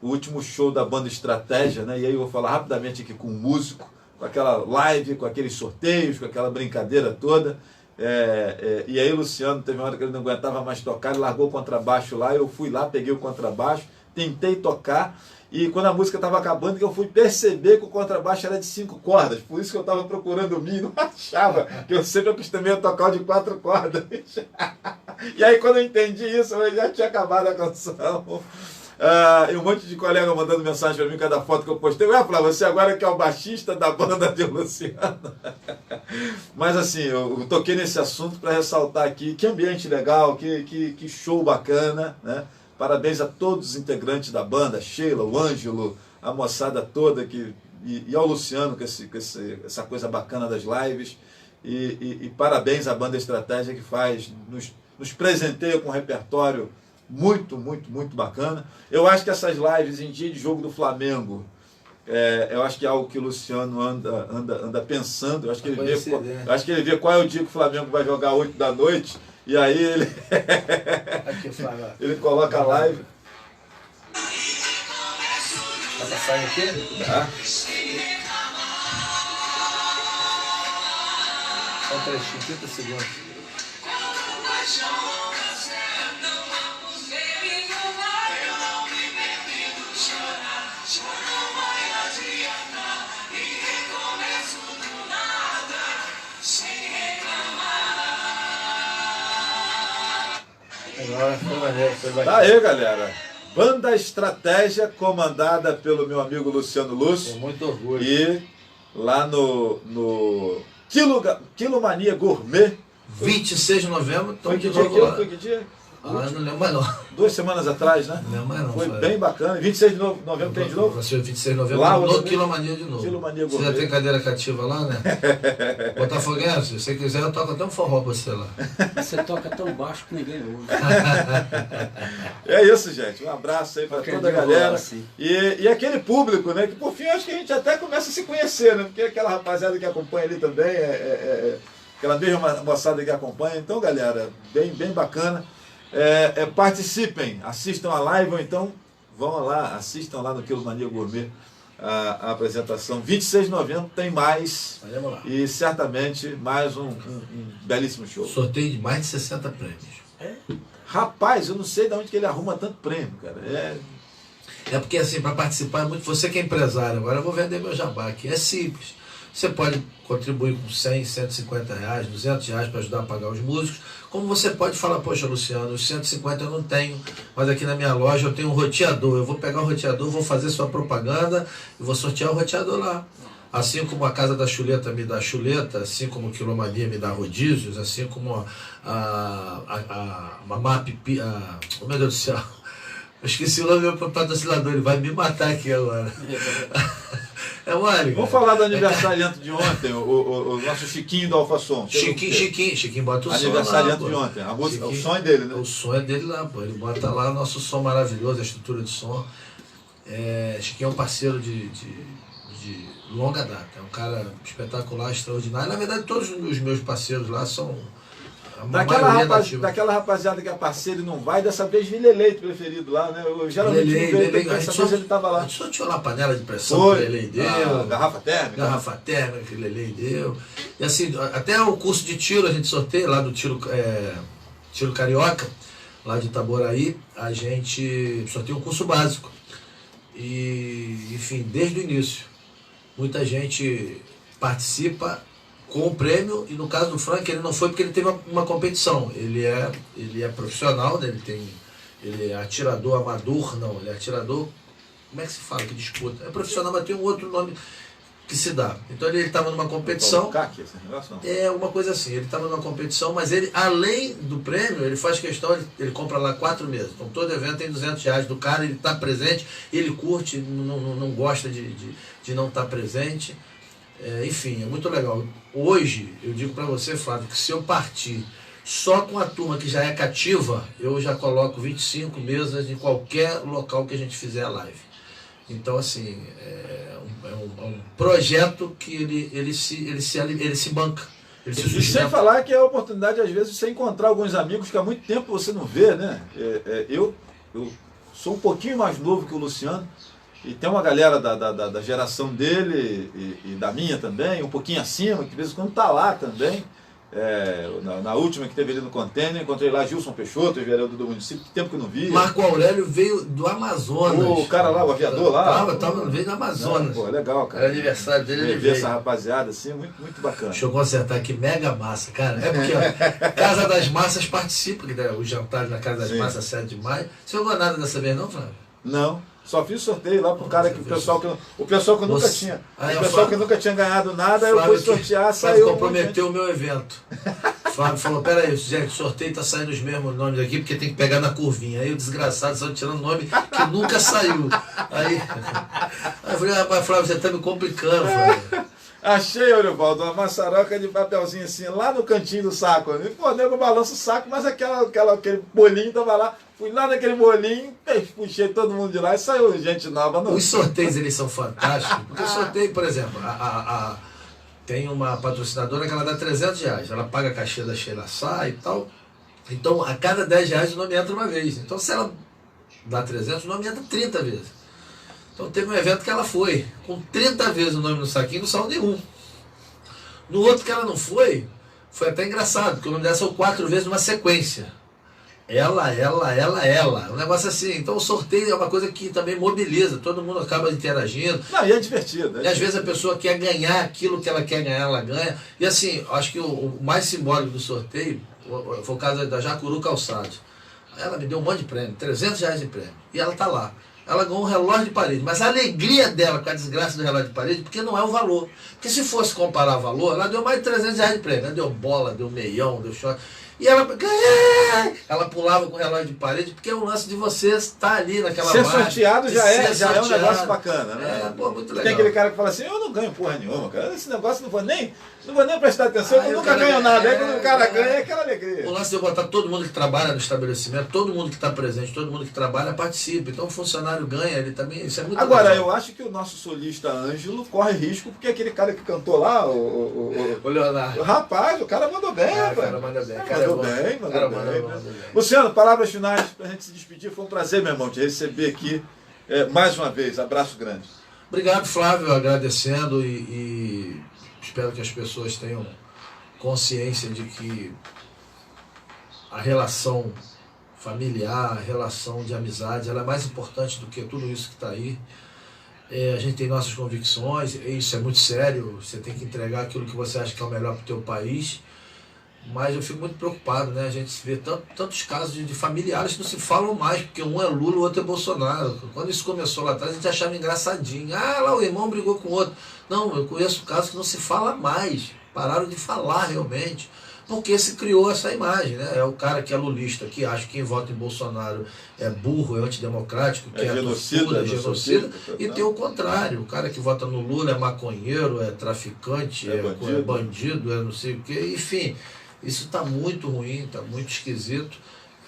o último show da banda Estratégia, né? E aí eu vou falar rapidamente aqui com o músico, com aquela live, com aqueles sorteios, com aquela brincadeira toda. E aí o Luciano teve uma hora que ele não aguentava mais tocar, ele largou o contrabaixo lá, eu fui lá, peguei o contrabaixo, tentei tocar, e quando a música estava acabando, que eu fui perceber que o contrabaixo era de 5 cordas, por isso que eu estava procurando o Mi, não achava, que eu sempre acostumei a tocar o de 4 cordas. E aí quando eu entendi isso, eu já tinha acabado a canção. E um monte de colega mandando mensagem para mim, cada foto que eu postei. Flávio, você agora que é o baixista da banda de Luciano. Mas assim, eu toquei nesse assunto para ressaltar aqui que ambiente legal, que show bacana, né? Parabéns a todos os integrantes da banda, Sheila, o Ângelo, a moçada toda, e ao Luciano com essa coisa bacana das lives. E parabéns à banda Estratégia que nos presenteia com um repertório muito, muito, muito bacana. Eu acho que essas lives em dia de jogo do Flamengo, eu acho que é algo que o Luciano anda pensando. Eu acho que ele vê qual é o dia que o Flamengo vai jogar 8 da noite, e aí ele, ele coloca a live. Dá pra sair aqui? Tá? Só um trechinho, 30 segundos. Tá aí, galera. Banda Estratégia, comandada pelo meu amigo Luciano Lúcio. Com muito orgulho. E lá no Quilomania Gourmet. 26 de novembro. Foi que dia aquilo? Foi que dia? Não lembro mais não. 2 semanas atrás, né? Não lembro mais não. Foi bem bacana. 26 de novembro tem de novo? Vai ser 26 de novembro lá, no Quilomania de novo. Quilomania Você já tem cadeira cativa lá, né? Botafoguense, se você quiser eu toco até um forró pra você lá. Você toca tão baixo que ninguém ouve. É isso, gente. Um abraço aí pra toda a galera. Assim. E aquele público, né? Que por fim acho que a gente até começa a se conhecer, né? Porque aquela rapaziada que acompanha ali também, aquela mesma moçada que acompanha. Então, galera, bem bacana. Participem, assistam a live, ou então vão lá, assistam lá no Quilomania Gourmet a apresentação. 26 de novembro tem mais. Vamos lá. E certamente mais um belíssimo show. Sorteio de mais de 60 prêmios. Rapaz, eu não sei de onde que ele arruma tanto prêmio, cara. É porque assim, para participar é muito. Você que é empresário, agora eu vou vender meu jabá aqui. É simples. Você pode contribuir com 100, 150 reais, 200 reais para ajudar a pagar os músicos. Como você pode falar, poxa, Luciano, os 150 eu não tenho, mas aqui na minha loja eu tenho um roteador. Eu vou pegar o roteador, vou fazer sua propaganda e vou sortear o roteador lá. Assim como a Casa da Chuleta me dá chuleta, assim como o Quilomania me dá rodízios, assim como a MAP... oh, meu Deus do céu. Eu esqueci o nome do meu patrocinador, ele vai me matar aqui agora. É Mônica. Vamos falar do aniversariante de ontem, o nosso Chiquinho do Alfasom. Chiquinho, bota o som lá. Aniversariante de ontem. A música, o som é dele, né? O som é dele lá, pô. Ele bota lá o nosso som maravilhoso, a estrutura de som. Chiquinho é um parceiro de longa data. É um cara espetacular, extraordinário. Na verdade, todos os meus parceiros lá são... Daquela rapaziada que é parceiro e não vai, dessa vez Vila eleito preferido lá, né? Eu geralmente dessa vez ele estava lá. A gente sorteou lá a panela de pressão que o Lelei deu. Garrafa térmica. Garrafa térmica que o Lelei deu. E assim, até o curso de tiro a gente sorteia lá do tiro carioca, lá de Itaboraí, a gente sorteia um curso básico. E, enfim, desde o início, muita gente participa com o prêmio, e no caso do Frank, ele não foi porque ele teve uma competição. Ele é profissional, né? Ele é atirador amador, não, ele é atirador, como é que se fala, que disputa? É profissional, mas tem um outro nome que se dá. Então ele estava numa competição, uma coisa assim, ele estava numa competição, mas ele, além do prêmio, ele faz questão, ele compra lá 4 meses. Então todo evento tem 200 reais do cara, ele está presente, ele curte, não gosta de não estar presente. Enfim, é muito legal. Hoje, eu digo para você, Flávio, que se eu partir só com a turma que já é cativa, eu já coloco 25 mesas em qualquer local que a gente fizer a live. Então, assim, é um projeto que ele se banca. Ele se e sem falar que é a oportunidade, às vezes, de você encontrar alguns amigos que há muito tempo você não vê, né? Eu sou um pouquinho mais novo que o Luciano, e tem uma galera da geração dele e da minha também, um pouquinho acima, que de vez em quando está lá também. Na última que teve ali no Container, encontrei lá Gilson Peixoto, vereador do município, que tempo que eu não vi. Marco Aurélio veio do Amazonas. O cara lá, o aviador lá. Veio do Amazonas. Pô, legal, cara. Era aniversário dele, ele ver veio. Essa rapaziada assim, muito bacana. Deixa eu consertar aqui, mega massa, cara. É porque ó, Casa das Massas participa, que o jantar na Casa das Massas, 7 de maio. Você não viu nada dessa vez não, Flávio? Não. Só fiz sorteio lá pro cara que o pessoal que nunca tinha. O pessoal que nunca tinha ganhado nada, eu fui sortear, saiu. Flávio comprometeu o meu evento. Flávio falou, peraí, gente, o sorteio tá saindo os mesmos nomes aqui, porque tem que pegar na curvinha. Aí o desgraçado saiu tirando nome que nunca saiu. Aí eu falei, rapaz, Flávio, você tá me complicando, Flávio. Achei, Orivaldo, uma maçaroca de papelzinho assim, lá no cantinho do saco. E, pô, nego balança o saco, mas aquele bolinho tava lá. Fui lá naquele bolinho, puxei todo mundo de lá e saiu gente nova. Os sorteios, eles são fantásticos. Porque o sorteio, por exemplo, tem uma patrocinadora que ela dá 300 reais. Ela paga a caixinha da Sheila Sá e tal. Então, a cada 10 reais o nome entra uma vez. Então, se ela dá 300, o nome entra 30 vezes. Então, teve um evento que ela foi, com 30 vezes o nome no saquinho, não saiu nenhum. No outro que ela não foi até engraçado, porque o nome dela saiu 4 vezes numa sequência. Ela. Um negócio assim. Então o sorteio é uma coisa que também mobiliza, todo mundo acaba interagindo. Não, e é divertido. E às vezes a pessoa quer ganhar aquilo que ela quer ganhar, ela ganha. E assim, acho que o mais simbólico do sorteio foi o caso da Jacuru Calçados. Ela me deu um monte de prêmio, 300 reais de prêmio. E ela tá lá. Ela ganhou um relógio de parede. Mas a alegria dela com a desgraça do relógio de parede, porque não é o valor. Porque se fosse comparar valor, ela deu mais de 300 reais de prêmio. Ela deu bola, deu meião, deu shot. E ela ganhei! Ela pulava com o relógio de parede, porque é o lance de você estar ali naquela ser margem. Sorteado já é um negócio bacana, né? Pô, muito legal. Tem aquele cara que fala assim, eu não ganho porra nenhuma, cara. Esse negócio não vou nem prestar atenção, eu nunca ganho nada. Aí quando o cara ganha, é aquela alegria. O lance de eu botar todo mundo que trabalha no estabelecimento, todo mundo que está presente, todo mundo que trabalha participa. Então o funcionário ganha, ele também, isso é muito Agora, legal. eu acho que o nosso solista Ângelo corre risco, porque aquele cara que cantou lá, O Leonardo. Rapaz, o cara mandou bem, O rapaz. cara manda bem. Mandou bem. Luciano, palavras finais pra gente se despedir. Foi um prazer, meu irmão, te receber aqui mais uma vez. Abraço grande. Obrigado, Flávio, agradecendo e espero que as pessoas tenham consciência de que a relação familiar, a relação de amizade, ela é mais importante do que tudo isso que está aí. A gente tem nossas convicções, isso é muito sério, você tem que entregar aquilo que você acha que é o melhor para o teu país, mas eu fico muito preocupado, né? A gente vê tantos casos de familiares que não se falam mais, porque um é Lula, o outro é Bolsonaro. Quando isso começou lá atrás, a gente achava engraçadinho. Ah, lá o irmão brigou com o outro. Não, eu conheço casos que não se fala mais, pararam de falar realmente, porque se criou essa imagem, né? É o cara que é lulista, que acha que quem vota em Bolsonaro é burro, é antidemocrático, que é genocida, e tem o contrário, o cara que vota no Lula é maconheiro, é traficante, é bandido, é não sei o quê, enfim, isso está muito ruim, está muito esquisito.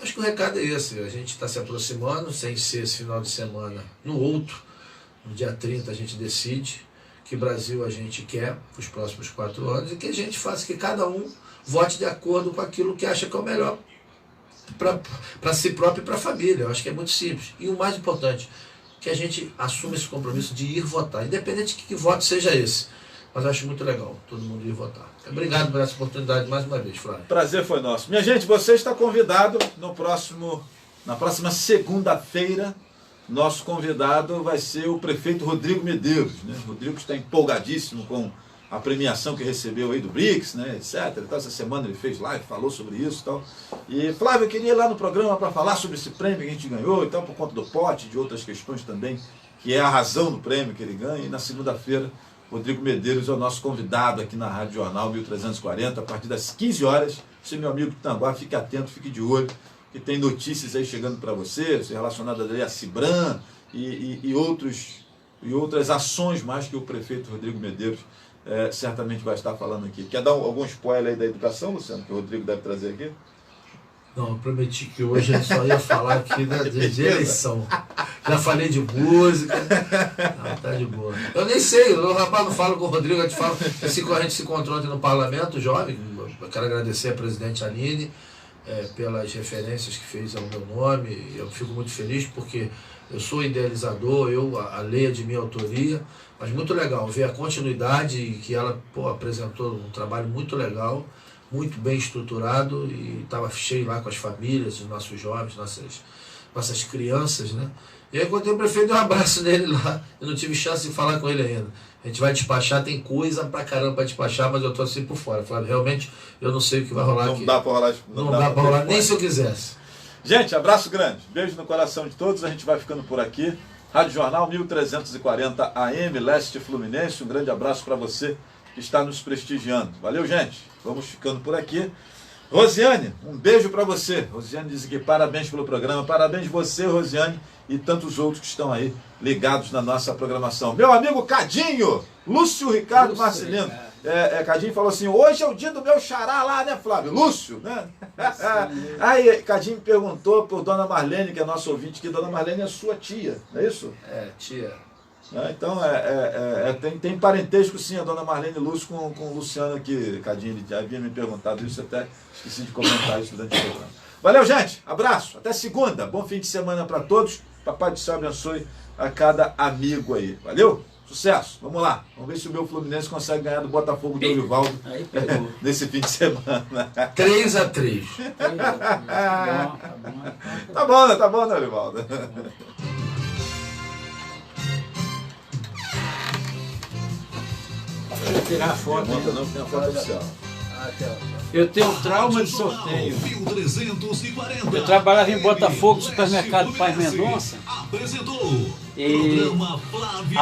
Acho que o recado é esse, a gente está se aproximando, sem ser esse final de semana, no outro, no dia 30 a gente decide que Brasil a gente quer para os próximos 4 anos e que a gente faça que cada um vote de acordo com aquilo que acha que é o melhor para si próprio e para a família. Eu acho que é muito simples. E o mais importante, que a gente assuma esse compromisso de ir votar, independente de que voto seja esse. Mas eu acho muito legal todo mundo ir votar. Obrigado por essa oportunidade mais uma vez, Flávio. Prazer foi nosso. Minha gente, você está convidado na próxima segunda-feira. Nosso convidado vai ser o prefeito Rodrigo Medeiros, né? Rodrigo está empolgadíssimo com a premiação que recebeu aí do BRICS, né, etc. Então, essa semana ele fez live, falou sobre isso e tal. E, Flávio, eu queria ir lá no programa para falar sobre esse prêmio que a gente ganhou, então, por conta do pote, de outras questões também, que é a razão do prêmio que ele ganha. E na segunda-feira, Rodrigo Medeiros é o nosso convidado aqui na Rádio Jornal 1340, a partir das 15 horas. Você, meu amigo Pitanguá, fique atento, fique de olho, que tem notícias aí chegando para você, relacionadas ali a Cibran e outras ações mais que o prefeito Rodrigo Medeiros certamente vai estar falando aqui. Quer dar algum spoiler aí da educação, Luciano, que o Rodrigo deve trazer aqui? Não, eu prometi que hoje eu só ia falar aqui de eleição. Já falei de música. Não, tá de boa. Eu nem sei, o rapaz não fala com o Rodrigo, a gente se encontrou ontem no Parlamento Jovem. Eu quero agradecer a presidente Aline pelas referências que fez ao meu nome. Eu fico muito feliz porque eu sou idealizador, a lei é de minha autoria, mas muito legal ver a continuidade que ela apresentou um trabalho muito legal, muito bem estruturado e estava cheio lá com as famílias, os nossos jovens, nossas crianças, né? E aí encontrei o prefeito, dei um abraço nele lá, eu não tive chance de falar com ele ainda. A gente vai despachar, tem coisa pra caramba pra despachar, mas eu tô assim por fora. Flávio, realmente eu não sei o que vai rolar aqui. Não dá pra rolar, não dá pra rolar nem se eu quisesse. Gente, abraço grande, beijo no coração de todos, a gente vai ficando por aqui. Rádio Jornal 1340 AM, Leste Fluminense, um grande abraço para você que está nos prestigiando. Valeu, gente, vamos ficando por aqui. Rosiane, um beijo para você. Rosiane diz aqui, parabéns pelo programa, parabéns você, Rosiane, e tantos outros que estão aí ligados na nossa programação. Meu amigo Cadinho, Lúcio Ricardo Marcelino. Cadinho falou assim, hoje é o dia do meu xará lá, né, Flávio? Lúcio, né? Aí Cadinho me perguntou por Dona Marlene, que é nosso ouvinte, que Dona Marlene é sua tia, não é isso? É, tia. Então, tem parentesco sim, a Dona Marlene Lúcio com o Luciano aqui, Cadinho, ele havia me perguntado isso, até esqueci de comentar isso durante o programa. Valeu, gente, abraço, até segunda, bom fim de semana para todos, Papai do Céu abençoe a cada amigo aí, valeu? Sucesso, vamos lá, vamos ver se o meu Fluminense consegue ganhar do Botafogo do Orivaldo nesse fim de semana. 3-3. Tá bom, né, Orivaldo? Deixa eu tirar a foto. Não, tem a foto oficial. Eu tenho trauma de sorteio. 1340. Eu trabalhava em Botafogo, supermercado Paz Mendonça. Apresentou E programa Flávio